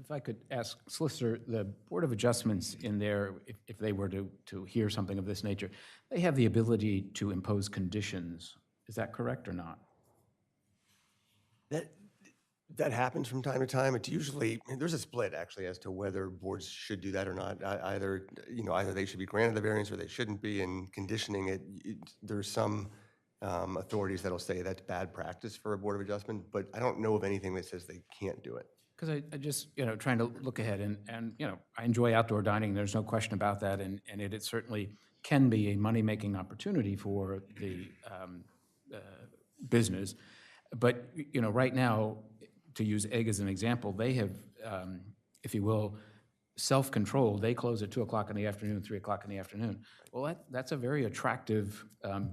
If I could ask Solicitor, the Board of Adjustments in there, if they were to hear something of this nature, they have the ability to impose conditions. Is that correct or not? That happens from time to time. It's usually, there's a split actually as to whether boards should do that or not. Either they should be granted the variance or they shouldn't be, and conditioning it, there's some authorities that'll say that's bad practice for a Board of Adjustment, but I don't know of anything that says they can't do it. Because I just, trying to look ahead, and I enjoy outdoor dining, there's no question about that, and it certainly can be a money-making opportunity for the business. But, right now, to use Egg as an example, they have, if you will, self-controlled. They close at 2 o'clock in the afternoon, 3 o'clock in the afternoon. Well, that's a very attractive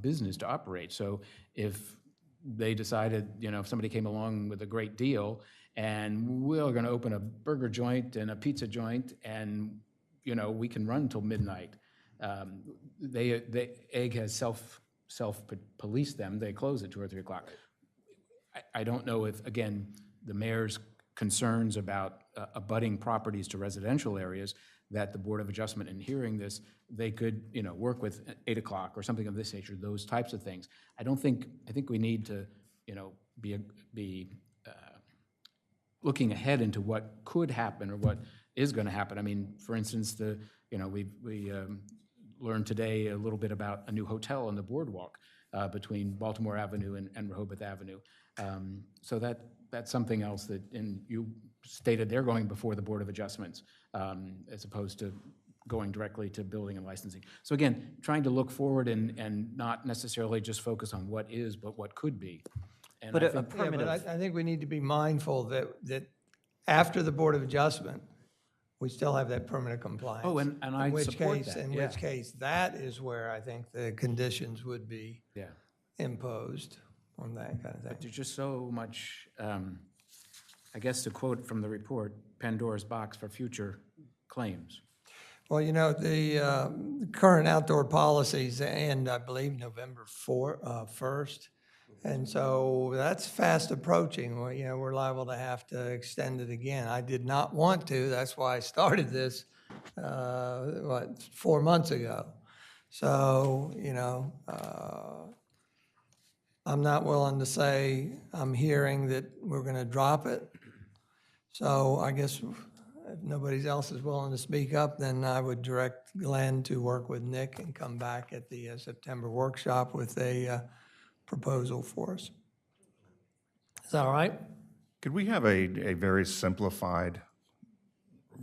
business to operate. So if they decided, if somebody came along with a great deal, and we're going to open a burger joint and a pizza joint, and we can run till midnight. Egg has self-police them. They close at 2 or 3 o'clock. I don't know if, again, the mayor's concerns about abutting properties to residential areas, that the Board of Adjustment, in hearing this, they could, work with 8 o'clock or something of this nature, those types of things. I think we need to, be looking ahead into what could happen or what is going to happen. I mean, for instance, we learned today a little bit about a new hotel on the boardwalk between Baltimore Avenue and Rehoboth Avenue. So that's something else that, and you stated they're going before the Board of Adjustments as opposed to going directly to building and licensing. So again, trying to look forward and not necessarily just focus on what is, but what could be. And But I a think, permit of, I think we need to be mindful that after the Board of Adjustment, we still have that permanent compliance. Oh, and I support that, In yeah. which case, that is where I think the conditions would be imposed on that kind of thing. there's just so much, I guess to quote from the report, Pandora's box for future claims. Well, the current outdoor policies end, I believe, November 1st. And so that's fast approaching. Well, we're liable to have to extend it again. I did not want to. That's why I started this, 4 months ago. So, I'm not willing to say I'm hearing that we're going to drop it. So I guess if nobody else is willing to speak up, then I would direct Glenn to work with Nick and come back at the September workshop with a proposal for us. Is that all right? Could we have a very simplified,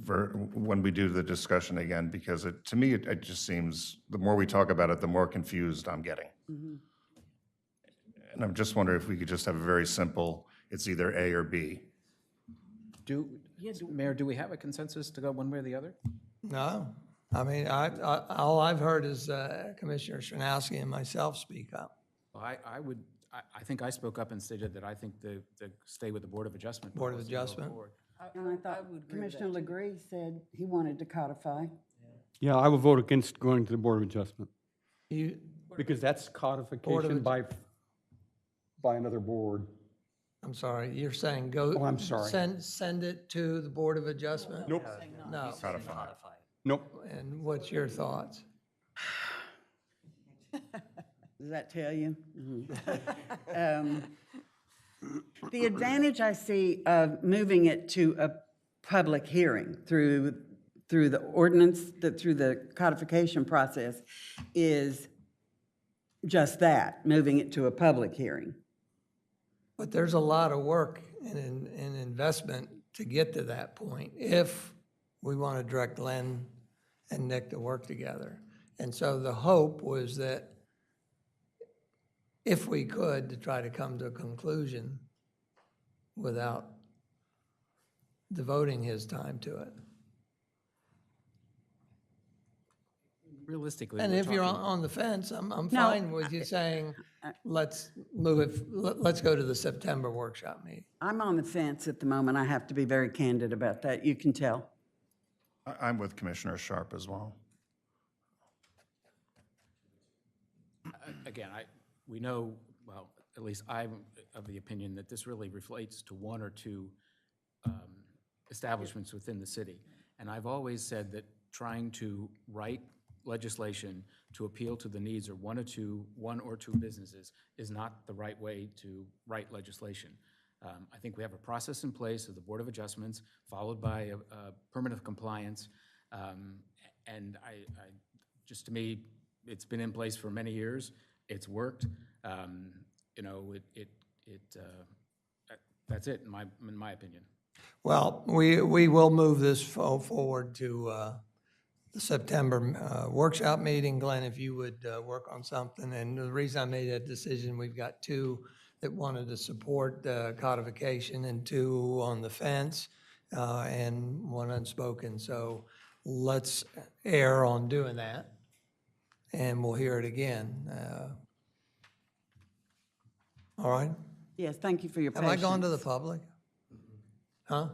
when we do the discussion again? Because to me, it just seems, the more we talk about it, the more confused I'm getting. Mm-hmm. And I'm just wondering if we could just have a very simple, it's either A or B. Mayor, do we have a consensus to go one way or the other? No. I mean, all I've heard is Commissioner Shanowski and myself speak up. Well, I think I spoke up and stated that I think the stay with the Board of Adjustment. Board of policy go Adjustment. forward. And I thought Commissioner Legree said he wanted to codify. Yeah, I will vote against going to the Board of Adjustment, You, because that's codification by another board. I'm sorry, you're saying go. Oh, I'm sorry. Send it to the Board of Adjustment? Nope, No. nope. And what's your thoughts? Does that tell you? The advantage I see of moving it to a public hearing through the ordinance, through the codification process, is just that, moving it to a public hearing. But there's a lot of work and investment to get to that point if we want to direct Len and Nick to work together. And so the hope was that if we could, to try to come to a conclusion without devoting his time to it. Realistically, And we're if you're talking- on the fence, I'm No, fine with you saying, let's move it, let's go to the September workshop meeting. I'm on the fence at the moment. I have to be very candid about that. You can tell. I'm with Commissioner Sharp as well. Again, we know, well, at least I'm of the opinion that this really relates to one or two establishments within the city. And I've always said that trying to write legislation to appeal to the needs of one or two businesses is not the right way to write legislation. I think we have a process in place of the Board of Adjustments, followed by a permanent compliance. And just to me, it's been in place for many years. It's worked. You know, that's it, in my opinion. Well, we will move this forward to the September workshop meeting. Glenn, if you would work on something. And the reason I made that decision, we've got two that wanted to support codification and two on the fence and one unspoken. So let's err on doing that, and we'll hear it again. All right? Yes, thank you for your Have patience. I gone to the public? Huh?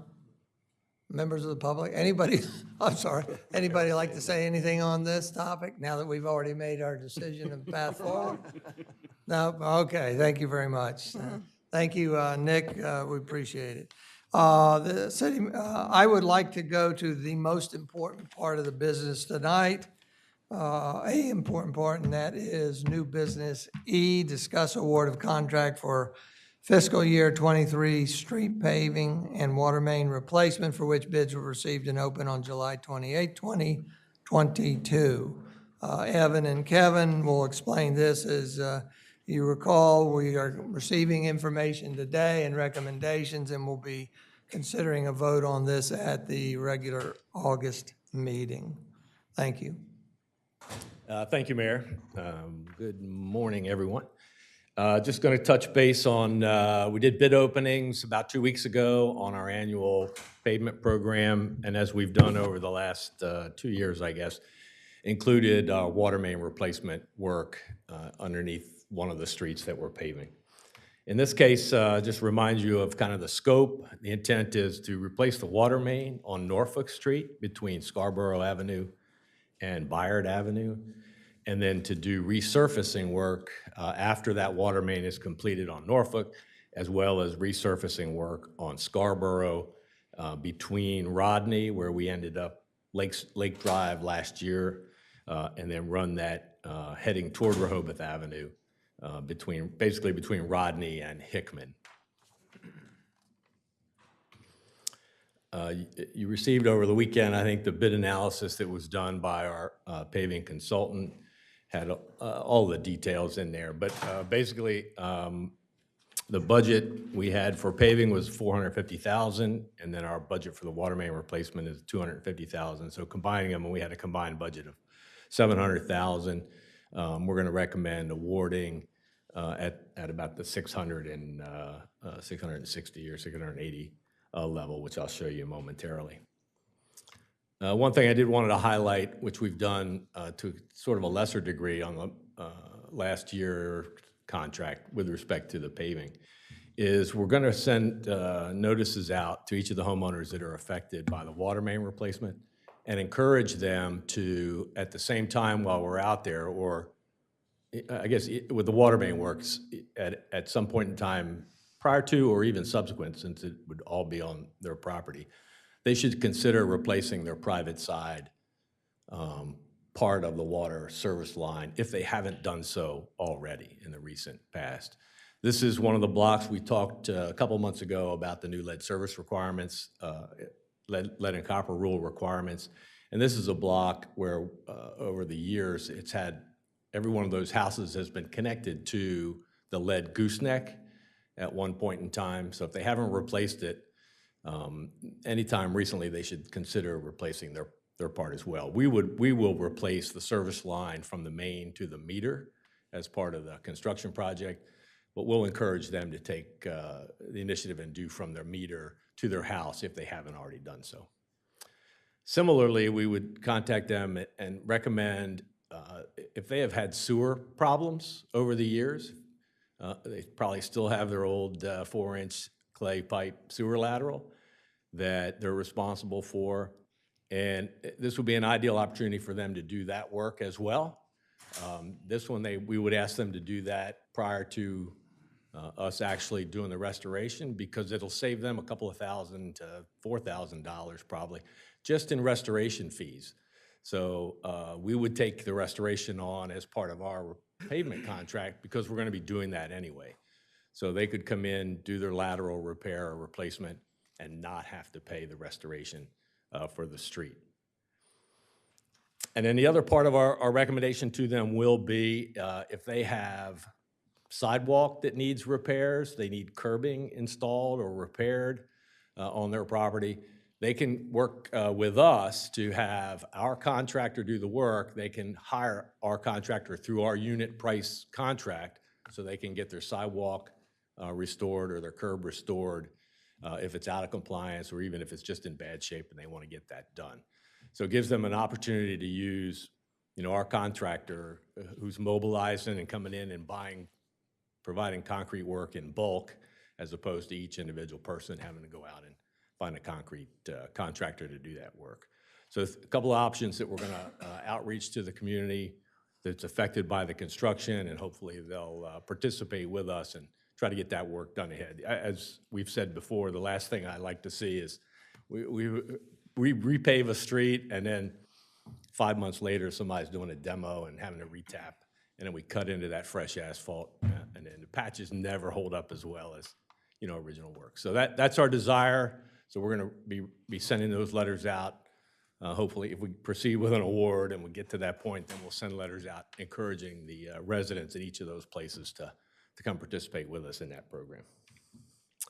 Members of the public? Anybody, I'm sorry, anybody like to say anything on this topic now that we've already made our decision of path forward? No? Okay, thank you very much. Thank you, Nick, we appreciate it. The city, I would like to go to the most important part of the business tonight, a important part, and that is new business E, discuss award of contract for fiscal year 23 street paving and water main replacement, for which bids were received and opened on July 28, 2022. Evan and Kevin will explain this. As you recall, we are receiving information today and recommendations, and we'll be considering a vote on this at the regular August meeting. Thank you. Thank you, Mayor. Good morning, everyone. Just going to touch base on, we did bid openings about 2 weeks ago on our annual pavement program, and as we've done over the last 2 years, I guess, included water main replacement work underneath one of the streets that we're paving. In this case, just remind you of kind of the scope. The intent is to replace the water main on Norfolk Street between Scarborough Avenue and Byard Avenue, and then to do resurfacing work after that water main is completed on Norfolk, as well as resurfacing work on Scarborough between Rodney, where we ended up Lake Drive last year, and then run that heading toward Rehoboth Avenue basically between Rodney and Hickman. You received over the weekend, I think, the bid analysis that was done by our paving consultant. Had all the details in there, but basically the budget we had for paving was $450,000, and then our budget for the water main replacement is $250,000. So combining them, we had a combined budget of $700,000. We're going to recommend awarding at about the 660 or 680 level, which I'll show you momentarily. One thing I did wanted to highlight, which we've done to sort of a lesser degree on the last year contract with respect to the paving, is we're going to send notices out to each of the homeowners that are affected by the water main replacement and encourage them to, at the same time while we're out there, or I guess with the water main works, at some point in time prior to or even subsequent, since it would all be on their property, they should consider replacing their private side part of the water service line if they haven't done so already in the recent past. This is one of the blocks we talked a couple months ago about the new lead service requirements, lead and copper rule requirements. And this is a block where over the years, it's had, every one of those houses has been connected to the lead gooseneck at one point in time. So if they haven't replaced it anytime recently, they should consider replacing their part as well. We will replace the service line from the main to the meter as part of the construction project, but we'll encourage them to take the initiative and do from their meter to their house if they haven't already done so. Similarly, we would contact them and recommend, if they have had sewer problems over the years, they probably still have their old 4-inch clay pipe sewer lateral that they're responsible for. And this would be an ideal opportunity for them to do that work as well. This one, we would ask them to do that prior to us actually doing the restoration, because it'll save them a couple of $1,000 to $4,000 probably just in restoration fees. So we would take the restoration on as part of our pavement contract because we're going to be doing that anyway. So they could come in, do their lateral repair or replacement, and not have to pay the restoration for the street. And then the other part of our recommendation to them will be if they have sidewalk that needs repairs, they need curbing installed or repaired on their property, they can work with us to have our contractor do the work. They can hire our contractor through our unit price contract so they can get their sidewalk restored or their curb restored if it's out of compliance, or even if it's just in bad shape and they want to get that done. So it gives them an opportunity to use, our contractor who's mobilizing and coming in and providing concrete work in bulk, as opposed to each individual person having to go out and find a concrete contractor to do that work. So a couple of options that we're going to outreach to the community that's affected by the construction, and hopefully they'll participate with us and try to get that work done ahead. As we've said before, the last thing I like to see is we repave a street, and then 5 months later, somebody's doing a demo and having to retap, and then we cut into that fresh asphalt, and then the patches never hold up as well as original work. So that's our desire. So we're going to be sending those letters out. Hopefully, if we proceed with an award and we get to that point, then we'll send letters out encouraging the residents in each of those places to come participate with us in that program.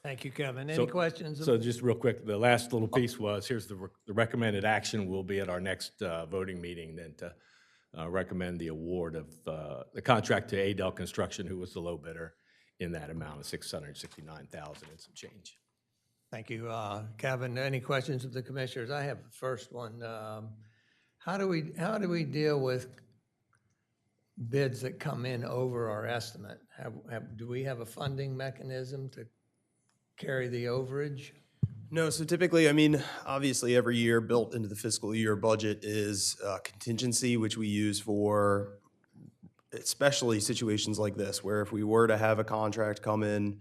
Thank you, Kevin. Any questions? So just real quick, the last little piece was, here's the recommended action will be at our next voting meeting, then to recommend the award of the contract to Adel Construction, who was the low bidder, in that amount of $669,000 and some change. Thank you, Kevin. Any questions of the commissioners? I have the first one. How do we deal with bids that come in over our estimate? Do we have a funding mechanism to carry the overage? No, so typically, obviously every year built into the fiscal year budget is contingency, which we use for especially situations like this, where if we were to have a contract come in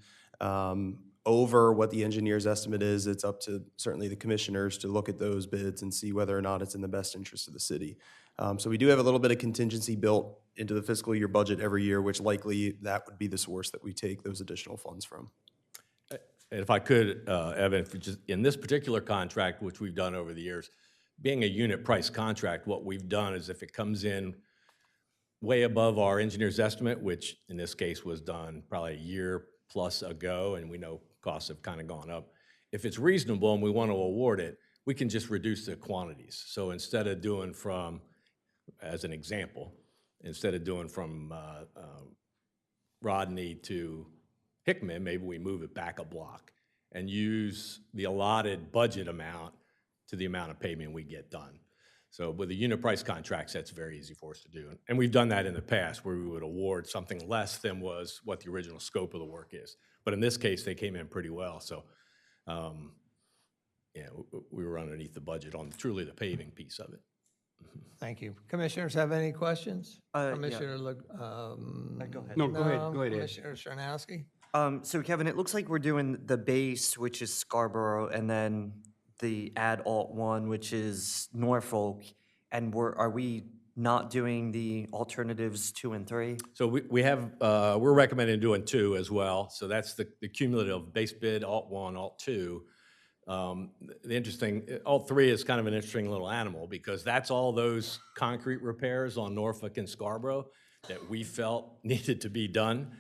over what the engineer's estimate is, it's up to certainly the commissioners to look at those bids and see whether or not it's in the best interest of the city. So we do have a little bit of contingency built into the fiscal year budget every year, which likely that would be the source that we take those additional funds from. And if I could, Evan, in this particular contract, which we've done over the years, being a unit price contract, what we've done is if it comes in way above our engineer's estimate, which in this case was done probably a year plus ago, and we know costs have kind of gone up, if it's reasonable and we want to award it, we can just reduce the quantities. So instead of doing from, as an example, instead of doing from Rodney to Hickman, maybe we move it back a block and use the allotted budget amount to the amount of pavement we get done. So with the unit price contracts, that's very easy for us to do. And we've done that in the past where we would award something less than was what the original scope of the work is. But in this case, they came in pretty well. So we were underneath the budget on truly the paving piece of it. Thank you. Commissioners have any questions? Yeah. Commissioner, Go ahead. No, go ahead, Ed. Commissioner Sharnowski? So Kevin, it looks like we're doing the base, which is Scarborough, and then the add alt one, which is Norfolk. And are we not doing the alternatives 2 and 3? So we have, we're recommending doing 2 as well. So that's the cumulative base bid, alt 1, alt 2. The interesting, alt 3 is kind of an interesting little animal because that's all those concrete repairs on Norfolk and Scarborough that we felt needed to be done.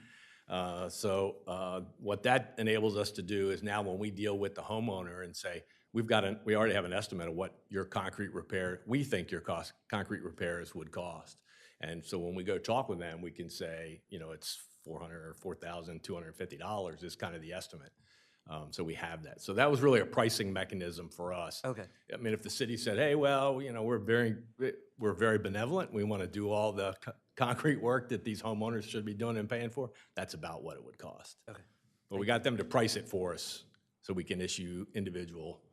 So what that enables us to do is now when we deal with the homeowner and say, we already have an estimate of what your concrete repair, we think your concrete repairs would cost. And so when we go talk with them, we can say, it's $400 or $4,250 is kind of the estimate. So we have that. So that was really a pricing mechanism for us. Okay. I mean, if the city said, hey, well, we're very benevolent, we want to do all the concrete work that these homeowners should be doing and paying for, that's about what it would cost. Okay. But we got them to price it for us so we can issue individual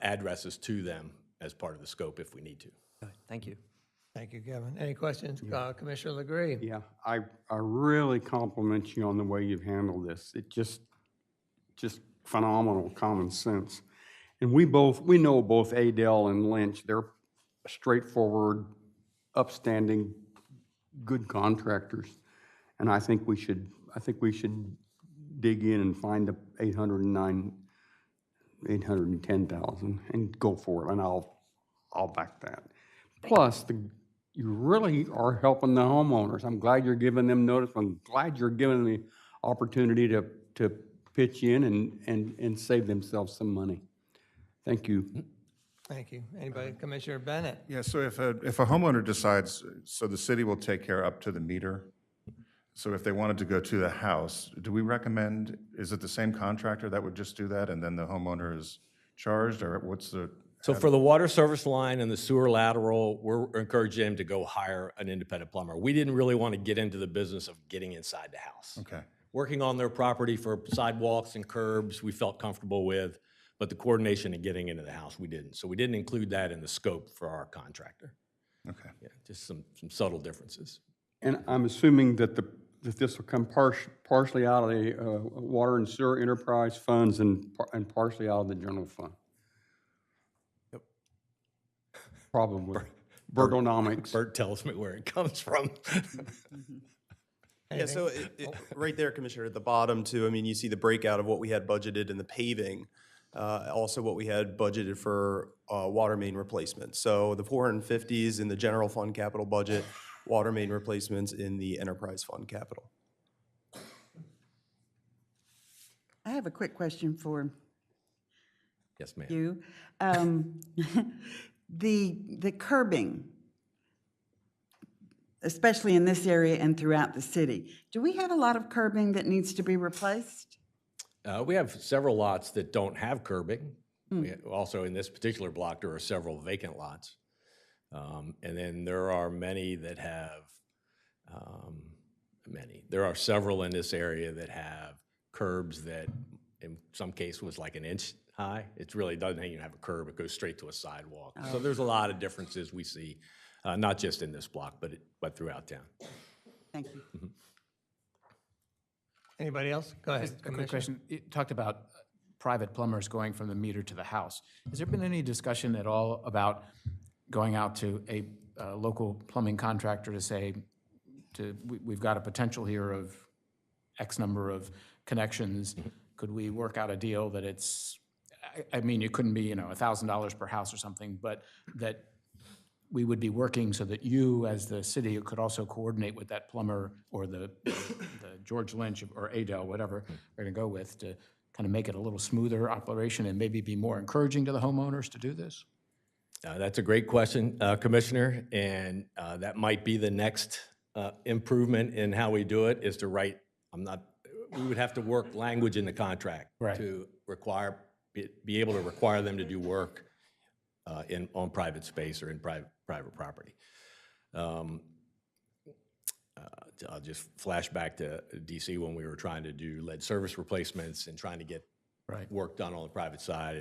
addresses to them as part of the scope if we need to. Okay, thank you. Thank you, Kevin. Any questions? Commissioner Legree? Yeah, I really compliment you on the way you've handled this. It just phenomenal common sense. And we know both Adele and Lynch. They're straightforward, upstanding, good contractors. And I think we should dig in and find the 810,000 and go for it. And I'll back that. Plus, you really are helping the homeowners. I'm glad you're giving them notice. I'm glad you're giving them the opportunity to pitch in and save themselves some money. Thank you. Thank you. Anybody? Commissioner Bennett? Yeah, so if a homeowner decides, so the city will take care up to the meter. So if they wanted to go to the house, do we recommend, is it the same contractor that would just do that and then the homeowner is charged, or what's the? So for the water service line and the sewer lateral, we're encouraging them to go hire an independent plumber. We didn't really want to get into the business of getting inside the house. Okay. Working on their property for sidewalks and curbs, we felt comfortable with, but the coordination and getting into the house, we didn't. So we didn't include that in the scope for our contractor. Okay. Yeah, just some subtle differences. And I'm assuming that this will come partially out of the water and sewer enterprise funds and partially out of the general fund. Yep. Probably. Bertonomics. Bert tells me where it comes from. Yeah, so right there, Commissioner, at the bottom too, I mean, you see the breakout of what we had budgeted in the paving, also what we had budgeted for water main replacement. So the 450s in the general fund capital budget, water main replacements in the enterprise fund capital. I have a quick question for Yes, ma'am. you. The curbing, especially in this area and throughout the city, do we have a lot of curbing that needs to be replaced? We have several lots that don't have curbing. Also, in this particular block, there are several vacant lots. And then there are many that have, there are several in this area that have curbs that in some case was like an inch high. It really doesn't even have a curb, it goes straight to a sidewalk. So there's a lot of differences we see, not just in this block, but throughout town. Thank you. Anybody else? Go ahead, A quick Commissioner. question. You talked about private plumbers going from the meter to the house. Has there been any discussion at all about going out to a local plumbing contractor to say, we've got a potential here of X number of connections. Could we work out a deal that it's, I mean, it couldn't be, $1,000 per house or something, but that we would be working so that you, as the city, could also coordinate with that plumber or the George Lynch or Adele, whatever we're going to go with, to kind of make it a little smoother operation and maybe be more encouraging to the homeowners to do this? That's a great question, Commissioner, and that might be the next improvement in how we do it, is to write, we would have to work language in the contract to be able to require them to do work on private space or in private property. I'll just flash back to DC when we were trying to do lead service replacements and trying to get work done on the private side.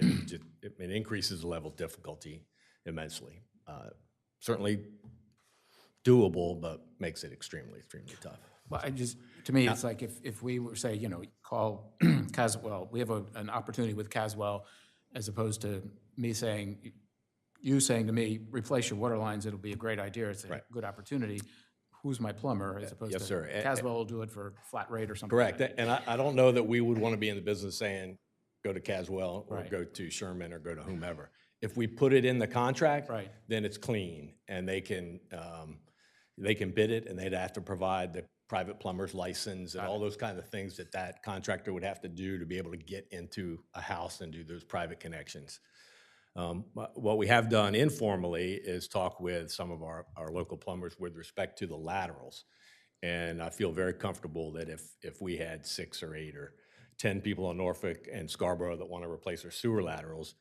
It increases the level of difficulty immensely. Certainly doable, but makes it extremely, extremely tough. Well, to me, it's like if we were, say, call Caswell, we have an opportunity with Caswell, as opposed to me saying, you saying to me, replace your water lines, it'll be a great idea, it's a good opportunity. Who's my plumber, as opposed Yes, to sir. Caswell will do it for flat rate or something. Correct. like that. And I don't know that we would want to be in the business saying, go to Caswell or Right. go to Sherman or go to whomever. If we put it in the contract, Right. then it's clean, and they can bid it, and they'd have to provide the private plumber's license and all those kind of things that contractor would have to do to be able to get into a house and do those private connections. What we have done informally is talk with some of our local plumbers with respect to the laterals. And I feel very comfortable that if we had 6 or 8 or 10 people in Norfolk and Scarborough that want to replace their sewer laterals,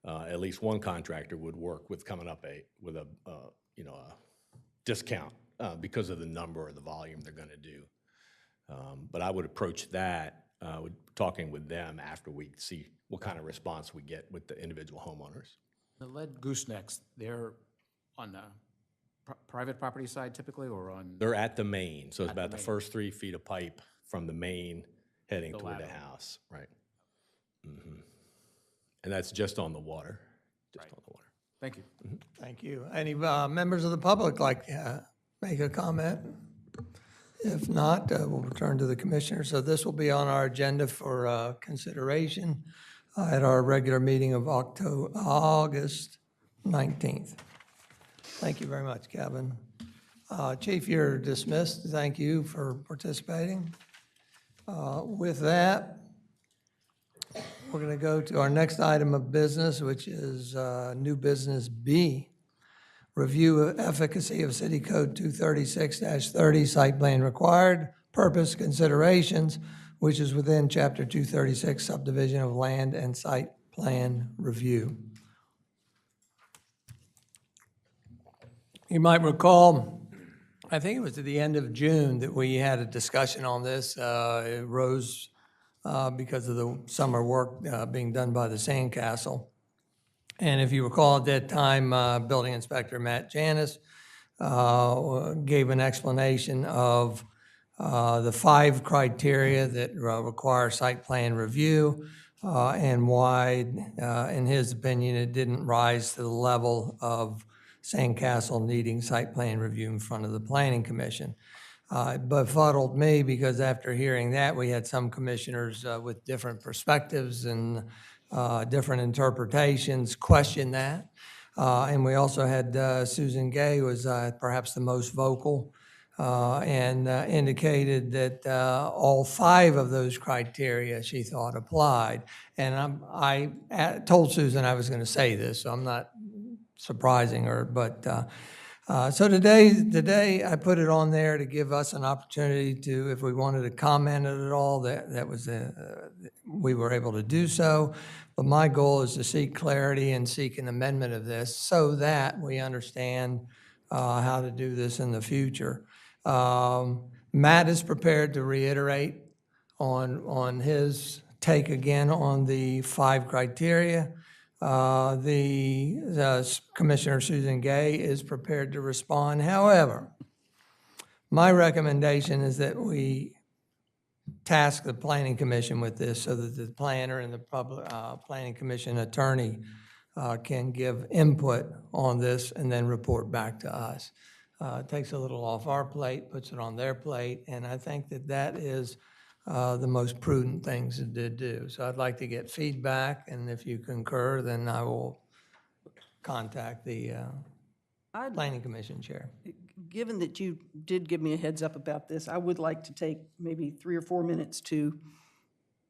at least one contractor would work with coming up with a discount because of the number or the volume they're going to do. But I would approach that with talking with them after we see what kind of response we get with the individual homeowners. The lead goosenecks, they're on the private property side typically, or on? They're at the main, so it's At the about the main. first 3 feet of pipe from the main heading The toward the lateral. house, right? And that's just on the water, just on the water. Thank you. Thank you. Any members of the public like to make a comment? If not, we'll return to the commissioner. So this will be on our agenda for consideration at our regular meeting of August 19th. Thank you very much, Kevin. Chief, you're dismissed. Thank you for participating. With that, we're going to go to our next item of business, which is new business B. Review of efficacy of City Code 236-30, site plan required, purpose considerations, which is within Chapter 236, subdivision of land and site plan review. You might recall, I think it was at the end of June that we had a discussion on this. It rose because of the summer work being done by the Sandcastle. And if you recall, at that time, Building Inspector Matt Janis gave an explanation of the 5 criteria that require site plan review and why, in his opinion, it didn't rise to the level of Sandcastle needing site plan review in front of the Planning Commission. It befuddled me because after hearing that, we had some commissioners with different perspectives and different interpretations question that. And we also had Susan Gay was perhaps the most vocal and indicated that all 5 of those criteria she thought applied. And I told Susan I was going to say this, so I'm not surprising her. But so today I put it on there to give us an opportunity to, if we wanted to comment at it all, that was we were able to do so. But my goal is to seek clarity and seek an amendment of this so that we understand how to do this in the future. Matt is prepared to reiterate on his take again on the 5 criteria. Commissioner Susan Gay is prepared to respond. However, my recommendation is that we task the Planning Commission with this so that the planner and the public Planning Commission attorney can give input on this and then report back to us. It takes a little off our plate, puts it on their plate, and I think that is the most prudent things to do. So I'd like to get feedback, and if you concur, then I will contact the Planning Commission chair. Given that you did give me a heads up about this, I would like to take maybe 3 or 4 minutes to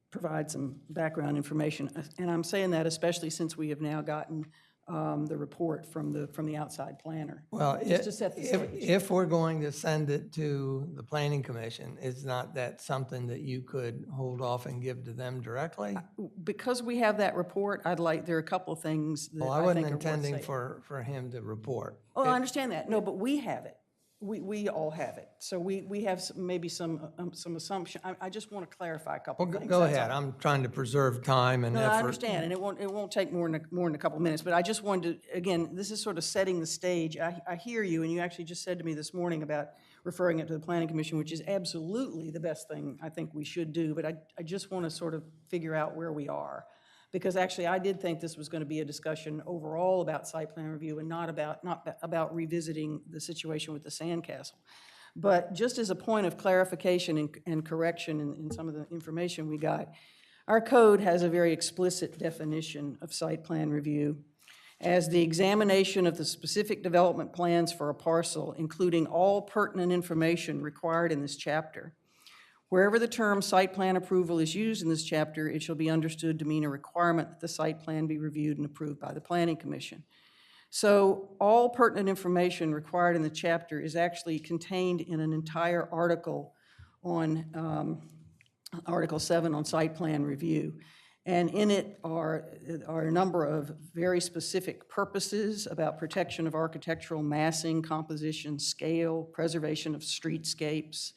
provide some background information. And I'm saying that especially since we have now gotten the report from the outside planner. Well, Just to set the stage. if we're going to send it to the Planning Commission, is not that something that you could hold off and give to them directly? Because we have that report, there are a couple of things that Well, I I wasn't think are worth intending saying. for him to report. Oh, I understand that. No, but we have it. We all have it. So we have maybe some assumption. I just want to clarify a couple Well, things. go that's ahead. all. I'm trying to preserve time and No, effort. I understand, and it won't take more than a couple minutes, but I just wanted to, again, this is sort of setting the stage. I hear you, and you actually just said to me this morning about referring it to the Planning Commission, which is absolutely the best thing I think we should do, but I just want to sort of figure out where we are. Because actually, I did think this was going to be a discussion overall about site plan review and not about revisiting the situation with the sandcastle. But just as a point of clarification and correction in some of the information we got, our code has a very explicit definition of site plan review as the examination of the specific development plans for a parcel, including all pertinent information required in this chapter. Wherever the term site plan approval is used in this chapter, it shall be understood to mean a requirement that the site plan be reviewed and approved by the Planning Commission. So all pertinent information required in the chapter is actually contained in an entire article on Article 7 on site plan review. And in it are a number of very specific purposes about protection of architectural massing, composition, scale, preservation of streetscapes.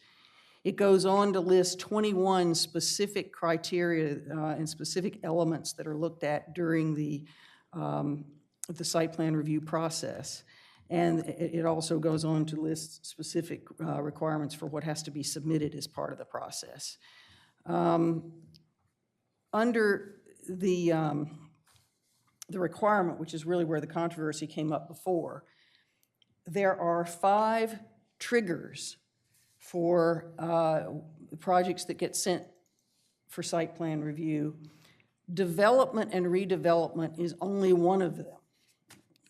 It goes on to list 21 specific criteria and specific elements that are looked at during the site plan review process. And it also goes on to list specific requirements for what has to be submitted as part of the process. Under the requirement, which is really where the controversy came up before, there are 5 triggers for projects that get sent for site plan review. Development and redevelopment is only one of them.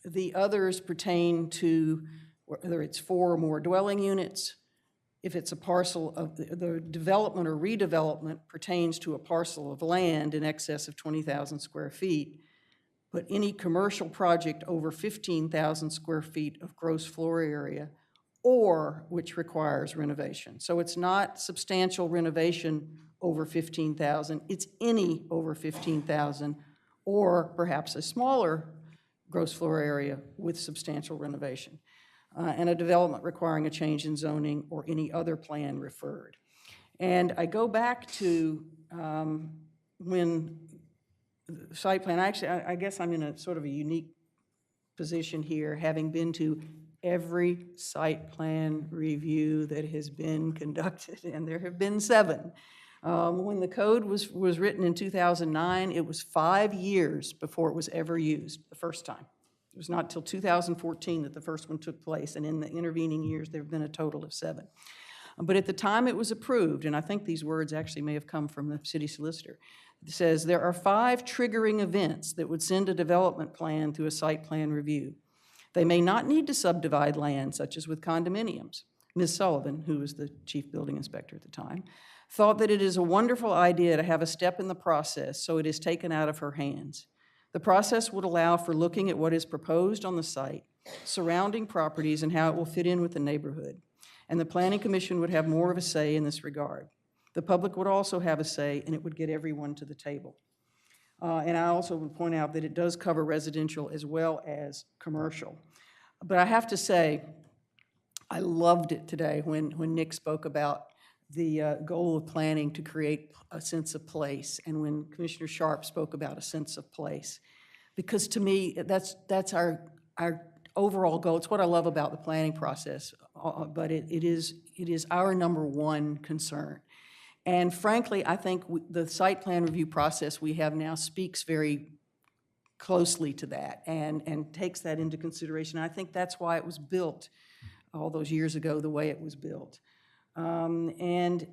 The others pertain to whether it's 4 or more dwelling units, if it's a parcel of the development or redevelopment pertains to a parcel of land in excess of 20,000 square feet, but any commercial project over 15,000 square feet of gross floor area or which requires renovation. So it's not substantial renovation over 15,000, it's any over 15,000, or perhaps a smaller gross floor area with substantial renovation, and a development requiring a change in zoning or any other plan referred. And I go back to when site plan, actually, I guess I'm in a sort of a unique position here, having been to every site plan review that has been conducted, and there have been 7. When the code was written in 2009, it was 5 years before it was ever used the first time. It was not till 2014 that the first one took place, and in the intervening years, there have been a total of 7. But at the time it was approved, and I think these words actually may have come from the city solicitor, it says there are 5 triggering events that would send a development plan through a site plan review. They may not need to subdivide land, such as with condominiums. Ms. Sullivan, who was the chief building inspector at the time, thought that it is a wonderful idea to have a step in the process, so it is taken out of her hands. The process would allow for looking at what is proposed on the site, surrounding properties, and how it will fit in with the neighborhood. And the Planning Commission would have more of a say in this regard. The public would also have a say, and it would get everyone to the table. And I also would point out that it does cover residential as well as commercial. But I have to say, I loved it today when Nick spoke about the goal of planning to create a sense of place, and when Commissioner Sharp spoke about a sense of place. Because to me, that's our overall goal. It's what I love about the planning process, but it is our number one concern. And frankly, I think the site plan review process we have now speaks very closely to that and takes that into consideration. I think that's why it was built all those years ago the way it was built. And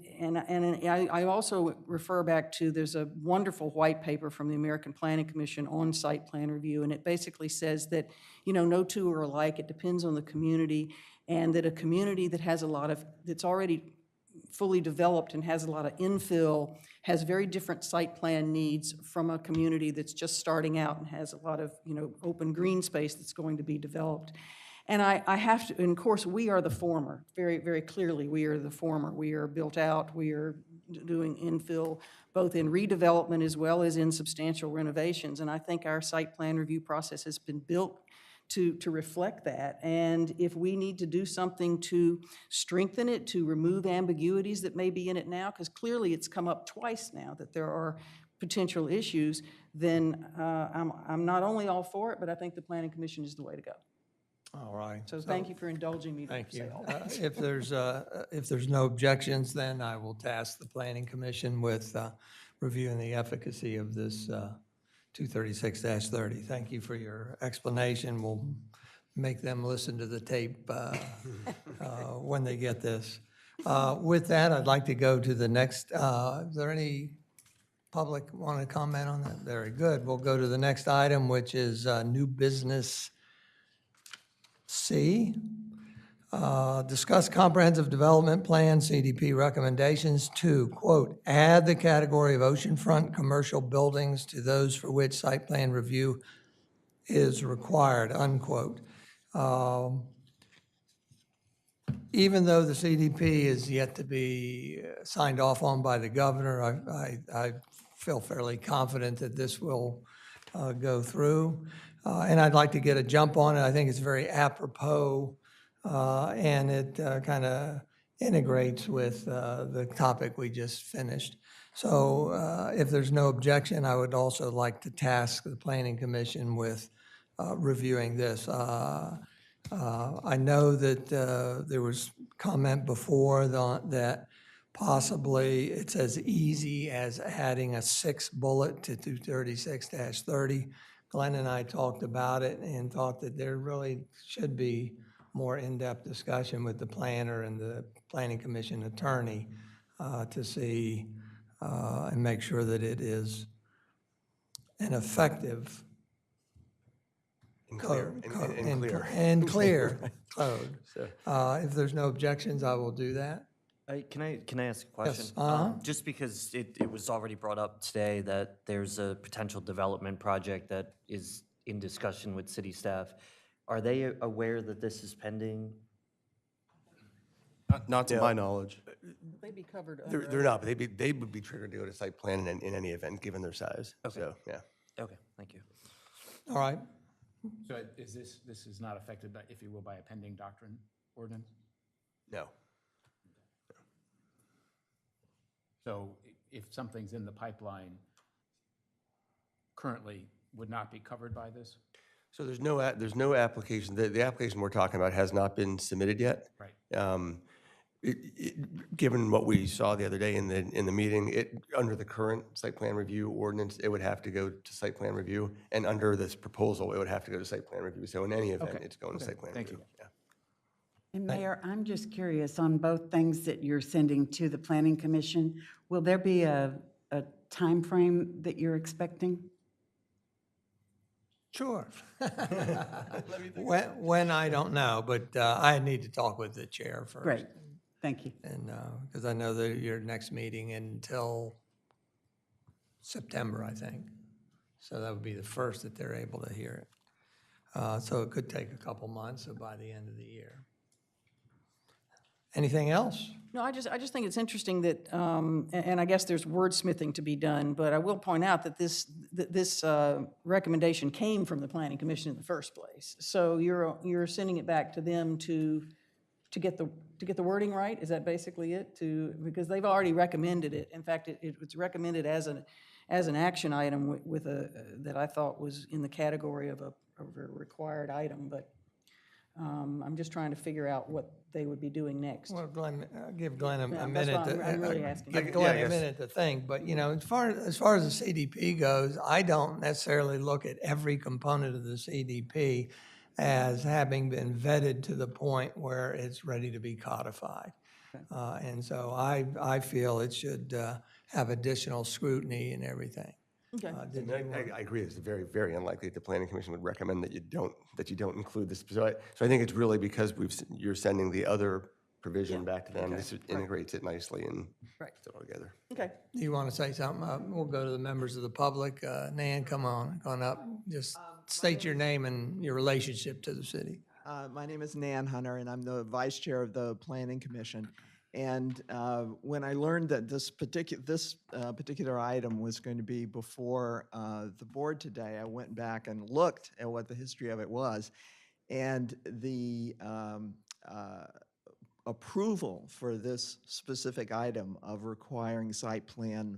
I also refer back to, there's a wonderful white paper from the American Planning Commission on site plan review, and it basically says that, no two are alike. It depends on the community, and that a community that has that's already fully developed and has a lot of infill has very different site plan needs from a community that's just starting out and has a lot of, open green space that's going to be developed. And I have to, and of course, we are the former. Very, very clearly, we are the former. We are built out. We are doing infill, both in redevelopment as well as in substantial renovations. And I think our site plan review process has been built to reflect that. And if we need to do something to strengthen it, to remove ambiguities that may be in it now, because clearly it's come up twice now that there are potential issues, then I'm not only all for it, but I think the Planning Commission is the way to go. All right. So thank you for indulging me to Thank say you. all that. If there's no objections, then I will task the Planning Commission with reviewing the efficacy of this 236-30. Thank you for your explanation. We'll make them listen to the tape when they get this. With that, I'd like to go to the next. Is there any public want to comment on that? Very good. We'll go to the next item, which is new business C. Discuss comprehensive development plan, CDP recommendations to, quote, add the category of oceanfront commercial buildings to those for which site plan review is required, unquote. Even though the CDP is yet to be signed off on by the governor, I feel fairly confident that this will go through. And I'd like to get a jump on it. I think it's very apropos, and it kind of integrates with the topic we just finished. So if there's no objection, I would also like to task the Planning Commission with reviewing this. I know that there was comment before that possibly it's as easy as adding a 6th bullet to 236-30. Glenn and I talked about it and thought that there really should be more in-depth discussion with the planner and the Planning Commission attorney to see and make sure that it is an effective And clear. and clear code. If there's no objections, I will do that. Can I ask a question? Yes. Just because it was already brought up today that there's a potential development project that is in discussion with city staff. Are they aware that this is pending? Not to my knowledge. They'd be covered They're under. not, but they would be triggered to go to site plan in any event, given their size. Okay. So, yeah. Okay, thank you. All right. So is this is not affected by, if you will, by a pending doctrine ordinance? No. So if something's in the pipeline currently would not be covered by this? So there's no application. The application we're talking about has not been submitted yet. Right. Given what we saw the other day in the meeting, under the current site plan review ordinance, it would have to go to site plan review, and under this proposal, it would have to go to site plan review. So in any event, Okay. it's going to site plan Thank review. you. Yeah. And Mayor, I'm just curious, on both things that you're sending to the Planning Commission, will there be a timeframe that you're expecting? Sure. When, I don't know, but I need to talk with the chair first. Great, thank you. And, because I know that your next meeting until September, I think. So that would be the first that they're able to hear it. So it could take a couple months, so by the end of the year. Anything else? No, I just think it's interesting that, and I guess there's wordsmithing to be done, but I will point out that this recommendation came from the Planning Commission in the first place. So you're sending it back to them to get the wording right? Is that basically it? Because they've already recommended it. In fact, it was recommended as an action item with that I thought was in the category of a required item, but I'm just trying to figure out what they would be doing next. Well, Glenn, give Glenn a Yeah, minute. that's why I'm really asking. Give Glenn a minute to think, but, as far as the CDP goes, I don't necessarily look at every component of the CDP as having been vetted to the point where it's ready to be codified. And so I feel it should have additional scrutiny and everything. Okay. I agree. It's very, very unlikely that the Planning Commission would recommend that you don't include this. So I think it's really because you're sending the other provision back to them. Okay. This integrates it nicely and Right. puts it all together. Okay. Do you want to say something? We'll go to the members of the public. Nan, come on up. Just state your name and your relationship to the city. My name is Nan Hunter, and I'm the Vice Chair of the Planning Commission. And when I learned that this particular item was going to be before the board today, I went back and looked at what the history of it was. And the approval for this specific item of requiring site plan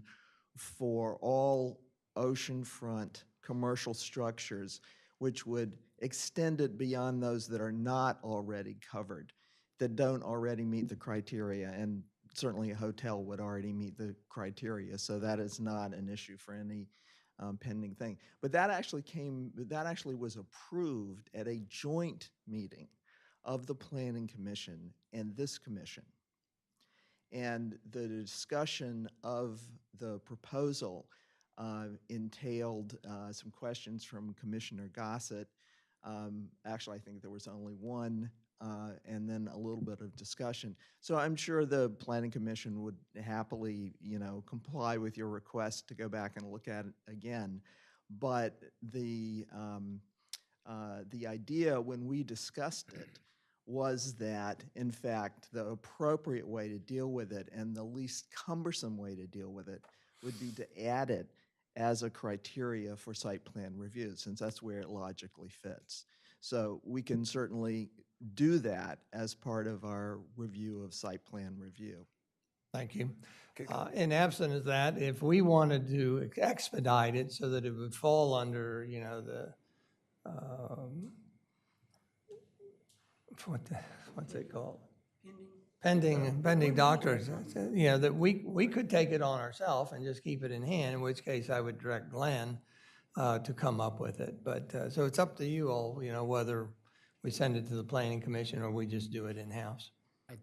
for all oceanfront commercial structures, which would extend it beyond those that are not already covered, that don't already meet the criteria, and certainly a hotel would already meet the criteria, so that is not an issue for any pending thing. But that actually was approved at a joint meeting of the Planning Commission and this commission. And the discussion of the proposal entailed some questions from Commissioner Gossett. Actually, I think there was only one, and then a little bit of discussion. So I'm sure the Planning Commission would happily, comply with your request to go back and look at it again. But the idea when we discussed it was that, in fact, the appropriate way to deal with it and the least cumbersome way to deal with it would be to add it as a criteria for site plan review, since that's where it logically fits. So we can certainly do that as part of our review of site plan review. Thank you. In absence of that, if we wanted to expedite it so that it would fall under, what's it called? Pending doctrines, that we could take it on ourselves and just keep it in hand, in which case I would direct Glenn to come up with it. But, so it's up to you all, whether we send it to the Planning Commission or we just do it in-house. I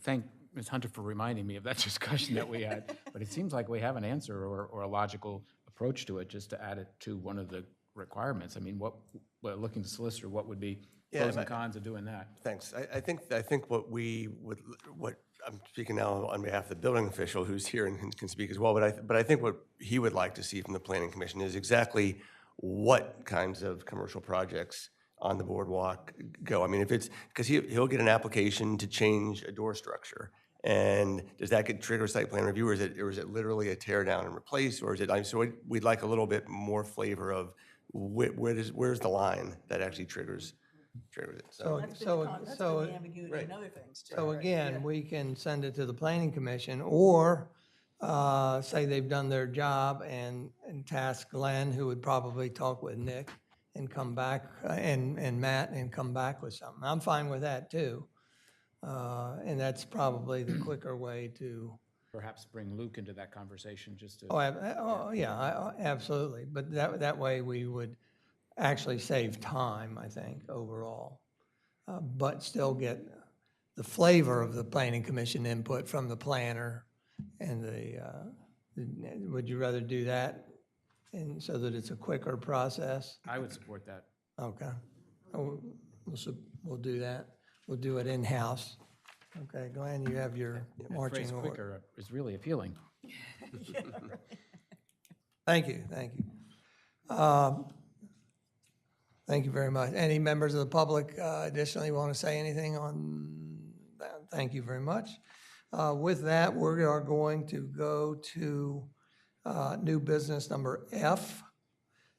thank Ms. Hunter for reminding me of that discussion that we had, but it seems like we have an answer or a logical approach to it, just to add it to one of the requirements. I mean, looking to Solicitor, what would be pros and cons of doing that? Thanks. I think what I'm speaking now on behalf of the building official who's here and can speak as well, but I think what he would like to see from the Planning Commission is exactly what kinds of commercial projects on the boardwalk go. I mean, if it's, because he'll get an application to change a door structure, and does that trigger site plan review, or is it literally a tear down and replace, or is it, so we'd like a little bit more flavor of where's the line that actually triggers it. That's the ambiguity and other things too. So again, we can send it to the Planning Commission, or say they've done their job and task Glenn, who would probably talk with Nick and come back, and Matt, and come back with something. I'm fine with that too. And that's probably the quicker way to. Perhaps bring Luke into that conversation just to. Absolutely. But that way we would actually save time, I think, overall. But still get the flavor of the Planning Commission input from the planner and would you rather do that? And so that it's a quicker process? I would support that. Okay. We'll do that. We'll do it in-house. Okay, Glenn, you have your marching Phrase order. quicker is really appealing. Thank you. Thank you very much. Any members of the public additionally want to say anything on that? Thank you very much. With that, we are going to go to new business number F,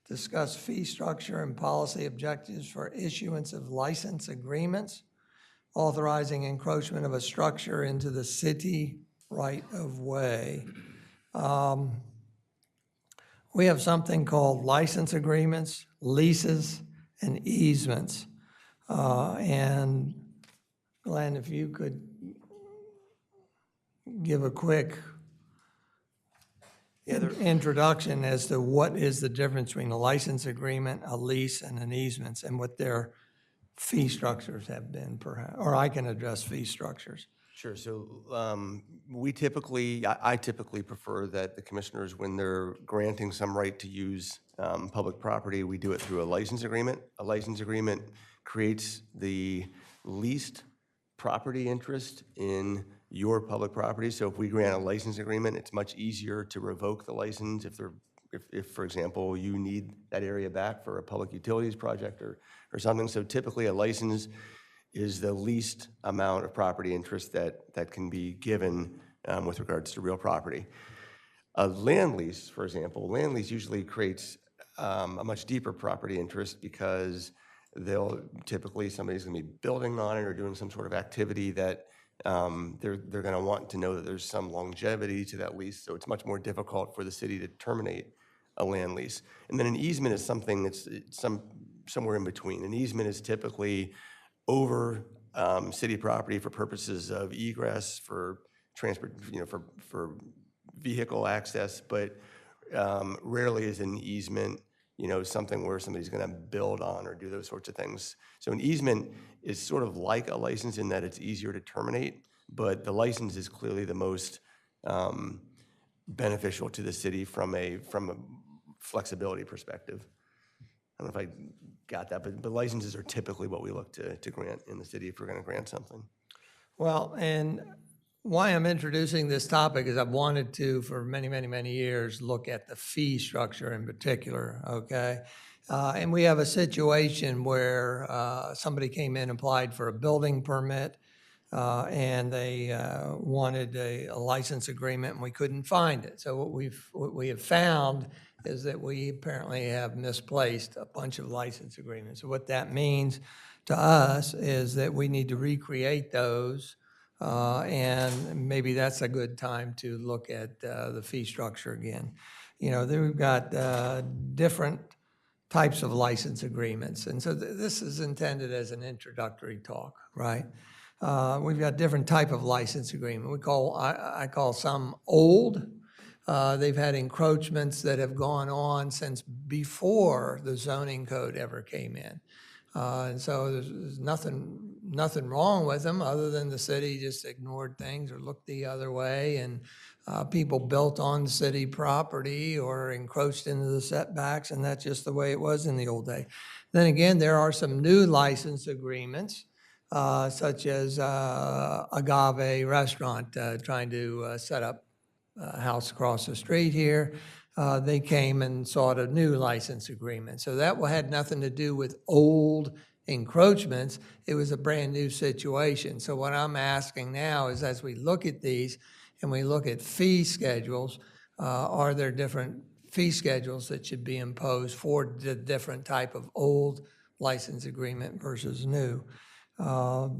discuss fee structure and policy objectives for issuance of license agreements, authorizing encroachment of a structure into the city right-of-way. We have something called license agreements, leases, and easements. And Glenn, if you could give a quick introduction as to what is the difference between a license agreement, a lease, and an easement, and what their fee structures have been, perhaps, or I can address fee structures. Sure. So I typically prefer that the commissioners, when they're granting some right to use public property, we do it through a license agreement. A license agreement creates the least property interest in your public property. So if we grant a license agreement, it's much easier to revoke the license if, for example, you need that area back for a public utilities project or something. So typically a license is the least amount of property interest that can be given with regards to real property. A land lease, for example, land lease usually creates a much deeper property interest because they'll typically, somebody's gonna be building on it or doing some sort of activity that they're gonna want to know that there's some longevity to that lease, so it's much more difficult for the city to terminate a land lease. And then an easement is something that's somewhere in between. An easement is typically over city property for purposes of egress, for transport, for vehicle access, but rarely is an easement, something where somebody's gonna build on or do those sorts of things. So an easement is sort of like a license in that it's easier to terminate, but the license is clearly the most beneficial to the city from a flexibility perspective. I don't know if I got that, but licenses are typically what we look to grant in the city if we're gonna grant something. Well, and why I'm introducing this topic is I've wanted to, for many, many, many years, look at the fee structure in particular, okay? And we have a situation where somebody came in and applied for a building permit, and they wanted a license agreement, and we couldn't find it. So what we have found is that we apparently have misplaced a bunch of license agreements. So what that means to us is that we need to recreate those, and maybe that's a good time to look at the fee structure again. Then we've got different types of license agreements, and so this is intended as an introductory talk, right? We've got different type of license agreement. I call some old. They've had encroachments that have gone on since before the zoning code ever came in. And so there's nothing wrong with them other than the city just ignored things or looked the other way, and people built on city property or encroached into the setbacks, and that's just the way it was in the old day. Then again, there are some new license agreements, such as Agave Restaurant trying to set up a house across the street here. They came and sought a new license agreement. So that had nothing to do with old encroachments. It was a brand new situation. So what I'm asking now is, as we look at these and we look at fee schedules, are there different fee schedules that should be imposed for the different type of old license agreement versus new? As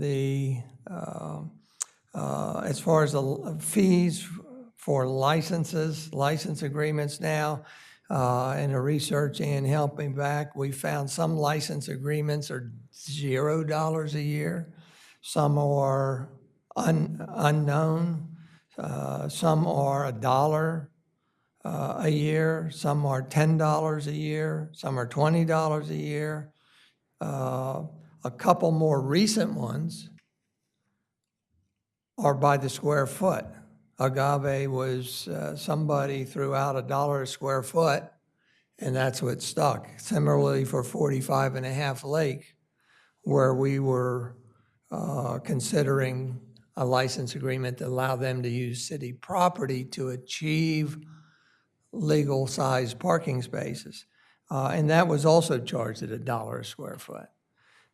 far as the fees for license agreements now, in the research and helping back, we found some license agreements are $0 a year. Some are unknown. Some are $1 a year. Some are $10 a year. Some are $20 a year. A couple more recent ones are by the square foot. Agave was somebody threw out $1 a square foot, and that's what stuck. Similarly for 45.5 Lake, where we were considering a license agreement that allowed them to use city property to achieve legal-sized parking spaces. And that was also charged at $1 a square foot.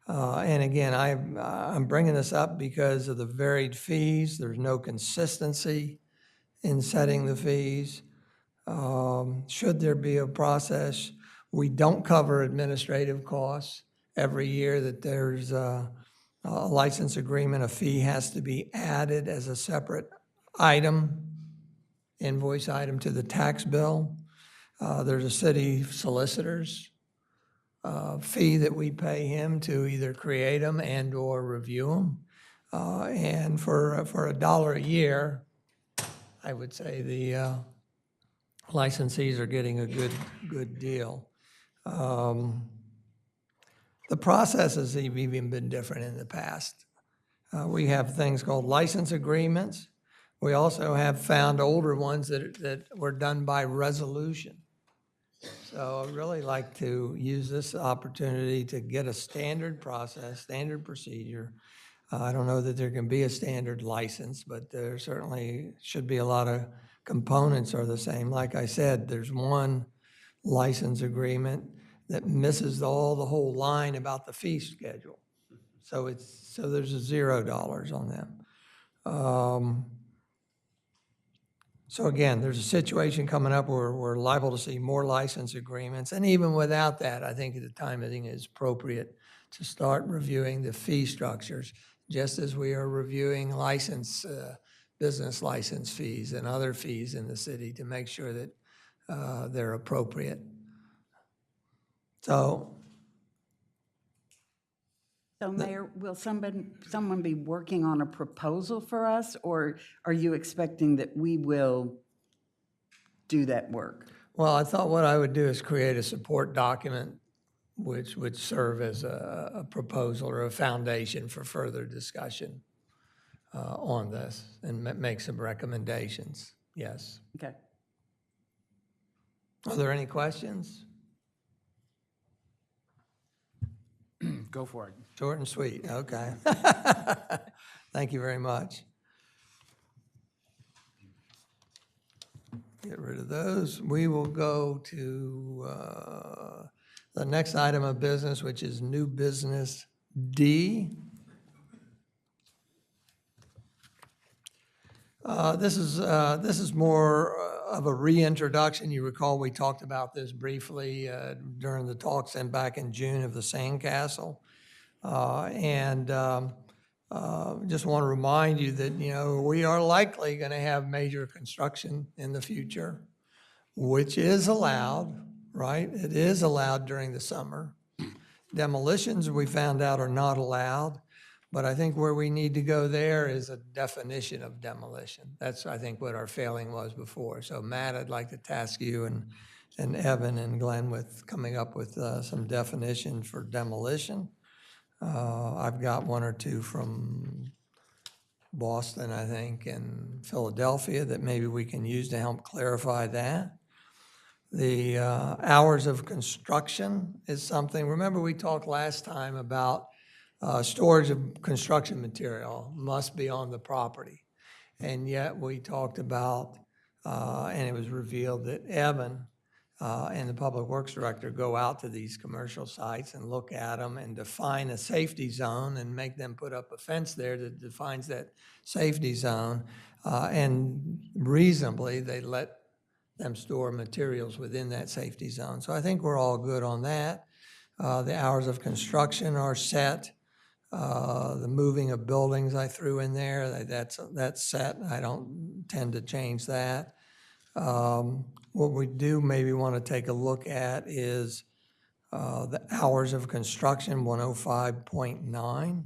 And again, I'm bringing this up because of the varied fees. There's no consistency in setting the fees. Should there be a process? We don't cover administrative costs. Every year that there's a license agreement, a fee has to be added as a separate item, invoice item to the tax bill. There's a city solicitor's fee that we pay him to either create them and or review them. And for $1 a year, I would say the licensees are getting a good deal. The processes have even been different in the past. We have things called license agreements. We also have found older ones that were done by resolution. So I'd really like to use this opportunity to get a standard process, standard procedure. I don't know that there can be a standard license, but there certainly should be a lot of components are the same. Like I said, there's one license agreement that misses the whole line about the fee schedule. So there's a $0 on them. So again, there's a situation coming up where we're liable to see more license agreements. And even without that, I think at the timing is appropriate to start reviewing the fee structures, just as we are reviewing business license fees and other fees in the city to make sure that they're appropriate. So Mayor, will someone be working on a proposal for us, or are you expecting that we will do that work? well, I thought what I would do is create a support document which would serve as a proposal or a foundation for further discussion on this and make some recommendations. Yes. Okay. Are there any questions? Go for it. Short and sweet, okay. Thank you very much. Get rid of those. We will go to the next item of business, which is new business D. This is more of a reintroduction. You recall we talked about this briefly during the talks and back in June of the Sandcastle. Just want to remind you that, we are likely going to have major construction in the future, which is allowed, right? It is allowed during the summer. Demolitions, we found out, are not allowed. But I think where we need to go there is a definition of demolition. That's, I think, what our failing was before. So Matt, I'd like to task you and Evan and Glenn with coming up with some definition for demolition. I've got one or two from Boston, I think, and Philadelphia that maybe we can use to help clarify that. The hours of construction is something, remember we talked last time about storage of construction material must be on the property. And yet we talked about, and it was revealed that Evan and the Public Works Director go out to these commercial sites and look at them and define a safety zone and make them put up a fence there that defines that safety zone. And reasonably, they let them store materials within that safety zone. So I think we're all good on that. The hours of construction are set. The moving of buildings I threw in there, that's set. I don't tend to change that. What we do maybe want to take a look at is the hours of construction, 105.9,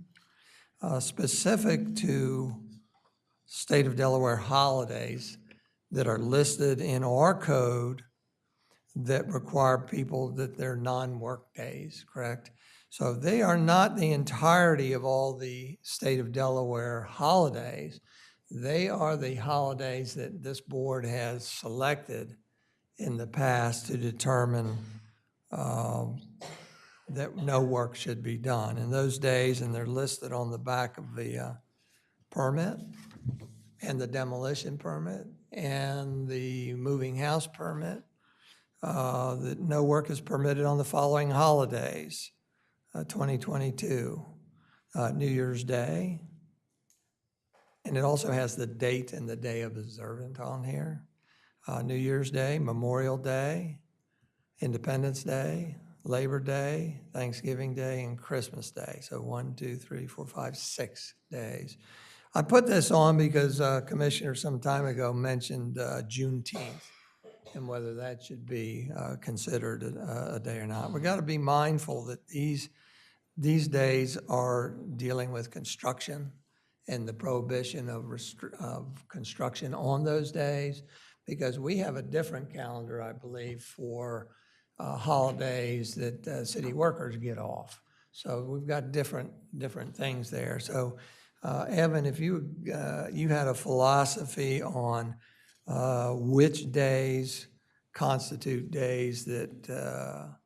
specific to state of Delaware holidays that are listed in our code that require people that they're non-work days, correct? So they are not the entirety of all the state of Delaware holidays. They are the holidays that this board has selected in the past to determine that no work should be done. And those days, and they're listed on the back of the permit and the demolition permit and the moving house permit, that no work is permitted on the following holidays. 2022, New Year's Day, and it also has the date and the day of observance on here. New Year's Day, Memorial Day, Independence Day, Labor Day, Thanksgiving Day, and Christmas Day. So 1, 2, 3, 4, 5, 6 days. I put this on because Commissioner some time ago mentioned Juneteenth and whether that should be considered a day or not. We've got to be mindful that these days are dealing with construction and the prohibition of construction on those days, because we have a different calendar, I believe, for holidays that city workers get off. So we've got different things there. So Evan, if you had a philosophy on which days constitute days that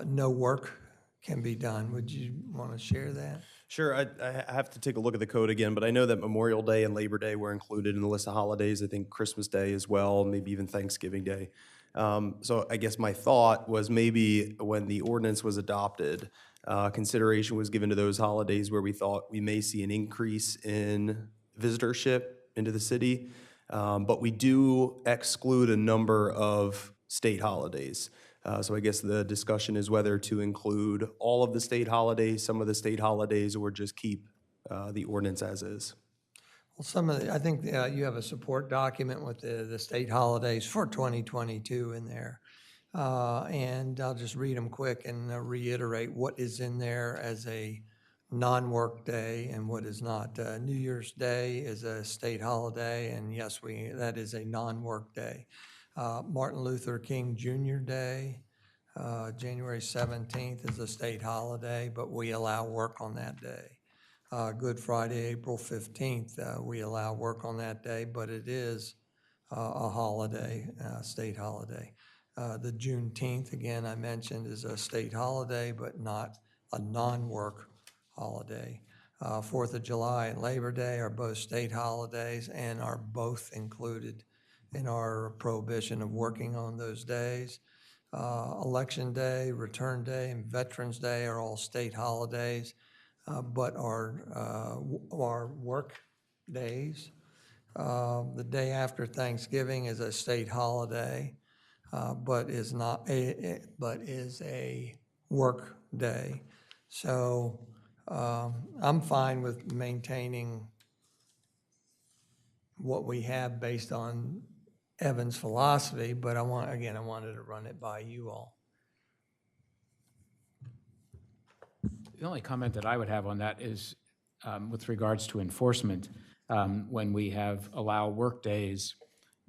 no work can be done, would you want to share that? Sure, I have to take a look at the code again, but I know that Memorial Day and Labor Day were included in the list of holidays. I think Christmas Day as well, maybe even Thanksgiving Day. So I guess my thought was maybe when the ordinance was adopted, Consideration was given to those holidays where we thought we may see an increase in visitorship into the city, but we do exclude a number of state holidays. So I guess the discussion is whether to include all of the state holidays, some of the state holidays, or just keep the ordinance as is. Well, some of the, I think you have a support document with the state holidays for 2022 in there. And I'll just read them quick and reiterate what is in there as a non-work day and what is not. New Year's Day is a state holiday, and yes, that is a non-work day. Martin Luther King Jr. Day, January 17th is a state holiday, but we allow work on that day. Good Friday, April 15th, we allow work on that day, but it is a holiday, state holiday. The Juneteenth, again, I mentioned, is a state holiday, but not a non-work holiday. 4th of July and Labor Day are both state holidays and are both included in our prohibition of working on those days. Election Day, Return Day, and Veterans Day are all state holidays, but are work days. The day after Thanksgiving is a state holiday, but is a work day. So I'm fine with maintaining what we have based on Evan's philosophy, but I wanted to run it by you all. The only comment that I would have on that is with regards to enforcement, when we allow work days,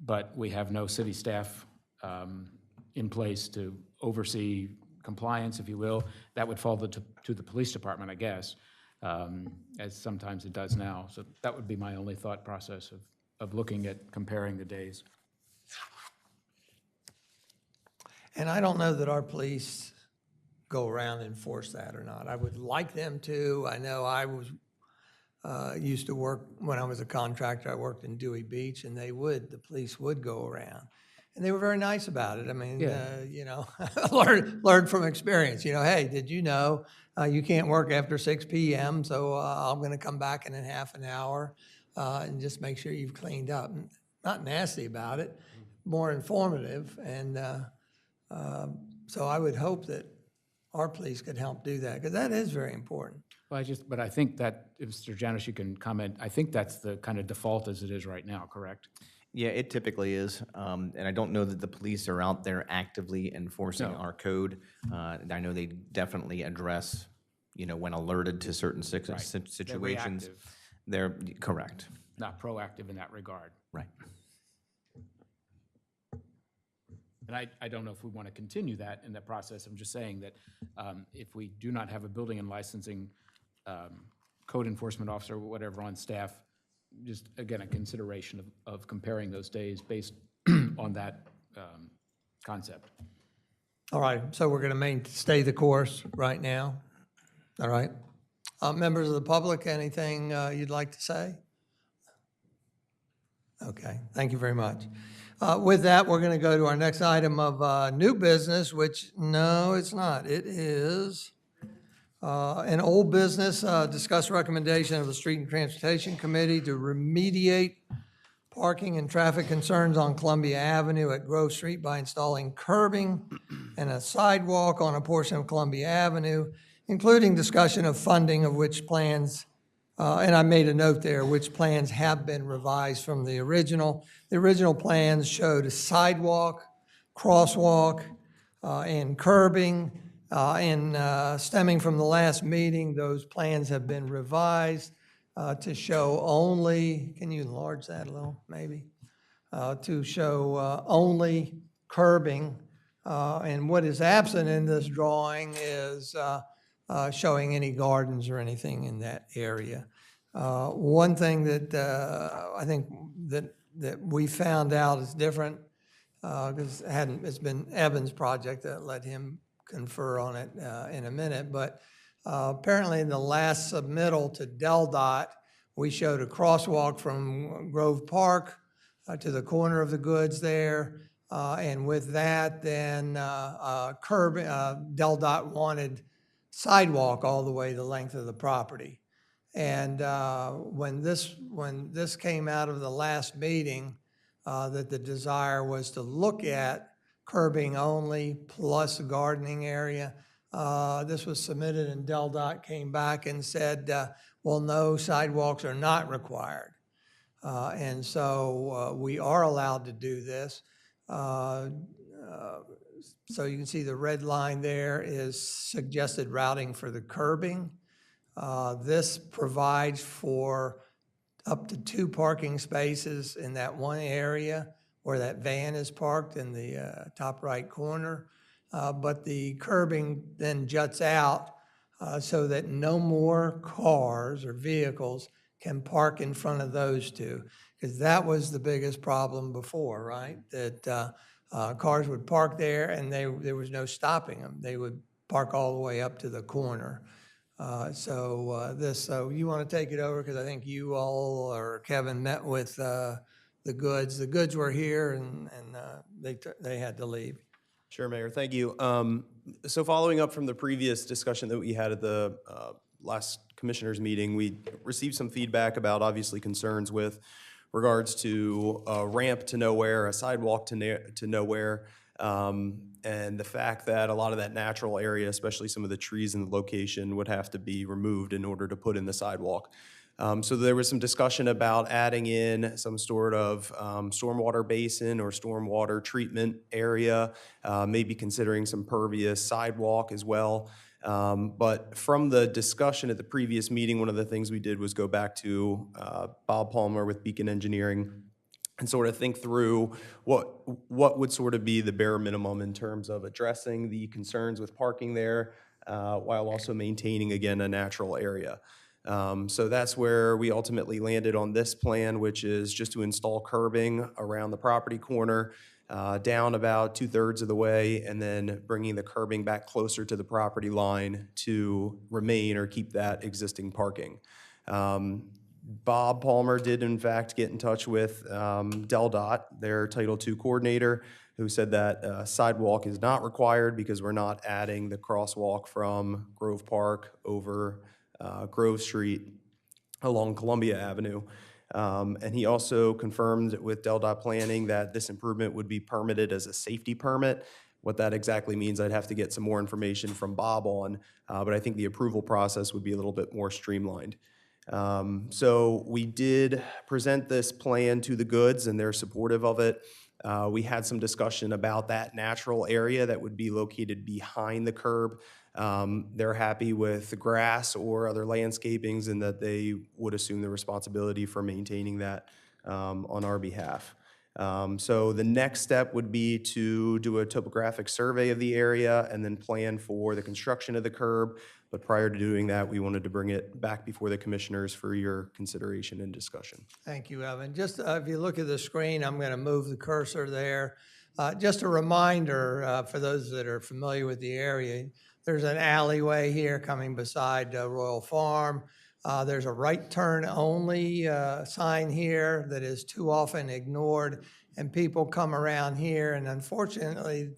but we have no city staff in place to oversee compliance, if you will, that would fall to the police department, I guess, as sometimes it does now. So that would be my only thought process of looking at comparing the days. And I don't know that our police go around and enforce that or not. I would like them to. I know I was used to work, when I was a contractor, I worked in Dewey Beach, and the police would go around. And they were very nice about it. I mean, Yeah. Learned from experience. Hey, did you know you can't work after 6 p.m., so I'm going to come back in half an hour and just make sure you've cleaned up. Not nasty about it, more informative. And so I would hope that our police could help do that, because that is very important. Well, but I think that, if Mr. Janish, you can comment, I think that's the kind of default as it is right now, correct? Yeah, it typically is, and I don't know that the police are out there actively enforcing our code. I know they definitely address, when alerted to certain situations. They're They're correct. not proactive in that regard. Right. And I don't know if we want to continue that in that process. I'm just saying that if we do not have a building and licensing code enforcement officer or whatever on staff, just, again, a consideration of comparing those days based on that concept. All right, so we're going to stay the course right now. All right. Members of the public, anything you'd like to say? Okay, thank you very much. With that, we're going to go to our next item of new business, which, no, it's not. It is an old business, discuss recommendation of the Street and Transportation Committee to remediate parking and traffic concerns on Columbia Avenue at Grove Street by installing curbing and a sidewalk on a portion of Columbia Avenue, including discussion of funding of which plans, and I made a note there, which plans have been revised from the original. The original plans showed a sidewalk, crosswalk, and curbing, and stemming from the last meeting, those plans have been revised to show only, can you enlarge that a little, maybe? To show only curbing, and what is absent in this drawing is showing any gardens or anything in that area. One thing that I think that we found out is different, because it's been Evan's project that let him confer on it in a minute, but apparently in the last submittal to DelDOT, we showed a crosswalk from Grove Park to the corner of the goods there, and with that, then DelDOT wanted sidewalk all the way the length of the property. And when this came out of the last meeting, that the desire was to look at curbing only plus a gardening area, this was submitted and DelDOT came back and said, well, no, sidewalks are not required. And so we are allowed to do this. So you can see the red line there is suggested routing for the curbing. This provides for up to 2 parking spaces in that one area where that van is parked in the top right corner. But the curbing then juts out so that no more cars or vehicles can park in front of those 2. Because that was the biggest problem before, right? That cars would park there and there was no stopping them. They would park all the way up to the corner. So you want to take it over, because I think you all or Kevin met with the Goods. The Goods were here and they had to leave. Sure, Mayor, thank you. So following up from the previous discussion that we had at the last commissioners meeting, we received some feedback about obviously concerns with regards to a ramp to nowhere, a sidewalk to nowhere, and the fact that a lot of that natural area, especially some of the trees in the location, would have to be removed in order to put in the sidewalk. So there was some discussion about adding in some sort of stormwater basin or stormwater treatment area, maybe considering some pervious sidewalk as well. But from the discussion at the previous meeting, one of the things we did was go back to Bob Palmer with Beacon Engineering and sort of think through what would sort of be the bare minimum in terms of addressing the concerns with parking there while also maintaining, again, a natural area. So that's where we ultimately landed on this plan, which is just to install curbing around the property corner, down about 2/3 of the way, and then bringing the curbing back closer to the property line to remain or keep that existing parking. Bob Palmer did in fact get in touch with DelDOT, their Title II coordinator, who said that sidewalk is not required because we're not adding the crosswalk from Grove Park over Grove Street along Columbia Avenue. And he also confirmed with DelDOT Planning that this improvement would be permitted as a safety permit. What that exactly means, I'd have to get some more information from Bob on, but I think the approval process would be a little bit more streamlined. So we did present this plan to the Goods, and they're supportive of it. We had some discussion about that natural area that would be located behind the curb. They're happy with the grass or other landscapings, and that they would assume the responsibility for maintaining that on our behalf. So the next step would be to do a topographic survey of the area and then plan for the construction of the curb. But prior to doing that, we wanted to bring it back before the commissioners for your consideration and discussion. Thank you, Evan. Just if you look at the screen, I'm going to move the cursor there. Just a reminder for those that are familiar with the area, there's an alleyway here coming beside Royal Farm. There's a right turn only sign here that is too often ignored, and people come around here, and unfortunately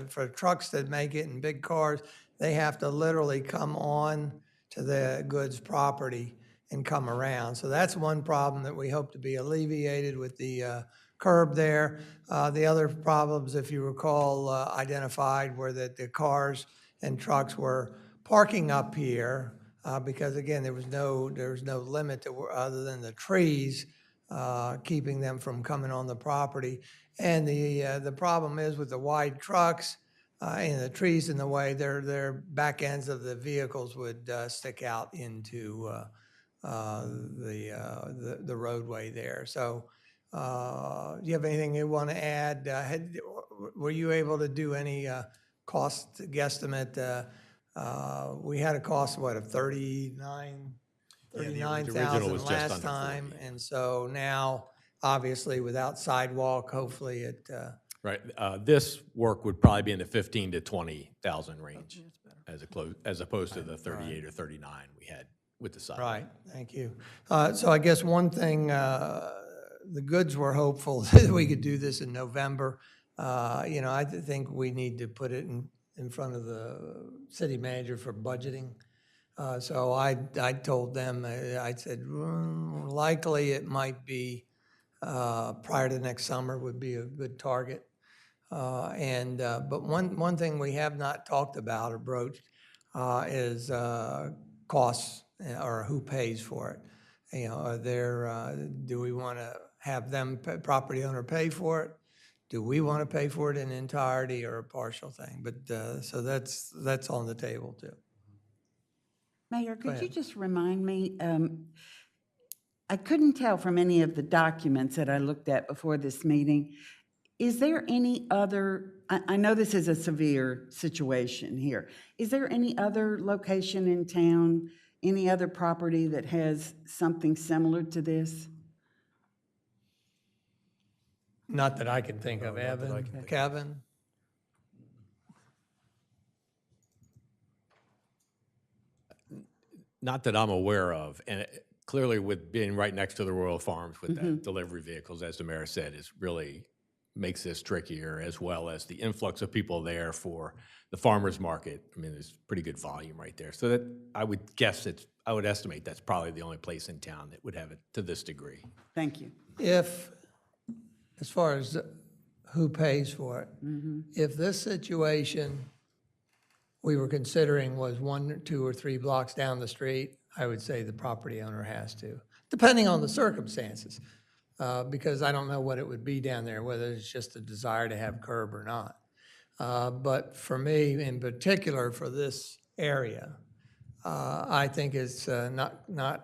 for trucks that make it and big cars, they have to literally come on to the Goods property and come around. So that's one problem that we hope to be alleviated with the curb there. The other problems, if you recall, identified were that the cars and trucks were parking up here because, again, there was no limit to, other than the trees keeping them from coming on the property. And the problem is with the wide trucks and the trees in the way, their back ends of the vehicles would stick out into the roadway there. So do you have anything you want to add? Were you able to do any cost guesstimate? We had a cost, what, of $39,000 last time. And so now, obviously, without sidewalk, hopefully it... Right. This work would probably be in the 15 to 20,000 range as opposed to the 38 or 39 we had with the sidewalk. Right. Thank you. So I guess one thing, the Goods were hopeful that we could do this in November. I think we need to put it in front of the city manager for budgeting. So I told them, I said, likely it might be prior to next summer would be a good target. But one thing we have not talked about or broached is costs or who pays for it. You know, are there, do we want to have them, property owner, pay for it? Do we want to pay for it in entirety or a partial thing? But, so that's on the table too. Mayor, could you ahead. just remind me, I couldn't tell from any of the documents that I looked at before this meeting, is there any other, I know this is a severe situation here, is there any other location in town, any other property that has something similar to this? Not that I can think of, Evan, Kevin? Not that I'm aware of, and clearly with being right next to the Royal Farms with that delivery vehicles, as the mayor said, is really makes this trickier, as well as the influx of people there for the farmer's market. I mean, there's pretty good volume right there. So that, I would guess I would estimate that's probably the only place in town that would have it to this degree. Thank you. If, as far as who pays for it, if this situation we were considering was 1, 2, or 3 blocks down the street, I would say the property owner has to, depending on the circumstances, because I don't know what it would be down there, whether it's just a desire to have curb or not. But for me, in particular, for this area, I think it's not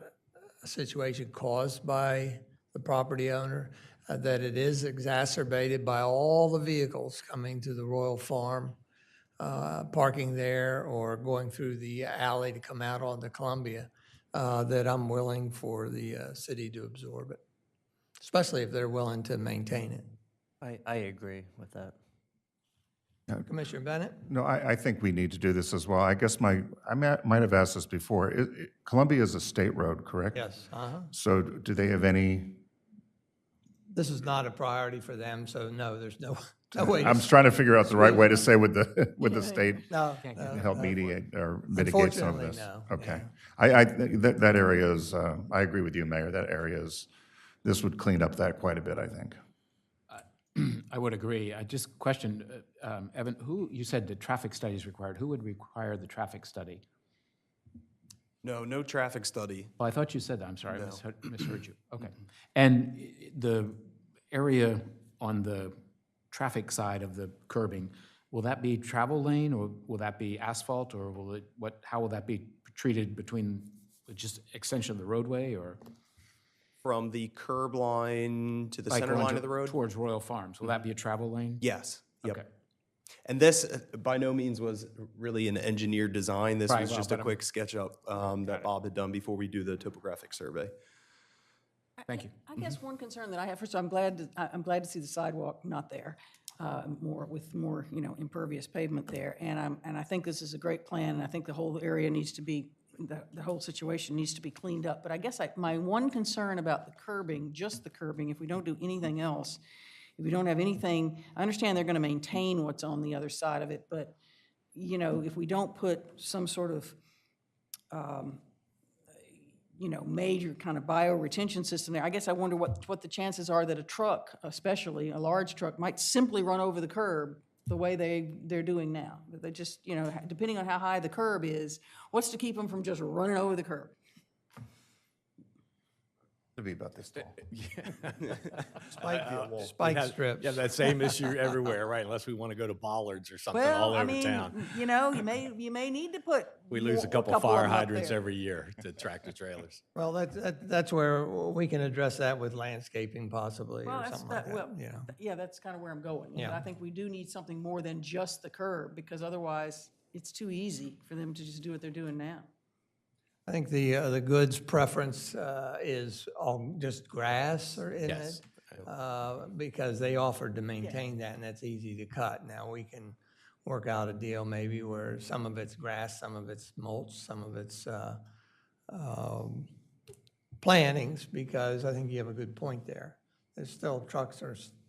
a situation caused by the property owner, that it is exacerbated by all the vehicles coming to the Royal Farm, parking there or going through the alley to come out onto Columbia, that I'm willing for the city to absorb it, especially if they're willing to maintain it. I agree with that. Commissioner Bennett? No, I think we need to do this as well. I guess I might have asked this before. Columbia is a state road, correct? Yes. So do they have any? This is not a priority for them, so no, there's no way. I'm trying to figure out the right way to say with the state. No, Help mediate or mitigate some of this. Unfortunately, no. Okay. I that area is, I agree with you, Mayor, that area is, this would clean up that quite a bit, I think. I would agree. I just questioned, Evan, you said the traffic study is required. Who would require the traffic study? No traffic study. Well, I thought you said that. I'm sorry, No. I misheard you. Okay. And the area on the traffic side of the curbing, will that be travel lane, or will that be asphalt, or will it, how will that be treated between just extension of the roadway, or? From the curb line to the Like center going line of the road? Towards Royal Farms, will that be a travel lane? Yes. Yep. Okay. And this, by no means was really an engineered design. This Right, was well, just a but I'm- quick sketch up that Bob had done before we do the topographic survey. Thank you. I guess one concern that I have, first, I'm glad to see the sidewalk not there, with more, impervious pavement there. And I think this is a great plan, and I think the whole area needs to be, the whole situation needs to be cleaned up. But I guess my one concern about the curbing, just the curbing, if we don't do anything else, if we don't have anything, I understand they're gonna maintain what's on the other side of it, but, if we don't put some sort of, major kind of bioretention system there, I guess I wonder what the chances are that a truck, especially a large truck, might simply run over the curb the way they're doing now. That they just, depending on how high the curb is, what's to keep them from just running over the curb? To be about this tall. Spike strips. Yeah, that same issue everywhere, right? Unless we want to go to bollards or something all over town. You may need to put. We lose a couple of fire them up hydrants there. every year to tractor trailers. Well, that's where we can address that with landscaping possibly, Well, or that's, something like that, yeah, that's kind of where I'm going. But Yeah. I think we do need something more than just the curb, because otherwise, it's too easy for them to just do what they're doing now. I think the goods preference is all just grass, or in Yes. it, because they offered to maintain that, and that's easy to cut. Now, we can work out a deal maybe where some of it's grass, some of it's mulch, some of it's plantings, because I think you have a good point there. There's still trucks,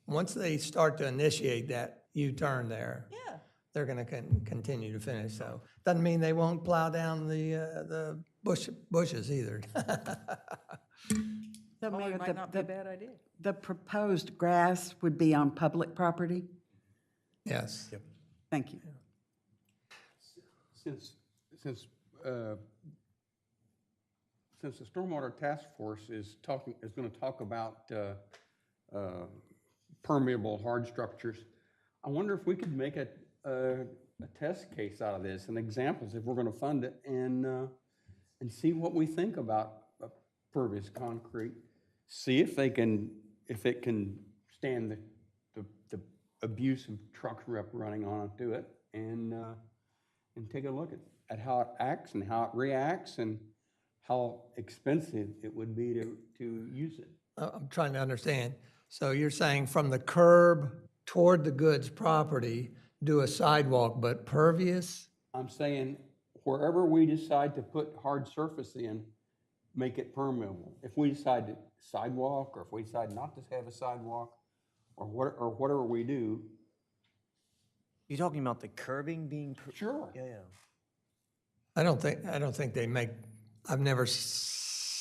once they start to initiate that U-turn there, Yeah. they're going to continue to finish, so. Doesn't mean they won't plow down the bushes either. So, Oh, Mayor, it might not be a bad idea. the proposed grass would be on public property? Yes. Thank you. Since the Stormwater Task Force is going to talk about permeable hard structures, I wonder if we could make a test case out of this and examples if we're going to fund it and see what we think about pervious concrete. See if it can stand the abuse of trucks running onto it, and take a look at how it acts and how it reacts and how expensive it would be to use it. I'm trying to understand. So you're saying from the curb toward the goods property, do a sidewalk, but pervious? I'm saying wherever we decide to put hard surface in, make it permeable. If we decide to sidewalk, or if we decide not to have a sidewalk, or whatever we do. You're talking about the curbing being? Sure. Yeah, yeah. I don't think they make, I've never seen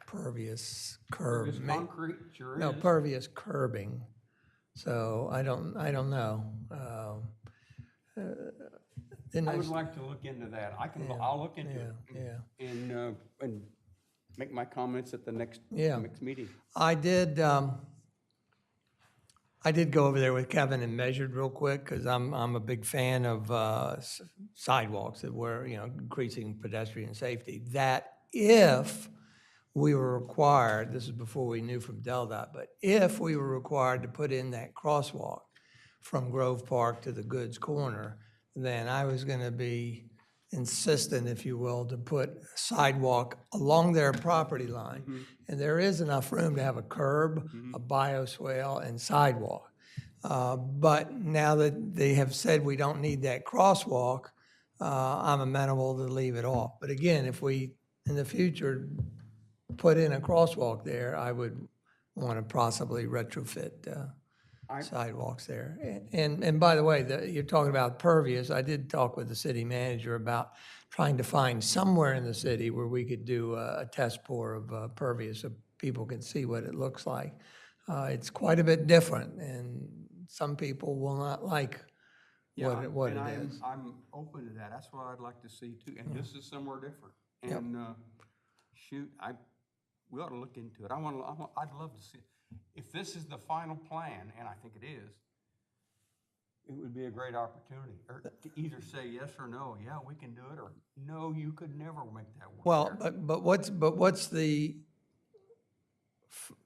pervious curb. Pervious concrete, sure No, is. pervious curbing. So I don't know. I would like to look into that. I'll look into it. Yeah. And make my comments at the next meeting. I did go over there with Kevin and measured real quick, because I'm a big fan of sidewalks that were, increasing pedestrian safety. That if we were required, this is before we knew from DelDOT, but if we were required to put in that crosswalk from Grove Park to the Goods Corner, then I was going to be insistent, if you will, to put a sidewalk along their property line. And there is enough room to have a curb, a bioswale, and sidewalk. But now that they have said we don't need that crosswalk, I'm amenable to leave it off. But again, if we, in the future, put in a crosswalk there, I would want to possibly retrofit sidewalks there. And by the way, you're talking about pervious. I did talk with the city manager about trying to find somewhere in the city where we could do a test pour of pervious so people can see what it looks like. It's quite a bit different, and some people will not like what it is. I'm open to that. That's what I'd like to see too. And this is somewhere different. And we ought to look into it. I'd love to see it. If this is the final plan, and I think it is, it would be a great opportunity, or to either say yes or no. Yeah, we can do it, or no, you could never make that work. Well, but what's the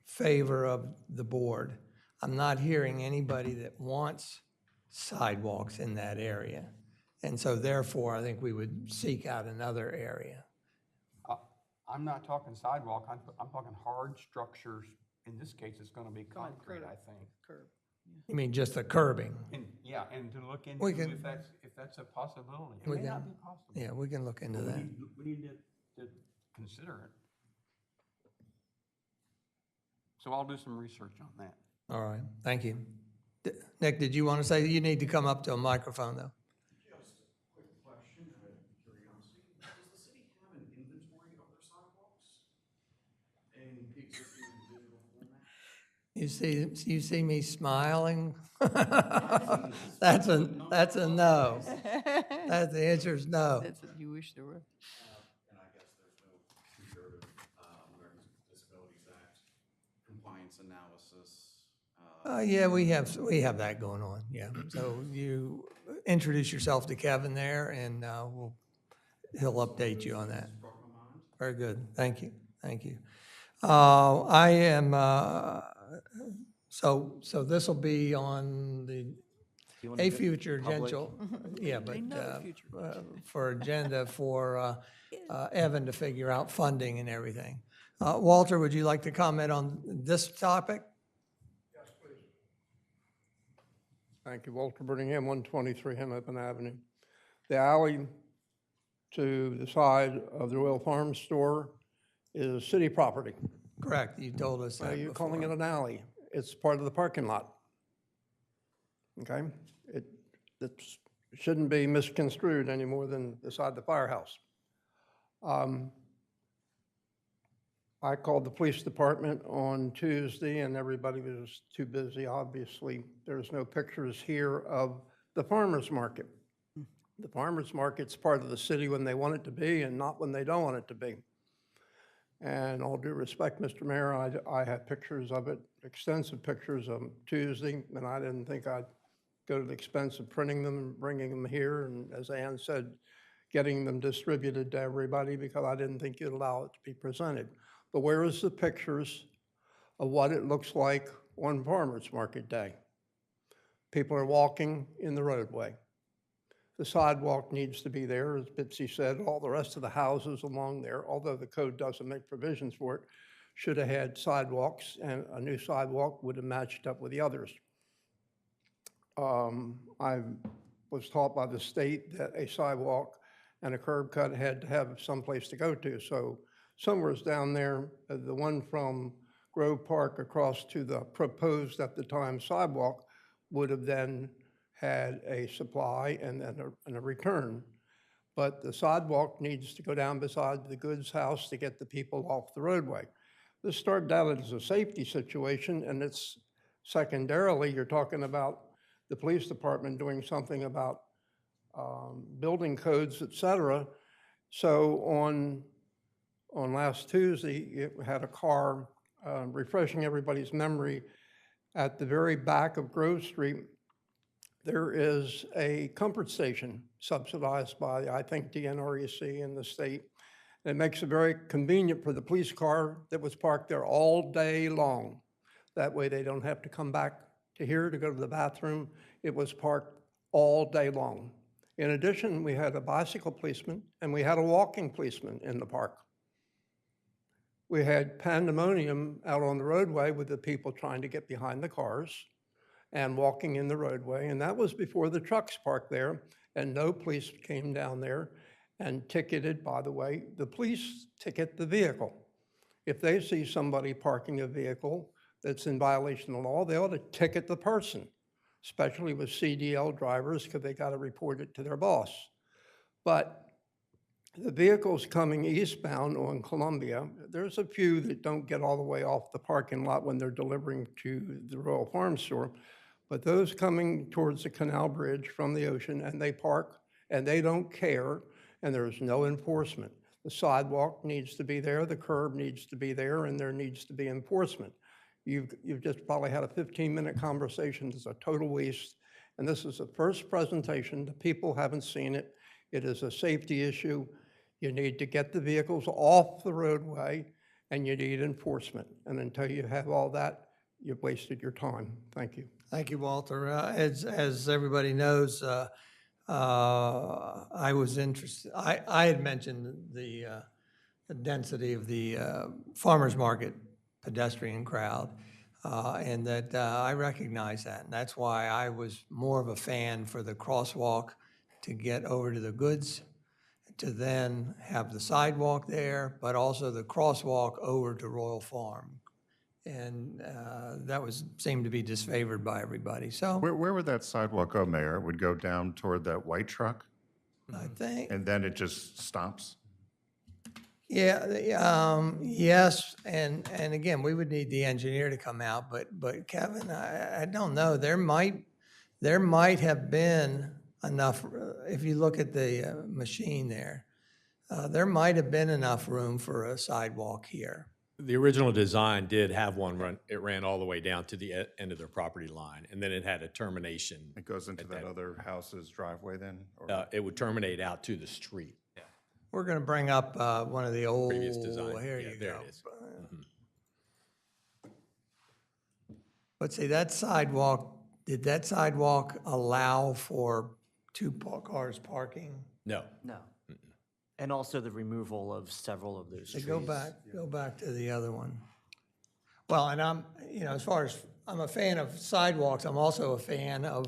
favor of the board? I'm not hearing anybody that wants sidewalks in that area. And so therefore, I think we would seek out another area. I'm not talking sidewalk, I'm talking hard structures. In this case, it's gonna be concrete, I think. Curb. You mean just the curbing? And to look into if that's a possibility. It We may can- not be possible. Yeah, we can look into But that. we need to consider it. So I'll do some research on that. All right, thank you. Nick, did you want to say, you need to come up to a microphone, though? Just a quick question out of curiosity. Does the city have an inventory of their sidewalks in pre-existing digital format? You see me smiling? That's a no. The answer is no. You wish there were. And I guess there's no comparative Americans with Disabilities Act compliance analysis. Yeah, we have that going on, yeah. So you introduce yourself to Kevin there, and he'll update you on that. Very good, thank you. I am, so this will be on a future agenda, yeah, but for agenda for Evan to figure out funding and everything. Walter, would you like to comment on this topic? Thank you. Walter Birmingham, 123 Hennepin Avenue. The alley to the side of the Royal Farms store is city property. Correct, you told us that You're before. calling it an alley. It's part of the parking lot. okay? It shouldn't be misconstrued any more than beside the firehouse. I called the police department on Tuesday, and everybody was too busy. Obviously, there's no pictures here of the farmer's market. The farmer's market's part of the city when they want it to be and not when they don't want it to be. And all due respect, Mr. Mayor, I had pictures of it, extensive pictures of Tuesday, and I didn't think I'd go to the expense of printing them and bringing them here, and as Ann said, getting them distributed to everybody because I didn't think you'd allow it to be presented. But where is the pictures of what it looks like on Farmers Market Day? People are walking in the roadway. The sidewalk needs to be there, as Bitsy said. All the rest of the houses along there, although the code doesn't make provisions for it, should have had sidewalks, and a new sidewalk would have matched up with the others. I was taught by the state that a sidewalk and a curb cut had to have some place to go to. So somewhere's down there, the one from Grove Park across to the proposed at the time sidewalk would have then had a supply and then a return. But the sidewalk needs to go down beside the goods house to get the people off the roadway. This started out as a safety situation, and it's secondarily, you're talking about the police department doing something about building codes, et cetera. So on last Tuesday, it had a car, refreshing everybody's memory, at the very back of Grove Street, there is a comfort station subsidized by, I think, DNREC and the state. It makes it very convenient for the police car that was parked there all day long. That way they don't have to come back to here to go to the bathroom. It was parked all day long. In addition, we had a bicycle policeman and we had a walking policeman in the park. We had pandemonium out on the roadway with the people trying to get behind the cars and walking in the roadway, and that was before the trucks parked there, and no police came down there and ticketed. By the way, the police ticket the vehicle. If they see somebody parking a vehicle that's in violation of the law, they ought to ticket the person, especially with CDL drivers, because they got to report it to their boss. But the vehicles coming eastbound on Columbia, there's a few that don't get all the way off the parking lot when they're delivering to the Royal Farm Store, but those coming towards the Canal Bridge from the ocean, and they park and they don't care, and there's no enforcement. The sidewalk needs to be there, the curb needs to be there, and there needs to be enforcement. You've just probably had a 15-minute conversation. It's a total waste, and this is the first presentation. The people haven't seen it. It is a safety issue. You need to get the vehicles off the roadway, and you need enforcement. And until you have all that, you've wasted your time. Thank you. Thank you, Walter. As everybody knows, I was interested, I had mentioned the density of the farmer's market pedestrian crowd, and that I recognize that. And that's why I was more of a fan for the crosswalk to get over to the goods, to then have the sidewalk there, but also the crosswalk over to Royal Farm. And that seemed to be disfavored by everybody, so. Where would that sidewalk go, Mayor? It would go down toward that white truck? I think. And then it just stops? Yeah, yes, and again, we would need the engineer to come out, but Kevin, I don't know, there might have been enough, if you look at the machine there, there might have been enough room for a sidewalk here. The original design did have one run, it ran all the way down to the end of their property line, and then it had a termination. It goes into that other house's driveway then? Or? It would terminate out to the street. Yeah. We're going to bring up one of the old, Previous design. here Yeah, you there go. it is. But see, that sidewalk, did that sidewalk allow for two cars parking? No. No. And also the removal of several of those So trees. go back to the other one. Well, and I'm, as far as, I'm a fan of sidewalks, I'm also a fan of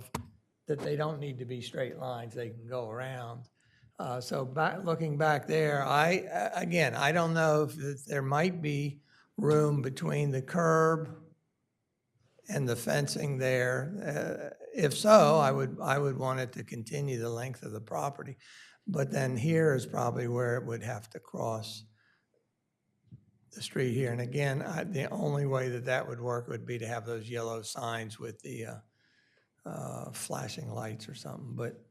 that they don't need to be straight lines, they can go around. So looking back there, again, I don't know if there might be room between the curb and the fencing there. If so, I would want it to continue the length of the property. But then here is probably where it would have to cross the street here. And again, the only way that would work would be to have those yellow signs with the flashing lights or something, but.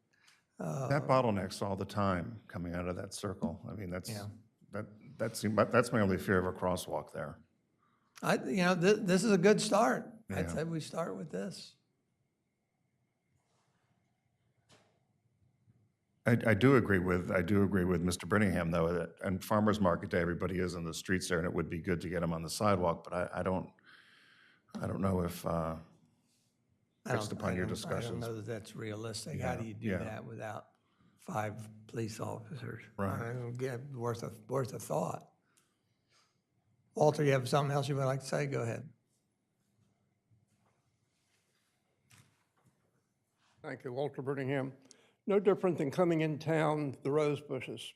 That bottlenecks all the time coming out of that circle. I mean, that's my only fear of a crosswalk there. This is a good start. I'd Yeah. say we start with this. I do agree with Mr. Brittingham, though, that on Farmers Market Day, everybody is in the streets there, and it would be good to get them on the sidewalk, but I don't know if, based upon your I don't discussions. know that that's realistic. Yeah, How do you do yeah. that without 5 police officers? Right. I don't get worth a thought. Walter, you have something else you would like to say? Go ahead. Thank you, Walter Brittingham. No different than coming in town, the rose bushes.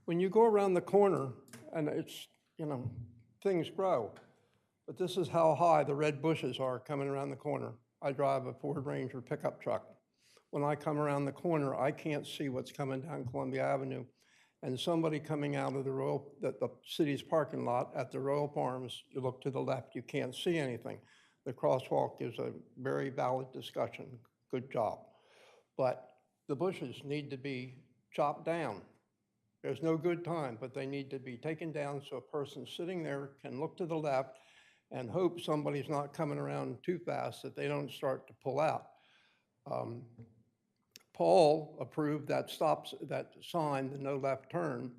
When you go around the corner, and it's, things grow, but this is how high the red bushes are coming around the corner. I drive a Ford Ranger pickup truck. When I come around the corner, I can't see what's coming down Columbia Avenue. And somebody coming out of the city's parking lot at the Royal Farms, you look to the left, you can't see anything. The crosswalk is a very valid discussion. Good job. But the bushes need to be chopped down. There's no good time, but they need to be taken down so a person sitting there can look to the left and hope somebody's not coming around too fast that they don't start to pull out. Paul approved that sign, the no left turn,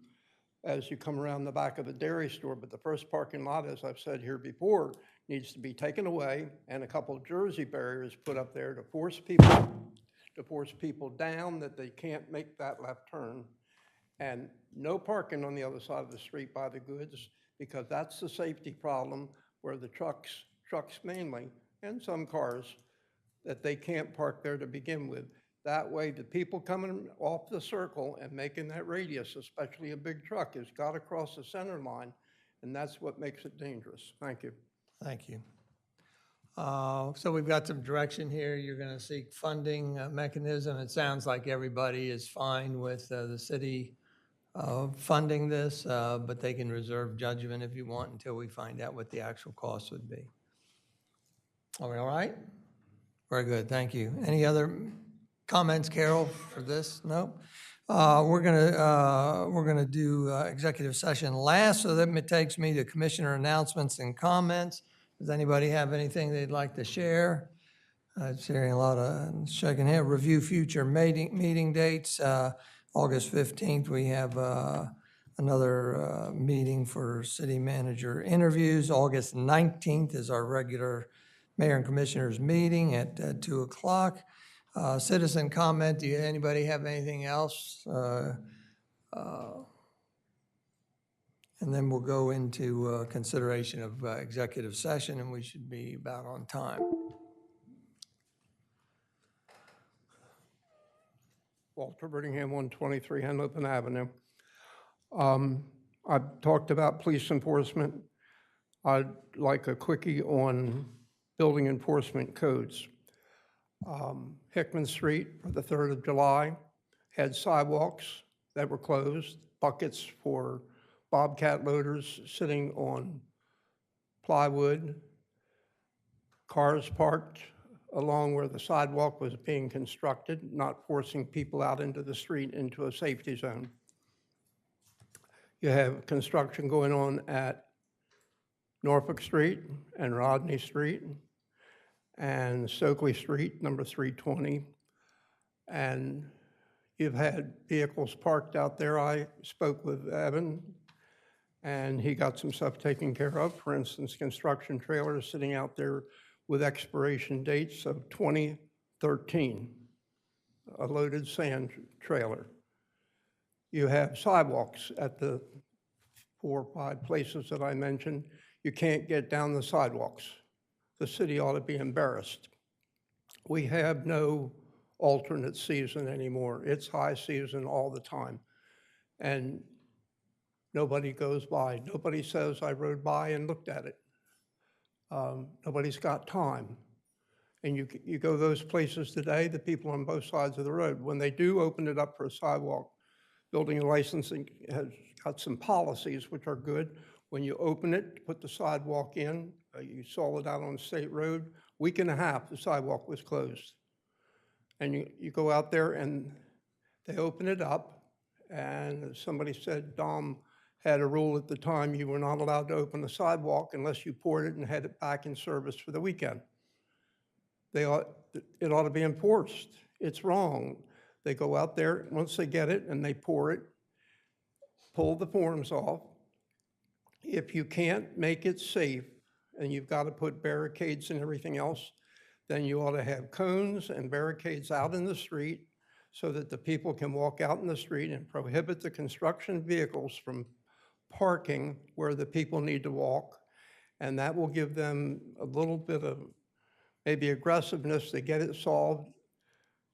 as you come around the back of the dairy store, but the first parking lot, as I've said here before, needs to be taken away and a couple of Jersey barriers put up there to force people down that they can't make that left turn. And no parking on the other side of the street by the goods, because that's the safety problem where the trucks mainly, and some cars, that they can't park there to begin with. That way, the people coming off the circle and making that radius, especially a big truck, has got to cross the center line, and that's what makes it dangerous. Thank you. Thank you. So we've got some direction here. You're going to seek funding mechanism. It sounds like everybody is fine with the city funding this, but they can reserve judgment if you want until we find out what the actual cost would be. Are we all right? Very good, thank you. Any other comments, Carol, for this? No? We're gonna do executive session last, so that takes me to commissioner announcements and comments. Does anybody have anything they'd like to share? I'm hearing a lot of shaking head. Review future meeting dates. August 15th, we have another meeting for city manager interviews. August 19th is our regular mayor and commissioners meeting at 2 o'clock. Citizen comment, do anybody have anything else? And then we'll go into consideration of executive session, and we should be about on time. Walter Brittingham, 123 Henlopen Avenue. I've talked about police enforcement. I'd like a quickie on building enforcement codes. Hickman Street for the 3rd of July had sidewalks that were closed, buckets for Bobcat loaders sitting on plywood, cars parked along where the sidewalk was being constructed, not forcing people out into the street into a safety zone. You have construction going on at Norfolk Street and Rodney Street and Stokely Street, number 320. And you've had vehicles parked out there. I spoke with Evan, and he got some stuff taken care of. For instance, construction trailers sitting out there with expiration dates of 2013, a loaded sand trailer. You have sidewalks at the 4 or 5 places that I mentioned. You can't get down the sidewalks. The city ought to be embarrassed. We have no alternate season anymore. It's high season all the time. And nobody goes by. Nobody says, I rode by and looked at it. Nobody's got time. And you go those places today, the people on both sides of the road, when they do open it up for a sidewalk, building and licensing has got some policies which are good. When you open it, put the sidewalk in, you saw it out on State Road, week and a half, the sidewalk was closed. And you go out there and they open it up, and somebody said Dom had a rule at the time, you were not allowed to open the sidewalk unless you poured it and had it back in service for the weekend. It ought to be enforced. It's wrong. They go out there, once they get it and they pour it, pull the forms off. If you can't make it safe and you've got to put barricades and everything else, then you ought to have cones and barricades out in the street so that the people can walk out in the street, and prohibit the construction vehicles from parking where the people need to walk. And that will give them a little bit of maybe aggressiveness to get it solved,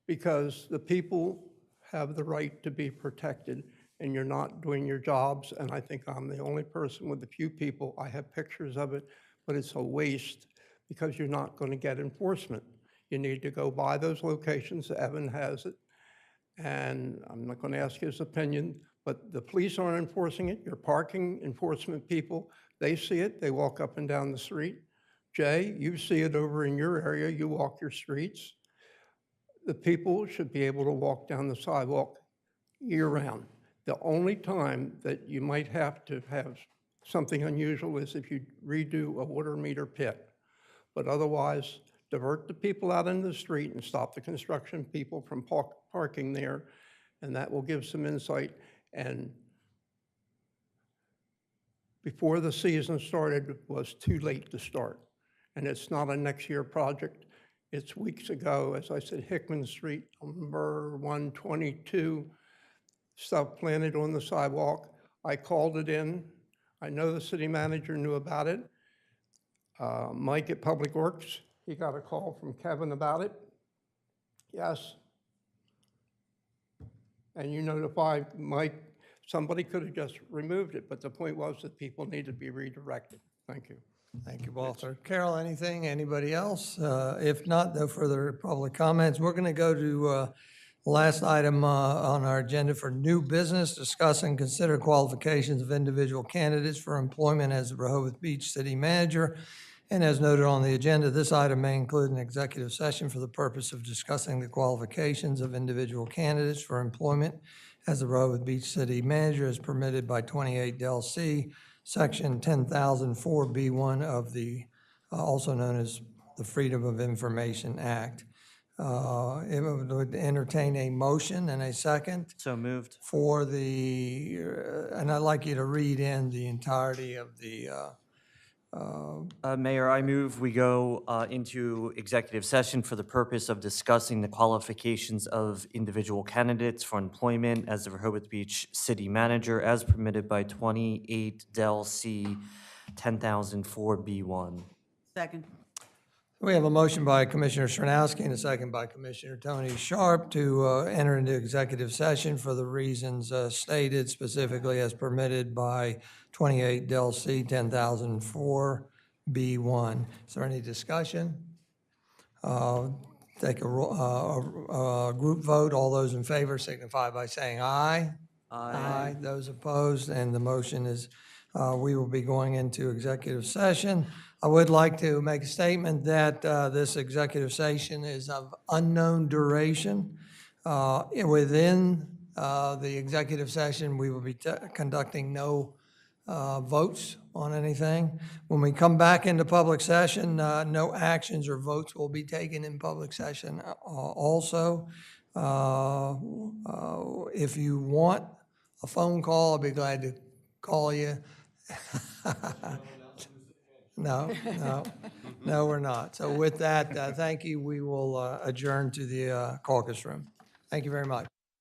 because the people have the right to be protected, and you're not doing your jobs. And I think I'm the only person with a few people. I have pictures of it, but it's a waste because you're not going to get enforcement. You need to go by those locations. Evan has it. And I'm not going to ask his opinion, but the police aren't enforcing it. Your parking enforcement people, they see it. They walk up and down the street. Jay, you see it over in your area. You walk your streets. The people should be able to walk down the sidewalk year-round. The only time that you might have to have something unusual is if you redo a water meter pit. But otherwise, divert the people out into the street and stop the construction people from parking there, and that will give some insight. And before the season started, it was too late to start. And it's not a next year project. It's weeks ago, as I said, Hickman Street, number 122, stuff planted on the sidewalk. I called it in. I know the city manager knew about it. Mike at Public Works, he got a call from Kevin about it. Yes. And you notified Mike, somebody could have just removed it, but the point was that people need to be redirected. Thank you. Thank you, Walter. Carol, anything? Anybody else? If not, no further public comments. We're going to go to the last item on our agenda for new business, discuss and consider qualifications of individual candidates for employment as the Rehoboth Beach City Manager. And as noted on the agenda, this item may include an executive session for the purpose of discussing the qualifications of individual candidates for employment as the Rehoboth Beach City Manager as permitted by 28 Del C, Section 10,004B1 of the, also known as the Freedom of Information Act. It would entertain a motion and a second. So moved. For the, and I'd like you to read in the entirety of the, Mayor, I move we go into executive session for the purpose of discussing the qualifications of individual candidates for employment as the Rehoboth Beach City Manager as permitted by 28 Del C 10,004B1. Second. We have a motion by Commissioner Srnowski and a second by Commissioner Tony Sharp to enter into executive session for the reasons stated, specifically as permitted by 28 Del C 10,004B1. Is there any discussion? Take a group vote. All those in favor signify by saying aye. Aye. Those opposed, and the motion is we will be going into executive session. I would like to make a statement that this executive session is of unknown duration. Within the executive session, we will be conducting no votes on anything. When we come back into public session, no actions or votes will be taken in public session also. If you want a phone call, I'll be glad to call you. No, we're not. So with that, thank you. We will adjourn to the caucus room. Thank you very much.